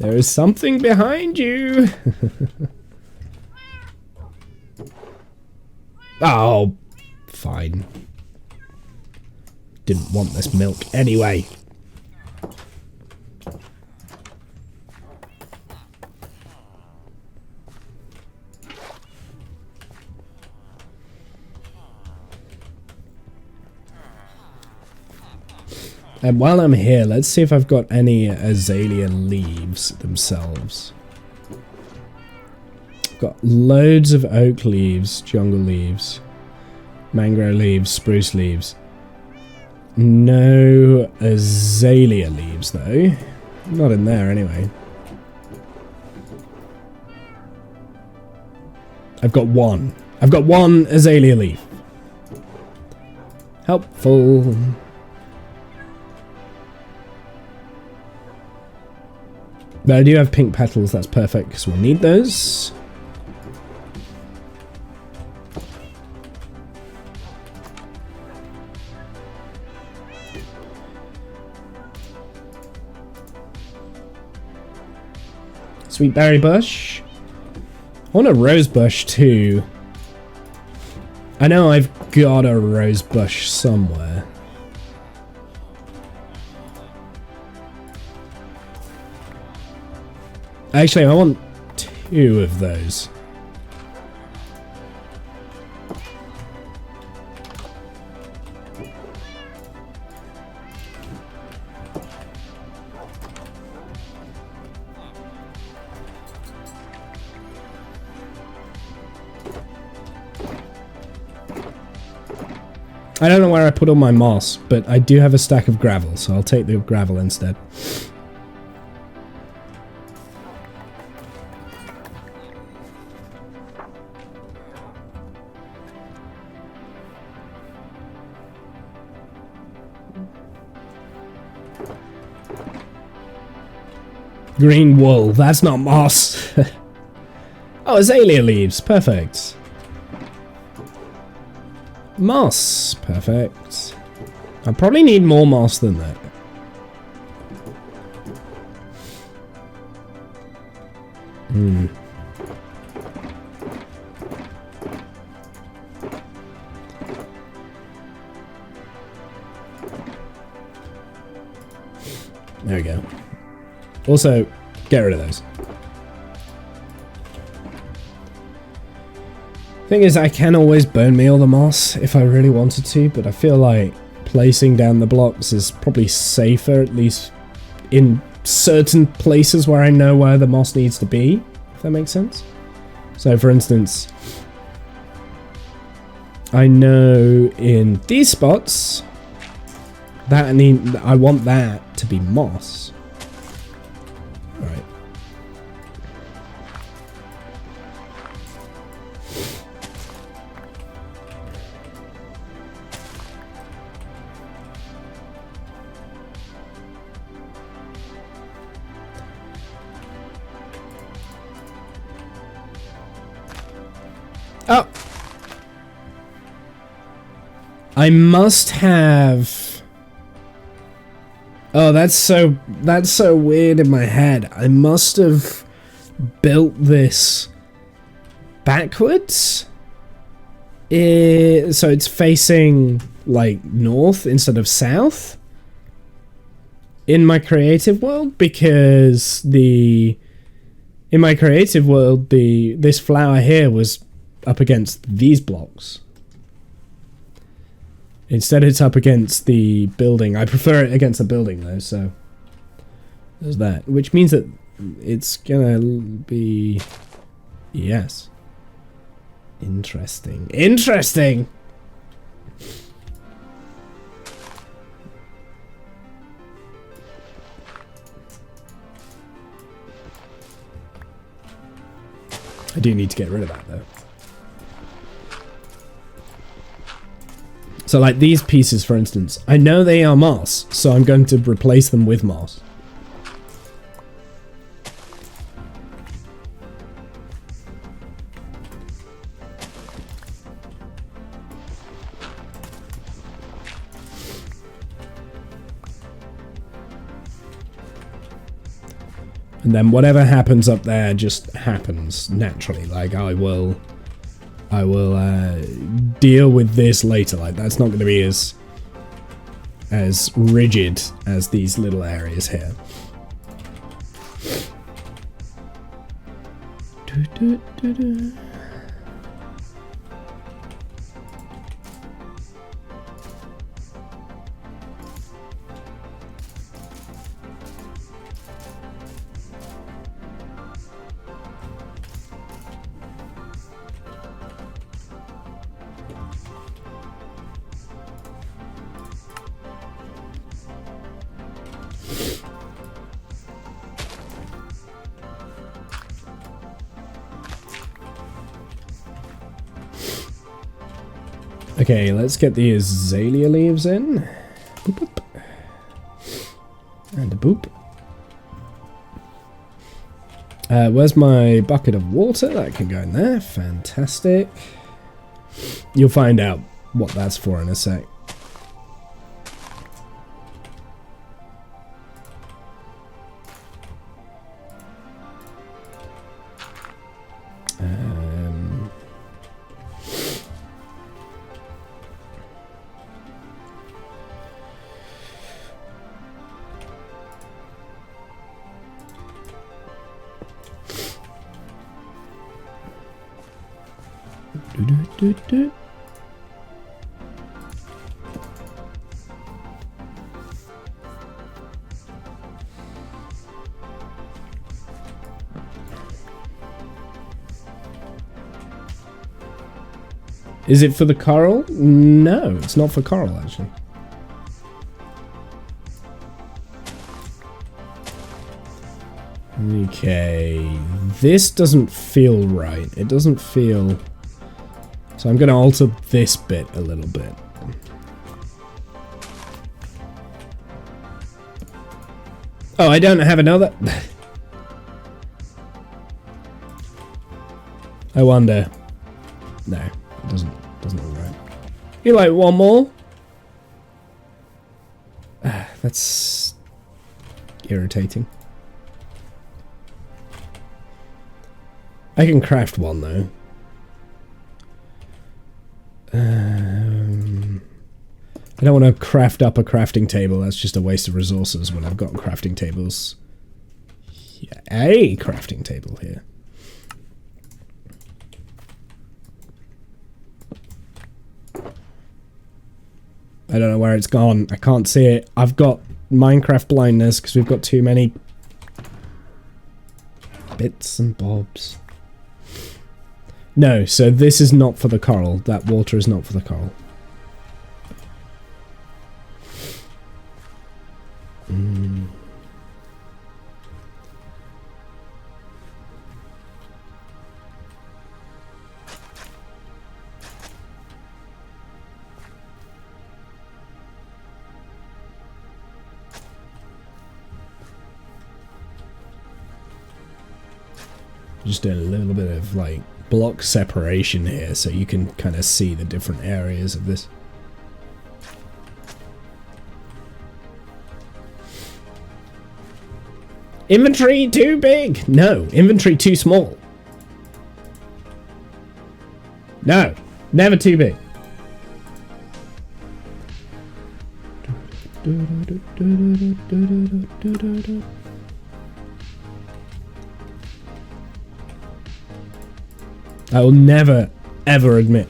There is something behind you. Oh, fine. Didn't want this milk anyway. And while I'm here, let's see if I've got any azalea leaves themselves. Got loads of oak leaves, jungle leaves, mangrove leaves, spruce leaves. No azalea leaves though. Not in there anyway. I've got one. I've got one azalea leaf. Helpful. But I do have pink petals, that's perfect because we'll need those. Sweet berry bush. I want a rose bush too. I know I've got a rose bush somewhere. Actually, I want 2 of those. I don't know where I put all my moss, but I do have a stack of gravel, so I'll take the gravel instead. Green wool, that's not moss. Oh, azalea leaves, perfect. Moss, perfect. I probably need more moss than that. There we go. Also, get rid of those. Thing is, I can always bone meal the moss if I really wanted to, but I feel like placing down the blocks is probably safer, at least in certain places where I know where the moss needs to be, if that makes sense. So, for instance, I know in these spots that I want that to be moss. Right. Oh! I must have... Oh, that's so weird in my head. I must have built this backwards. So it's facing like north instead of south in my creative world, because in my creative world this flower here was up against these blocks. Instead, it's up against the building. I prefer it against the building, though, so... There's that. Which means that it's gonna be... Yes. Interesting. Interesting! I do need to get rid of that, though. So like these pieces, for instance, I know they are moss, so I'm going to replace them with moss. And then whatever happens up there just happens naturally. Like, I will deal with this later. Like, that's not going to be as rigid as these little areas here. Okay, let's get the azalea leaves in. Boop, boop. And a boop. Where's my bucket of water? That can go in there. Fantastic. You'll find out what that's for in a sec. Is it for the coral? No, it's not for coral, actually. Okay, this doesn't feel right. It doesn't feel... So I'm going to alter this bit a little bit. Oh, I don't have another... I wonder... No, it doesn't look right. You like one more? That's... irritating. I can craft one, though. I don't want to craft up a crafting table. That's just a waste of resources when I've got crafting tables. Yeah, a crafting table here. I don't know where it's gone. I can't see it. I've got Minecraft blindness because we've got too many bits and bobs. No, so this is not for the coral. That water is not for the coral. Just doing a little bit of like block separation here so you can kind of see the different areas of this. Inventory too big? No, inventory too small. No, never too big. I will never, ever admit.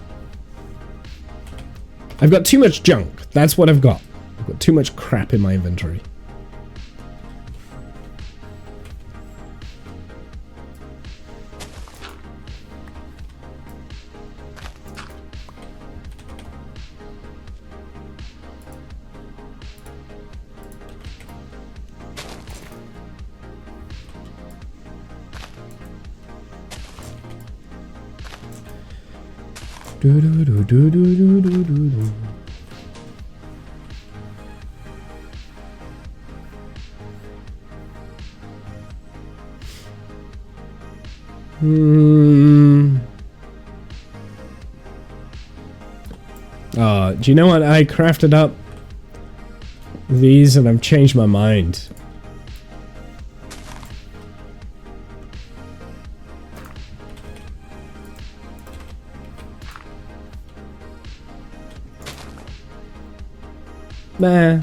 I've got too much junk. That's what I've got. I've got too much crap in my inventory. Do you know what? I crafted up these and I've changed my mind. Nah.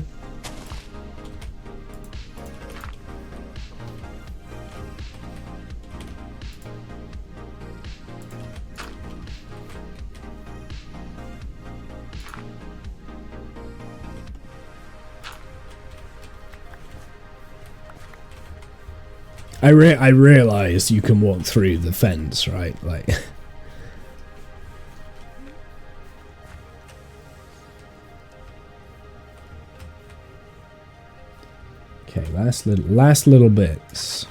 I realize you can walk through the fence, right? Like. Okay, last little bits.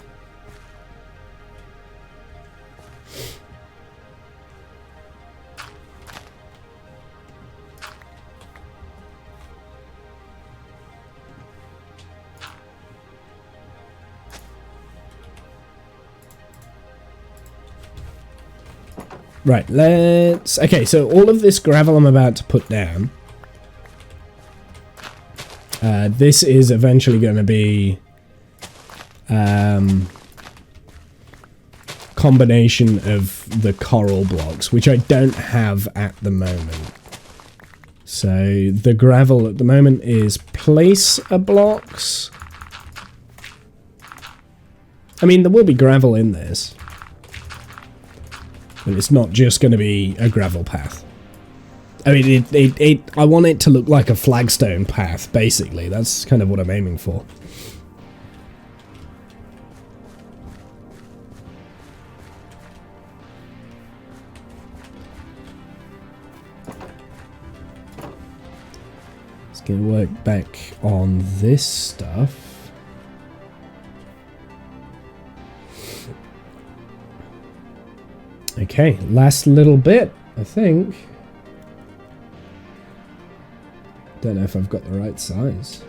Right, let's... Okay, so all of this gravel I'm about to put down, this is eventually going to be combination of the coral blocks, which I don't have at the moment. So the gravel at the moment is placer blocks. I mean, there will be gravel in this. But it's not just going to be a gravel path. I mean, I want it to look like a flagstone path, basically. That's kind of what I'm aiming for. Let's get work back on this stuff. Okay, last little bit, I think. Don't know if I've got the right size.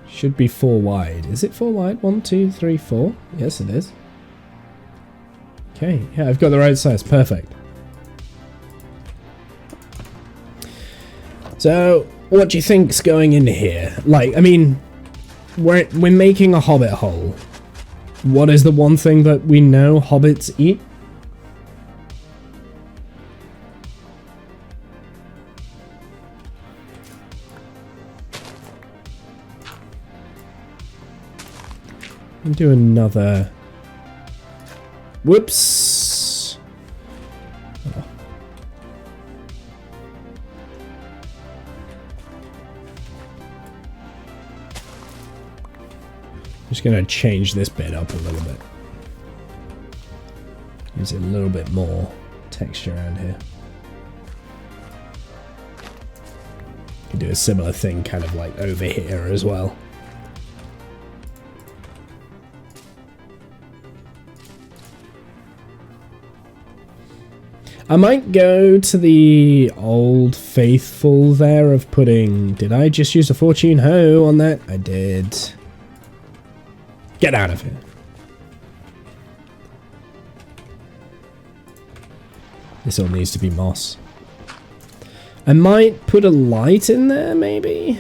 Should be 4 wide. Is it 4 wide? 1, 2, 3, 4. Yes, it is. Okay, yeah, I've got the right size. Perfect. So, what do you think's going in here? Like, I mean, we're making a hobbit hole. What is the one thing that we know hobbits eat? And do another. Whoops. Oh. Just gonna change this bit up a little bit. Gives it a little bit more texture around here. Can do a similar thing kind of like over here as well. I might go to the old faithful there of putting... Did I just use a fortune hoe on that? I did. Get out of here. This all needs to be moss. I might put a light in there, maybe?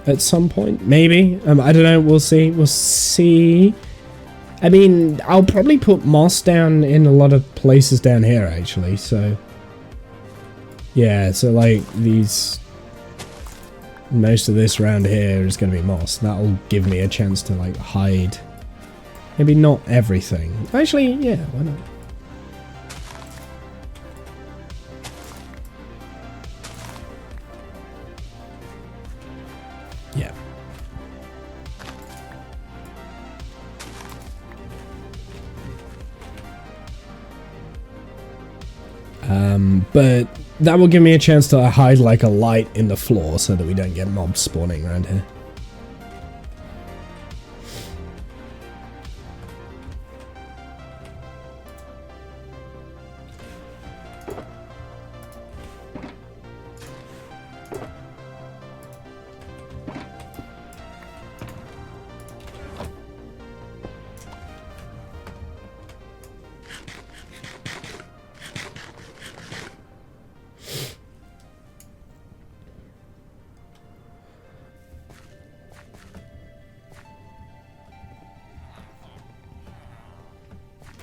At some point, maybe. I don't know. We'll see. We'll see. I mean, I'll probably put moss down in a lot of places down here, actually. So, yeah. So, like these, most of this around here is going to be moss. That'll give me a chance to like hide. Maybe not everything. Actually, yeah. Why not? Yeah. But that will give me a chance to hide like a light in the floor so that we don't get mobs spawning around here.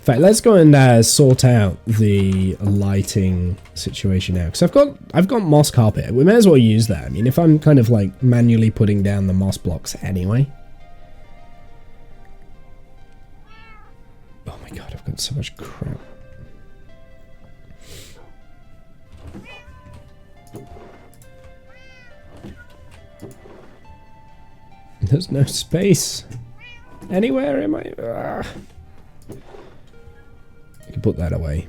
fact, let's go and sort out the lighting situation now, because I've got moss carpet. We may as well use that. I mean, if I'm kind of like manually putting down the moss blocks anyway. Oh my god, I've got so much crap. There's no space anywhere in my... I can put that away.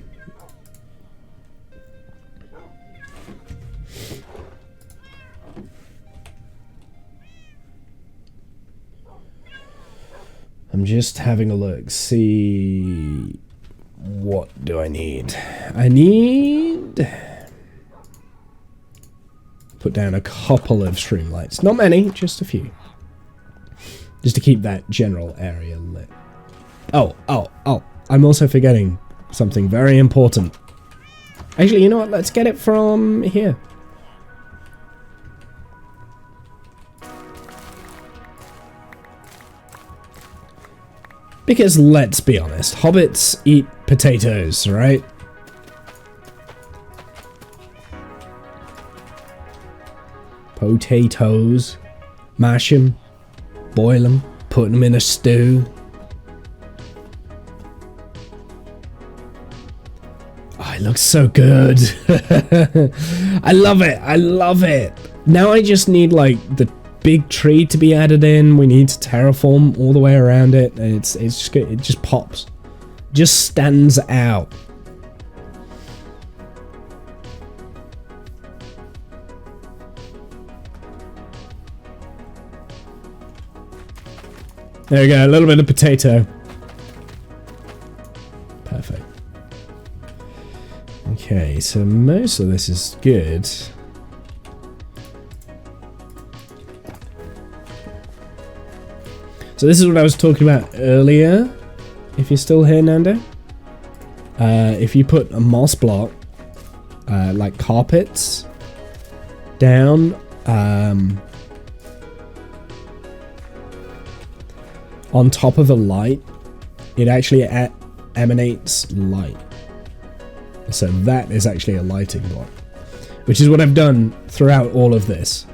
I'm just having a look. See... What do I need? I need... Put down a couple of streamlights. Not many, just a few. Just to keep that general area lit. Oh. I'm also forgetting something very important. Actually, you know what? Let's get it from here. Because let's be honest, hobbits eat potatoes, right? Potatoes. Mash them. Boil them. Put them in a stew. Oh, it looks so good. I love it. I love it. Now I just need like the big tree to be added in. We need to terraform all the way around it. And it's just good. It just pops. Just stands out. There we go, a little bit of potato. Perfect. Okay, so most of this is good. So this is what I was talking about earlier. If you're still here, Nando. If you put a moss block, like carpets, down, on top of a light, it actually emanates light. So that is actually a lighting block, which is what I've done throughout all of this.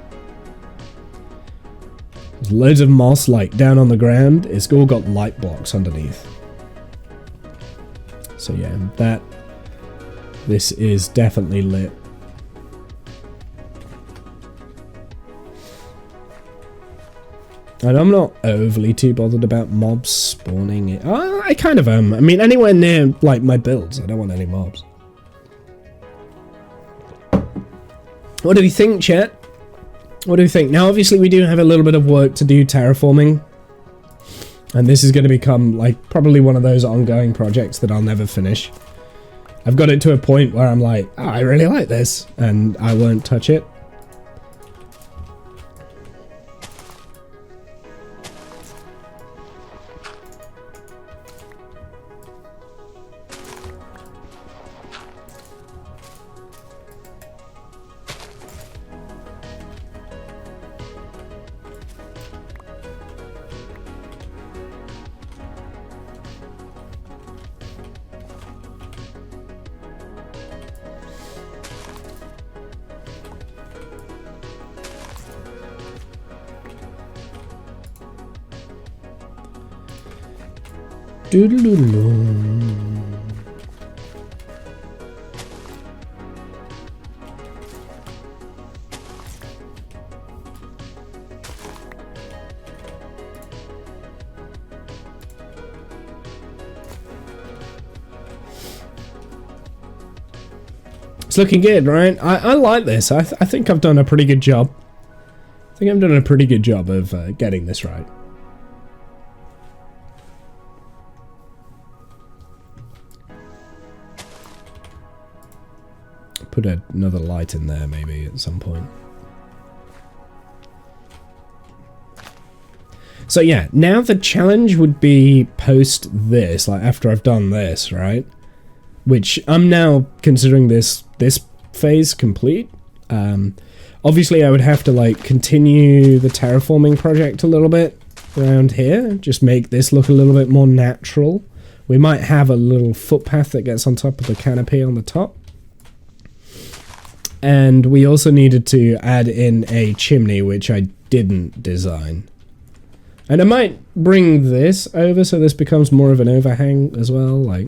There's loads of moss like down on the ground. It's all got light blocks underneath. So yeah, this is definitely lit. And I'm not overly too bothered about mobs spawning it. I kind of am. I mean, anywhere near like my builds, I don't want any mobs. What do you think, chat? What do you think? Now, obviously, we do have a little bit of work to do terraforming. And this is going to become like probably one of those ongoing projects that I'll never finish. I've got it to a point where I'm like, oh, I really like this, and I won't touch it. It's looking good, right? I like this. I think I've done a pretty good job. I think I've done a pretty good job of getting this right. Put another light in there maybe at some point. So yeah, now the challenge would be post this, like after I've done this, right? Which I'm now considering this phase complete. Obviously I would have to like continue the terraforming project a little bit around here, just make this look a little bit more natural We might have a little footpath that gets on top of the canopy on the top. And we also needed to add in a chimney, which I didn't design. And I might bring this over so this becomes more of an overhang as well. Like,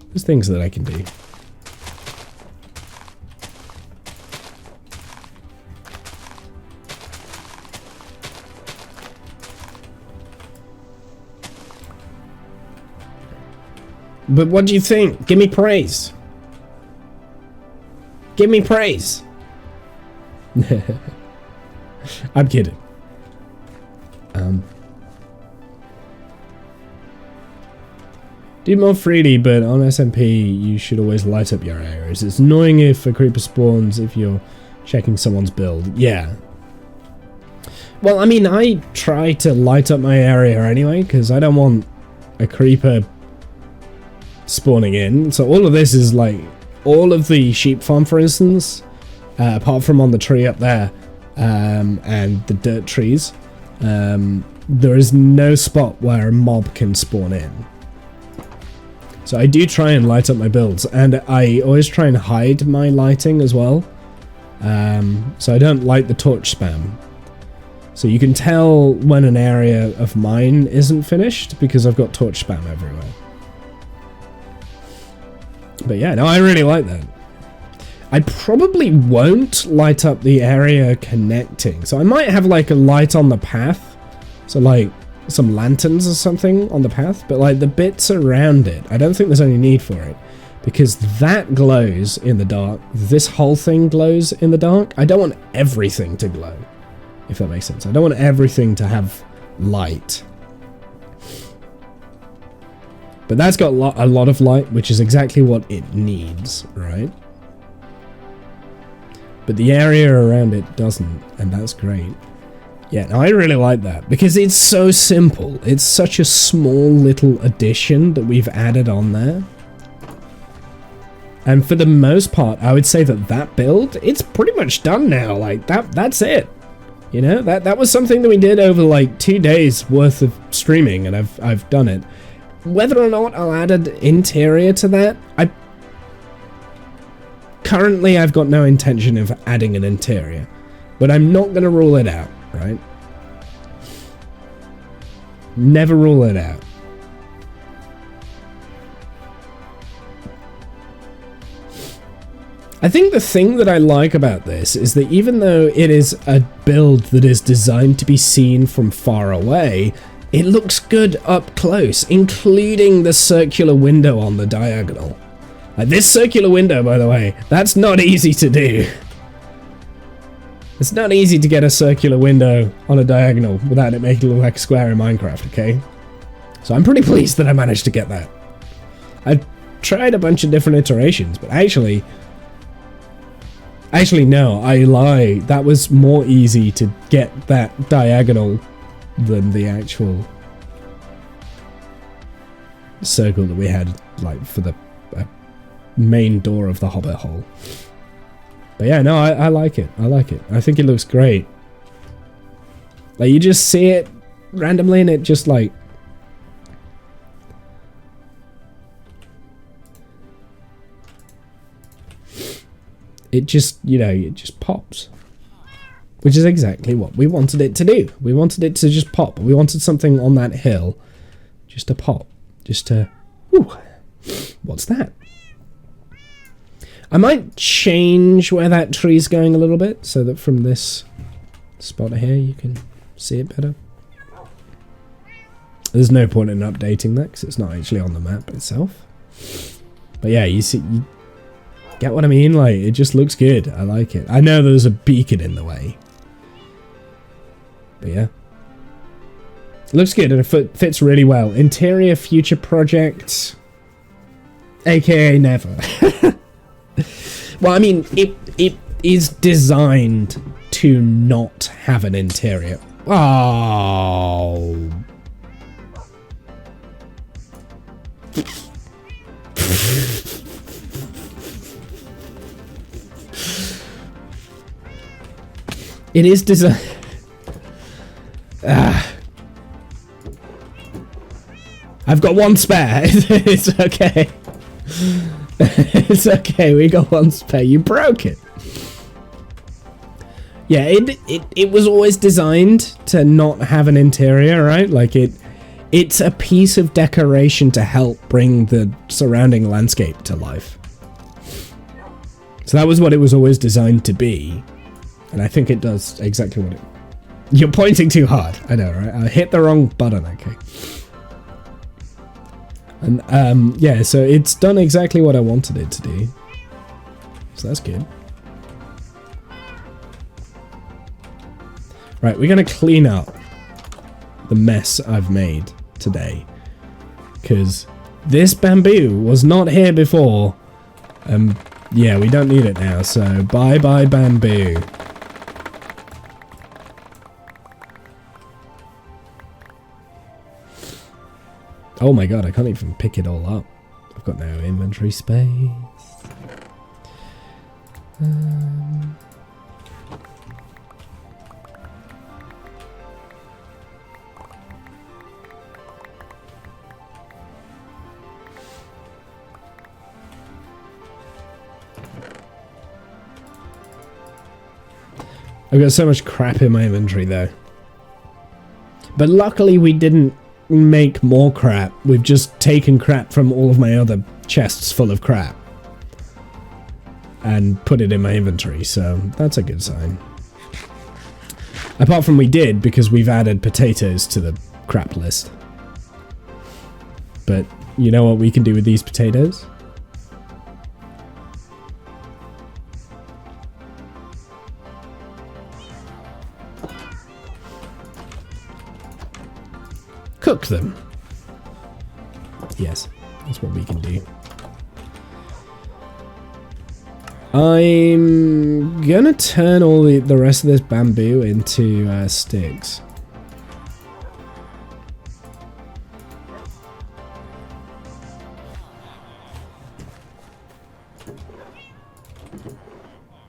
there's things that I can do. But what do you think? Give me praise. Give me praise. I'm kidding. Do more freely, but on SMP you should always light up your areas. It's annoying if a creeper spawns if you're checking someone's build. Yeah. Well, I mean, I try to light up my area anyway, because I don't want a creeper spawning in. So all of this is like, all of the sheep farm, for instance, apart from on the tree up there, and the dirt trees, there is no spot where a mob can spawn in. So I do try and light up my builds, and I always try and hide my lighting as well. So I don't light the torch spam. So you can tell when an area of mine isn't finished because I've got torch spam everywhere. But yeah, no, I really like that. I probably won't light up the area connecting. So I might have like a light on the path. So like some lanterns or something on the path. But like the bits around it, I don't think there's any need for it. Because that glows in the dark. This whole thing glows in the dark. I don't want everything to glow. If that makes sense. I don't want everything to have light. But that's got a lot of light, which is exactly what it needs, right? But the area around it doesn't, and that's great. Yeah, no, I really like that, because it's so simple. It's such a small little addition that we've added on there. And for the most part, I would say that that build, it's pretty much done now. Like, that's it. You know, that was something that we did over like 2 days worth of streaming, and I've done it. Whether or not I'll add an interior to that, currently I've got no intention of adding an interior, but I'm not going to rule it out, right? Never rule it out. I think the thing that I like about this is that even though it is a build that is designed to be seen from far away, it looks good up close, including the circular window on the diagonal. Like this circular window, by the way, that's not easy to do. It's not easy to get a circular window on a diagonal without it making it look like a square in Minecraft, okay? So I'm pretty pleased that I managed to get that. I've tried a bunch of different iterations, but actually no, I lie. That was more easy to get that diagonal than the actual circle that we had, like, for the main door of the hobbit hole. But yeah, no, I like it. I like it. I think it looks great. Like, you just see it randomly and it just, like... It just, you know, it just pops. Which is exactly what we wanted it to do. We wanted it to just pop. We wanted something on that hill just to pop. Just to... Whew. What's that? I might change where that tree's going a little bit so that from this spot here you can see it better. There's no point in updating that because it's not actually on the map itself. But yeah, you see... You get what I mean? Like, it just looks good. I like it. I know there's a beacon in the way. But yeah. It looks good and it fits really well. Interior future project. AKA never. Well, I mean, it is designed to not have an interior. Oh. It is designed... I've got one spare. It's okay. It's okay, we got one spare. You broke it. Yeah, it was always designed to not have an interior, right? Like it's a piece of decoration to help bring the surrounding landscape to life. So that was what it was always designed to be. And I think it does exactly what it... You're pointing too hard. I know, right? I hit the wrong button, okay. And, yeah, so it's done exactly what I wanted it to do. So that's good. Right, we're going to clean up the mess I've made today. Because this bamboo was not here before. Yeah, we don't need it now, so bye-bye bamboo. Oh my god, I can't even pick it all up. I've got no inventory space. I've got so much crap in my inventory though. But luckily we didn't make more crap. We've just taken crap from all of my other chests full of crap and put it in my inventory, so that's a good sign. Apart from we did, because we've added potatoes to the crap list. But you know what we can do with these potatoes? Cook them. Yes, that's what we can do. I'm gonna turn all the rest of this bamboo into sticks.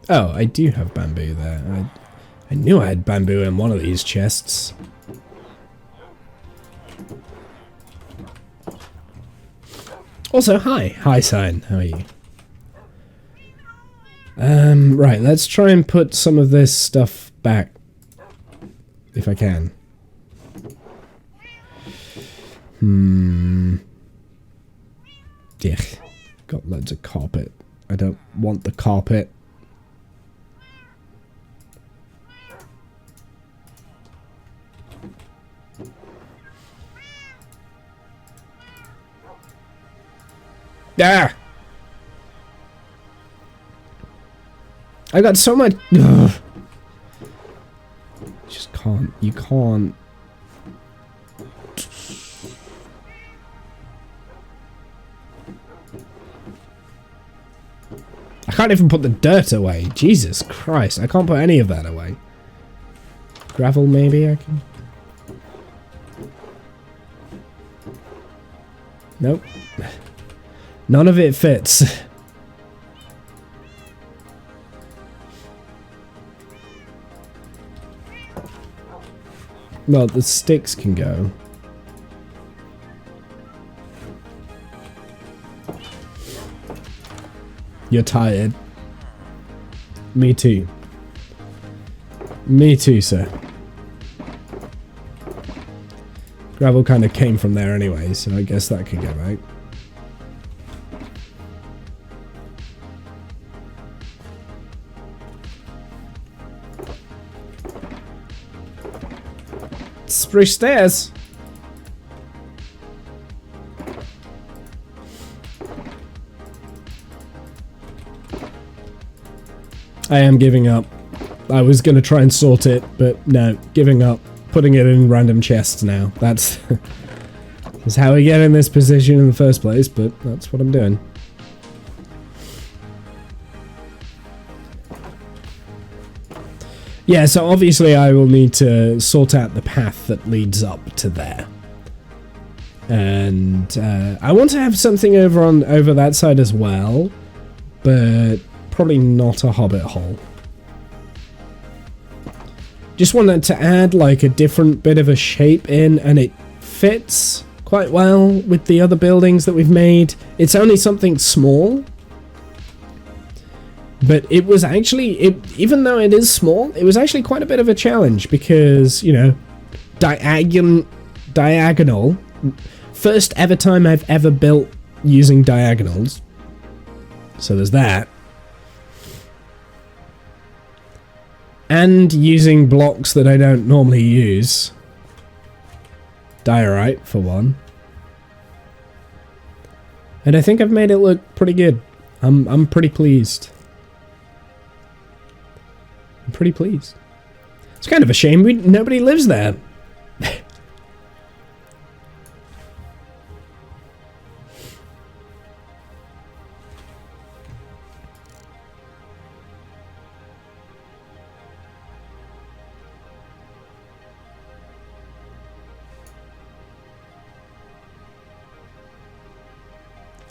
Oh, I do have bamboo there. I knew I had bamboo in one of these chests. Also, hi. Hi, Sign. How are you? Right, let's try and put some of this stuff back. If I can. Yeah. Got loads of carpet. I don't want the carpet. Ah! I got so much. Ugh. Just can't. You can't. I can't even put the dirt away. Jesus Christ. I can't put any of that away. Gravel, maybe I can. Nope. None of it fits. Well, the sticks can go. You're tired. Me too. Me too, sir. Gravel kind of came from there anyway, so I guess that could go back. Spruce stairs. I am giving up. I was going to try and sort it, but no, giving up. Putting it in random chests now. That's how we get in this position in the first place, but that's what I'm doing. Yeah, so obviously I will need to sort out the path that leads up to there. And I want to have something over that side as well, but probably not a hobbit hole. Just wanted to add like a different bit of a shape in, and it fits quite well with the other buildings that we've made. It's only something small, but it was actually, even though it is small, it was actually quite a bit of a challenge because, you know, diagonal, first ever time I've ever built using diagonals, so there's that. And using blocks that I don't normally use. Diorite, for one. And I think I've made it look pretty good. I'm pretty pleased. I'm pretty pleased. It's kind of a shame nobody lives there.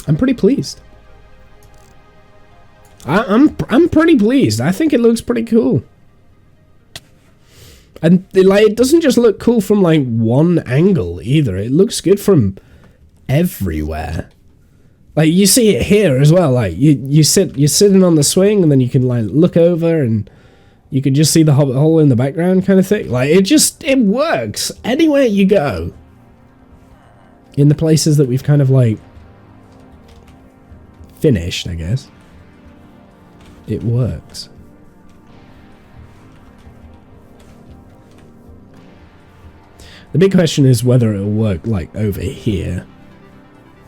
I'm pretty pleased. I'm pretty pleased. I think it looks pretty cool. And it doesn't just look cool from like one angle either. It looks good from everywhere. Like you see it here as well. Like you're sitting on the swing and then you can like look over and you can just see the hobbit hole in the background kind of thing. Like it works anywhere you go. In the places that we've kind of like finished, I guess. It works. The big question is whether it'll work like over here.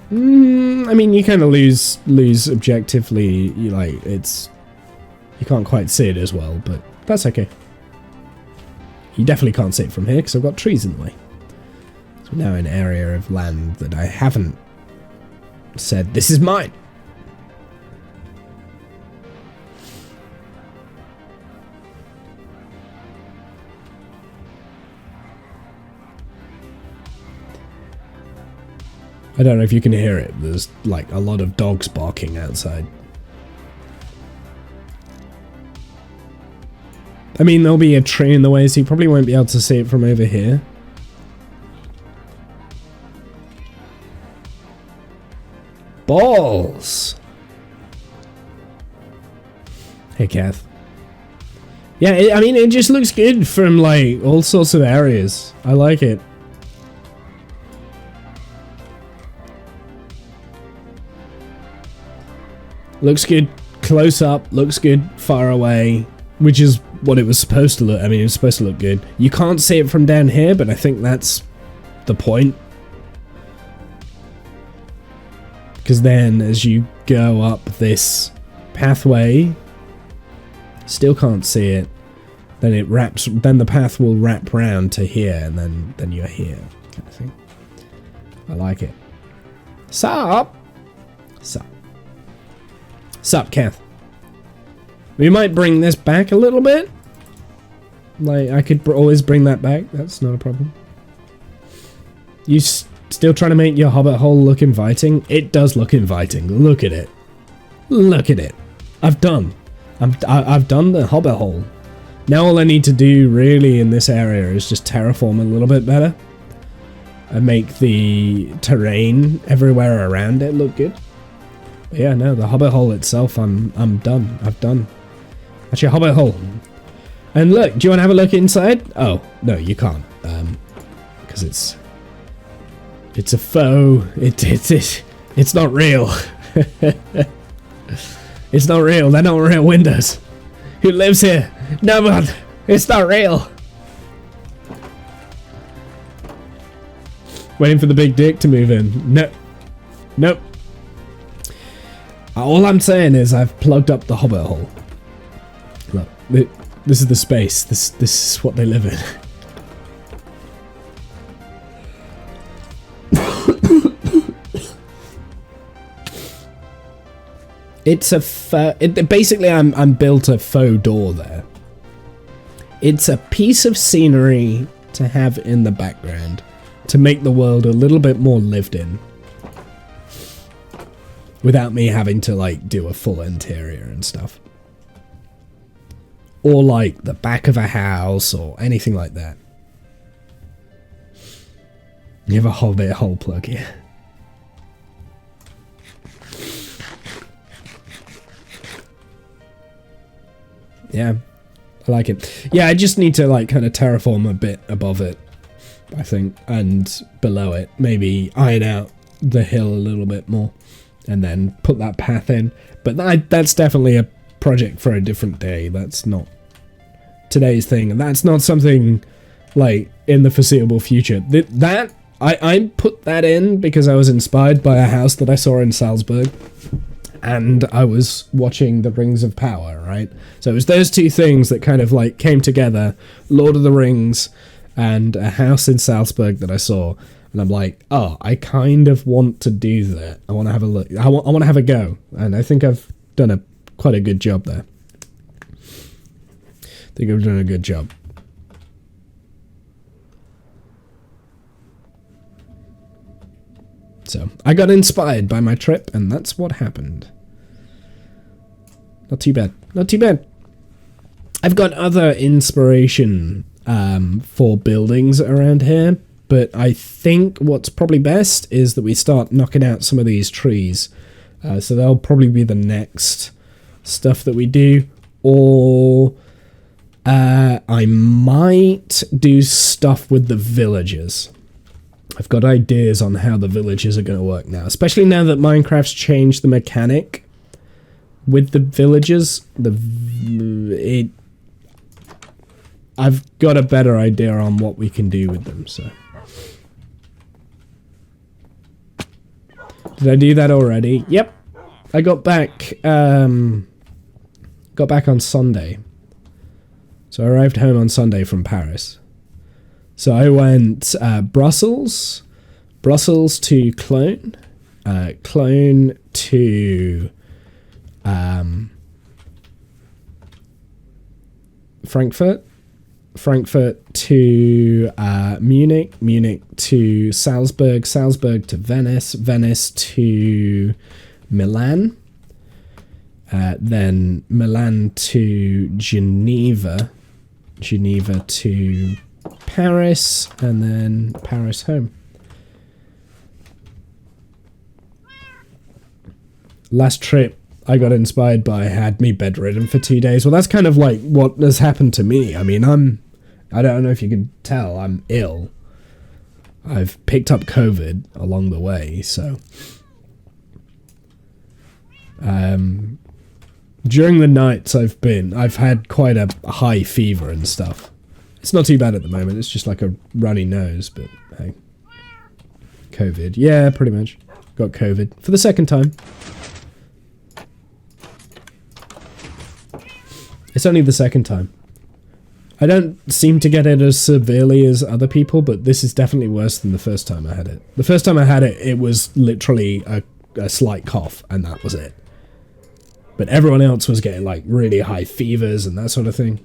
I mean, you kind of lose objectively. You can't quite see it as well, but that's okay. You definitely can't see it from here because I've got trees in the way. So now an area of land that I haven't said this is mine. I don't know if you can hear it. There's like a lot of dogs barking outside. I mean, there'll be a tree in the way, so you probably won't be able to see it from over here. Balls! Hey, Kath. Yeah, I mean, it just looks good from like all sorts of areas. I like it. Looks good close up, looks good far away, which is what it was supposed to look. I mean, it was supposed to look good. You can't see it from down here, but I think that's the point. Because then as you go up this pathway, still can't see it, then then the path will wrap round to here, and then you're here, kind of thing. I like it. Sup? Sup? Sup, Kath? We might bring this back a little bit. Like, I could always bring that back. That's not a problem. You still trying to make your hobbit hole look inviting? It does look inviting. Look at it. Look at it. I've done the hobbit hole. Now all I need to do really in this area is just terraform a little bit better and make the terrain everywhere around it look good. But yeah, no, the hobbit hole itself, I'm done. I've done. That's your hobbit hole. And look, do you want to have a look inside? Oh, no, you can't. Because it's a faux. It's not real. It's not real. They're not real windows. Who lives here? No one. It's not real. Waiting for the big dick to move in. No. Nope. All I'm saying is I've plugged up the hobbit hole. Look, this is the space. This is what they live in. It's basically I'm built a faux door there. It's a piece of scenery to have in the background to make the world a little bit more lived in, without me having to like do a full interior and stuff, or like the back of a house or anything like that. You have a Hobbit hole plug here. Yeah, I like it. Yeah, I just need to like kind of terraform a bit above it, I think, and below it. Maybe iron out the hill a little bit more, and then put that path in. But that's definitely a project for a different day. That's not today's thing, and that's not something like in the foreseeable future. I put that in because I was inspired by a house that I saw in Salzburg, and I was watching The Rings of Power, right? So it was those two things that kind of like came together, Lord of the Rings and a house in Salzburg that I saw, and I'm like, oh, I kind of want to do that. I want to have a look. I want to have a go, and I think I've done quite a good job there. I think I've done a good job. So I got inspired by my trip, and that's what happened. Not too bad. Not too bad. I've got other inspiration for buildings around here, but I think what's probably best is that we start knocking out some of these trees. So that'll probably be the next stuff that we do. Or I might do stuff with the villagers. I've got ideas on how the villages are going to work now, especially now that Minecraft's changed the mechanic with the villages. I've got a better idea on what we can do with them. So, did I do that already? Yep, I got back. Got back on Sunday, so I arrived home on Sunday from Paris. So I went Brussels to Cologne, Cologne to Frankfurt, Frankfurt to Munich, Munich to Salzburg, Salzburg to Venice, Venice to Milan, then Milan to Geneva, Geneva to Paris, and then Paris home. Last trip I got inspired by had me bedridden for 2 days. Well, that's kind of like what has happened to me. I mean, I don't know if you can tell, I'm ill. I've picked up COVID along the way, so during the nights I've had quite a high fever and stuff. It's not too bad at the moment, it's just like a runny nose, but hey. COVID. Yeah, pretty much. Got COVID for the second time. It's only the second time. I don't seem to get it as severely as other people, but this is definitely worse than the first time I had it. The first time I had it, it was literally a slight cough, and that was it. But everyone else was getting like really high fevers and that sort of thing.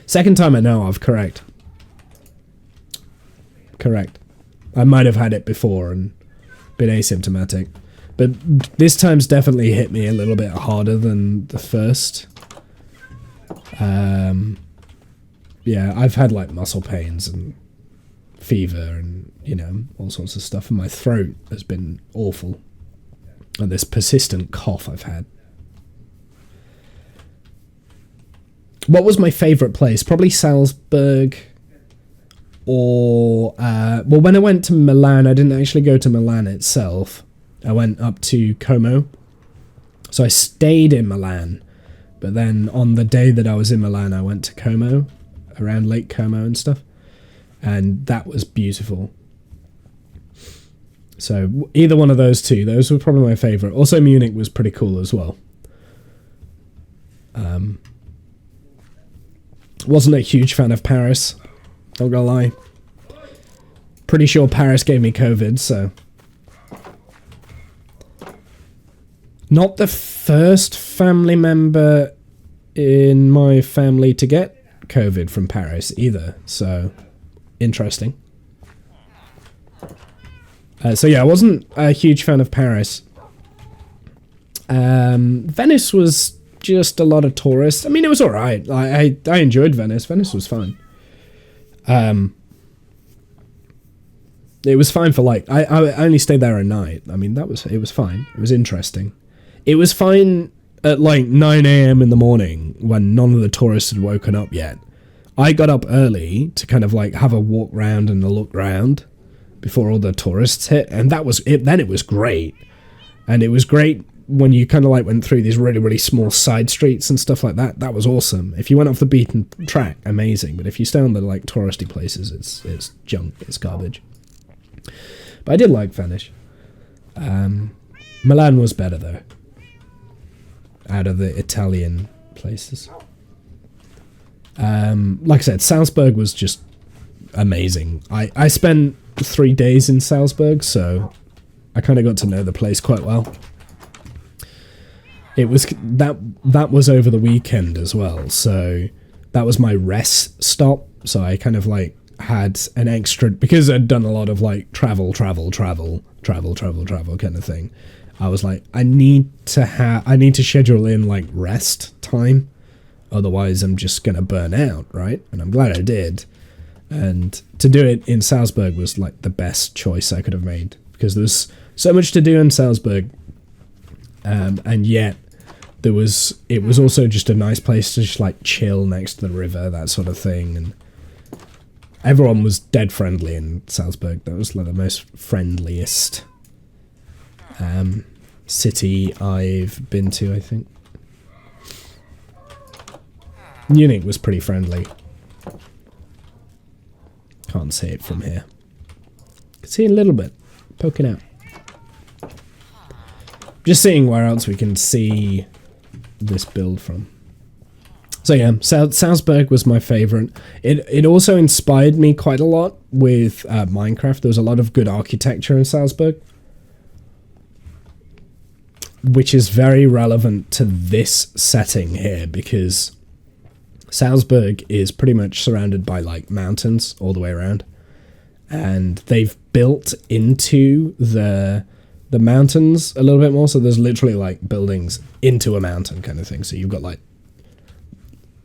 Second time I know of, correct. Correct. I might have had it before and been asymptomatic. But this time's definitely hit me a little bit harder than the first. Yeah, I've had like muscle pains and fever and, you know, all sorts of stuff. And my throat has been awful. And this persistent cough I've had. What was my favourite place? Probably Salzburg. Or, well, when I went to Milan, I didn't actually go to Milan itself. I went up to Como. So I stayed in Milan. But then on the day that I was in Milan, I went to Como, around Lake Como and stuff. And that was beautiful. So either one of those two, those were probably my favourite. Also Munich was pretty cool as well. Wasn't a huge fan of Paris, not gonna lie. Pretty sure Paris gave me COVID, so. Not the first family member in my family to get COVID from Paris either, so interesting. So yeah, I wasn't a huge fan of Paris. Venice was just a lot of tourists. I mean, it was alright. I enjoyed Venice. Venice was fun. It was fine for like I only stayed there a night. I mean, it was fine. It was interesting. It was fine at like 9 a.m. in the morning when none of the tourists had woken up yet. I got up early to kind of like have a walk round and a look round before all the tourists hit, and that was it. Then it was great, and it was great when you kind of like went through these really, really small side streets and stuff like that. That was awesome. If you went off the beaten track, amazing. But if you stay on the like touristy places, it's junk, it's garbage. But I did like Venice. Milan was better though, out of the Italian places. Like I said, Salzburg was just amazing. I spent 3 days in Salzburg, so I kind of got to know the place quite well. It was that was over the weekend as well, so that was my rest stop. So I kind of like had an extra, because I'd done a lot of like travel kind of thing. I was like, I need to schedule in like rest time, otherwise I'm just gonna burn out, right? And I'm glad I did. And to do it in Salzburg was like the best choice I could have made, because there was so much to do in Salzburg. And yet it was also just a nice place to just like chill next to the river, that sort of thing. And everyone was dead friendly in Salzburg. That was like the most friendliest city I've been to, I think. Munich was pretty friendly. Can't see it from here. Can see it a little bit, poking out. Just seeing where else we can see this build from. So yeah, Salzburg was my favourite. It also inspired me quite a lot with Minecraft. There was a lot of good architecture in Salzburg, which is very relevant to this setting here, because Salzburg is pretty much surrounded by like mountains all the way around, and they've built into the mountains a little bit more, so there's literally like buildings into a mountain kind of thing. So you've got like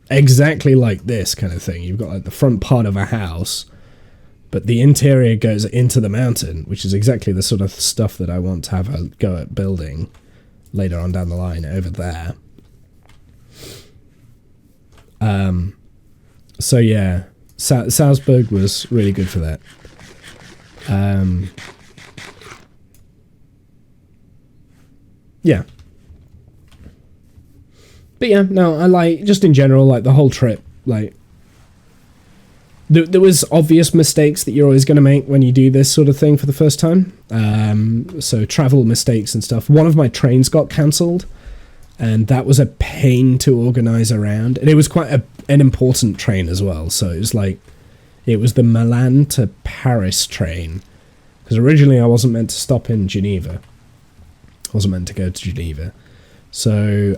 exactly like this kind of thing. You've got like the front part of a house, but the interior goes into the mountain, which is exactly the sort of stuff that I want to have a go at building later on down the line over there. So yeah, Salzburg was really good for that. Yeah. But yeah, no, I like, just in general, like the whole trip, like there was obvious mistakes that you're always going to make when you do this sort of thing for the first time. So travel mistakes and stuff. One of my trains got cancelled, and that was a pain to organize around. And it was quite an important train as well. So it was like, it was the Milan to Paris train, because originally I wasn't meant to stop in Geneva. I wasn't meant to go to Geneva. So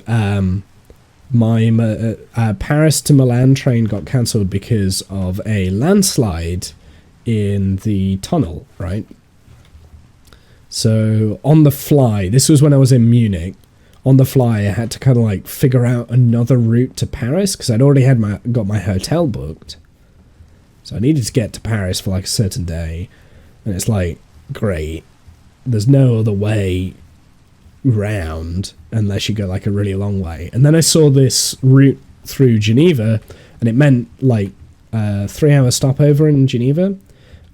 my Paris to Milan train got cancelled because of a landslide in the tunnel, right? So on the fly, this was when I was in Munich, on the fly I had to kind of like figure out another route to Paris, because I'd already got my hotel booked. So I needed to get to Paris for like a certain day, and it's like, great, there's no other way round unless you go like a really long way. And then I saw this route through Geneva, and it meant like a 3-hour stopover in Geneva.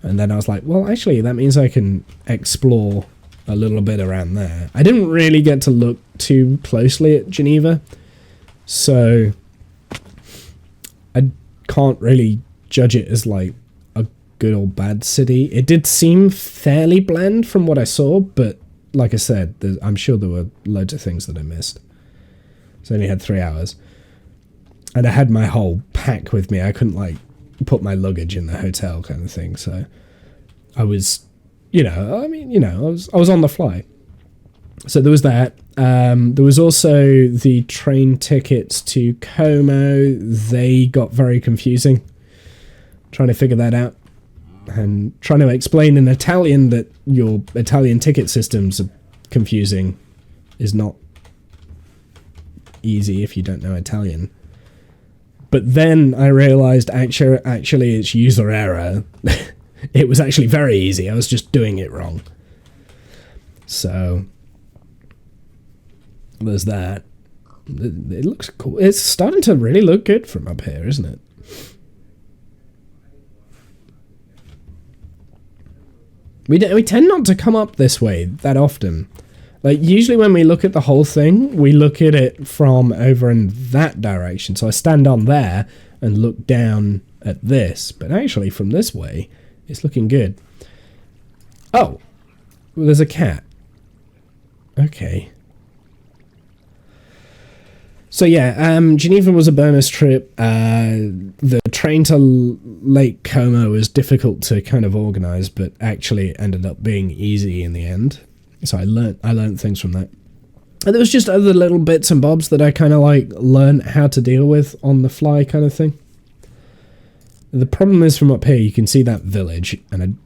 And then I was like, well, actually that means I can explore a little bit around there. I didn't really get to look too closely at Geneva, so I can't really judge it as like a good or bad city. It did seem fairly bland from what I saw, but like I said, I'm sure there were loads of things that I missed. So I only had 3 hours, and I had my whole pack with me. I couldn't like put my luggage in the hotel kind of thing. So I was, I was on the fly. So there was that. There was also the train tickets to Como. They got very confusing, trying to figure that out, and trying to explain in Italian that your Italian ticket systems are confusing is not easy if you don't know Italian. But then I realized actually it's user error. It was actually very easy. I was just doing it wrong. So there's that. It looks cool. It's starting to really look good from up here, isn't it? We tend not to come up this way that often. Like, usually when we look at the whole thing, we look at it from over in that direction. So I stand on there and look down at this. But actually, from this way, it's looking good. Oh, well, there's a cat. Okay. So yeah, Geneva was a bonus trip. The train to Lake Como was difficult to kind of organize, but actually it ended up being easy in the end. So I learned things from that. And there was just other little bits and bobs that I kind of like learned how to deal with on the fly kind of thing. The problem is from up here, you can see that village, and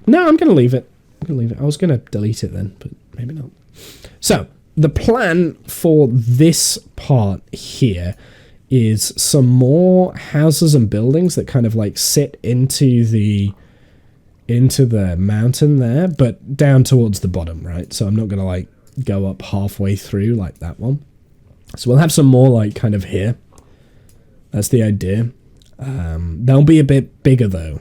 no, I'm gonna leave it. I was gonna delete it then, but maybe not. So the plan for this part here is some more houses and buildings that kind of like sit into the mountain there, but down towards the bottom, right? So I'm not gonna like go up halfway through like that one. So we'll have some more like kind of here. That's the idea. They'll be a bit bigger though.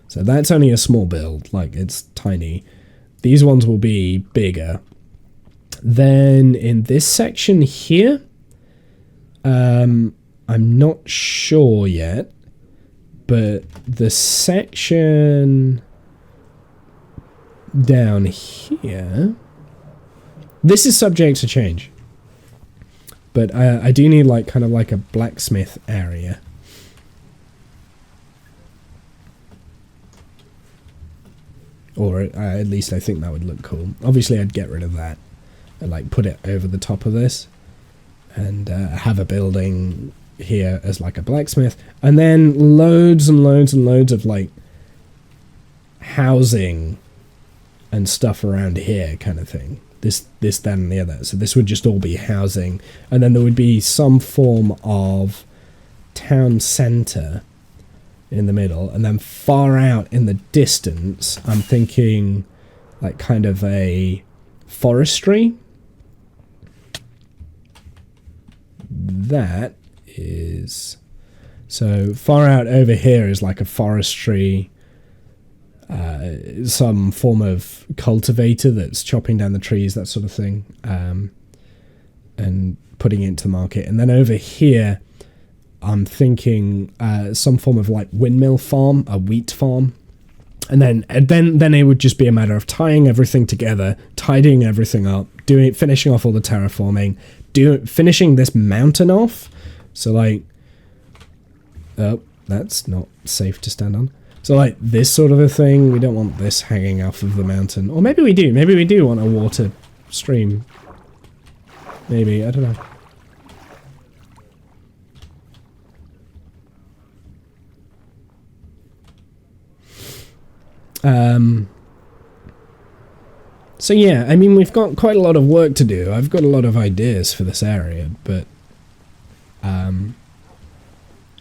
So that's only a small build, like it's tiny. These ones will be bigger. Then in this section here, I'm not sure yet, but the section down here, this is subject to change. But I do need like kind of like a blacksmith area. Or at least I think that would look cool. Obviously I'd get rid of that and like put it over the top of this and have a building here as like a blacksmith, and then loads and loads and loads of like housing and stuff around here kind of thing. This, that, and the other. So this would just all be housing, and then there would be some form of town centre in the middle, and then far out in the distance, I'm thinking like kind of a forestry. That is... So far out over here is like a forestry, some form of cultivator that's chopping down the trees, that sort of thing, and putting it into the market. And then over here, I'm thinking some form of like windmill farm, a wheat farm. And then it would just be a matter of tying everything together, tidying everything up, finishing off all the terraforming, finishing this mountain off. So like, oh, that's not safe to stand on. So like this sort of a thing, we don't want this hanging off of the mountain. Or maybe we do. Maybe we do want a water stream. Maybe, I don't know. So yeah, I mean, we've got quite a lot of work to do. I've got a lot of ideas for this area, but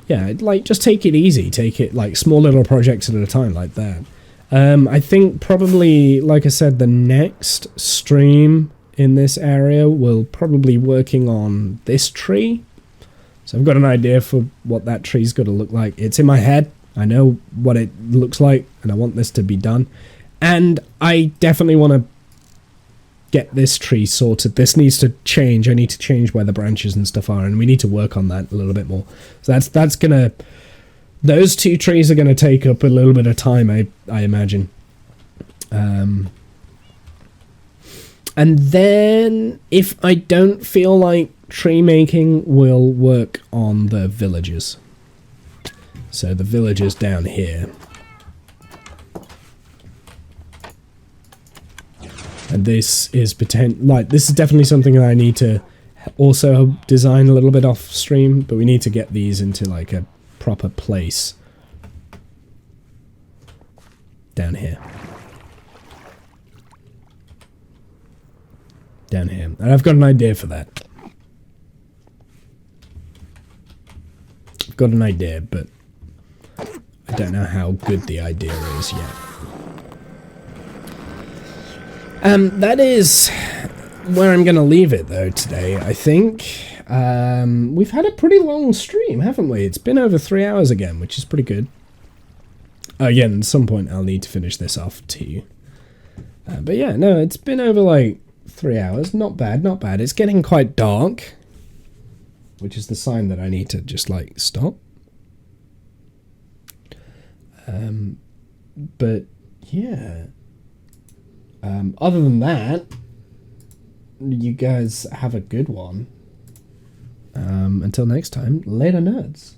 yeah, like just take it easy. Take it like small little projects at a time like that. I think probably, like I said, the next stream in this area will probably working on this tree. So I've got an idea for what that tree's got to look like. It's in my head. I know what it looks like, and I want this to be done. And I definitely want to get this tree sorted. This needs to change. I need to change where the branches and stuff are, and we need to work on that a little bit more. So that's gonna... Those two trees are gonna take up a little bit of time, I imagine. And then, if I don't feel like tree making, we'll work on the villages. So the villagers down here. And this is this is definitely something that I need to also design a little bit off stream, but we need to get these into like a proper place down here. Down here. And I've got an idea for that. I've got an idea, but I don't know how good the idea is yet. That is where I'm going to leave it, though, today, I think. We've had a pretty long stream, haven't we? It's been over 3 hours again, which is pretty good. Again, at some point I'll need to finish this off too. But yeah, no, it's been over like 3 hours. Not bad, not bad. It's getting quite dark, which is the sign that I need to just like stop. But yeah. Other than that, you guys have a good one. Until next time, later nerds.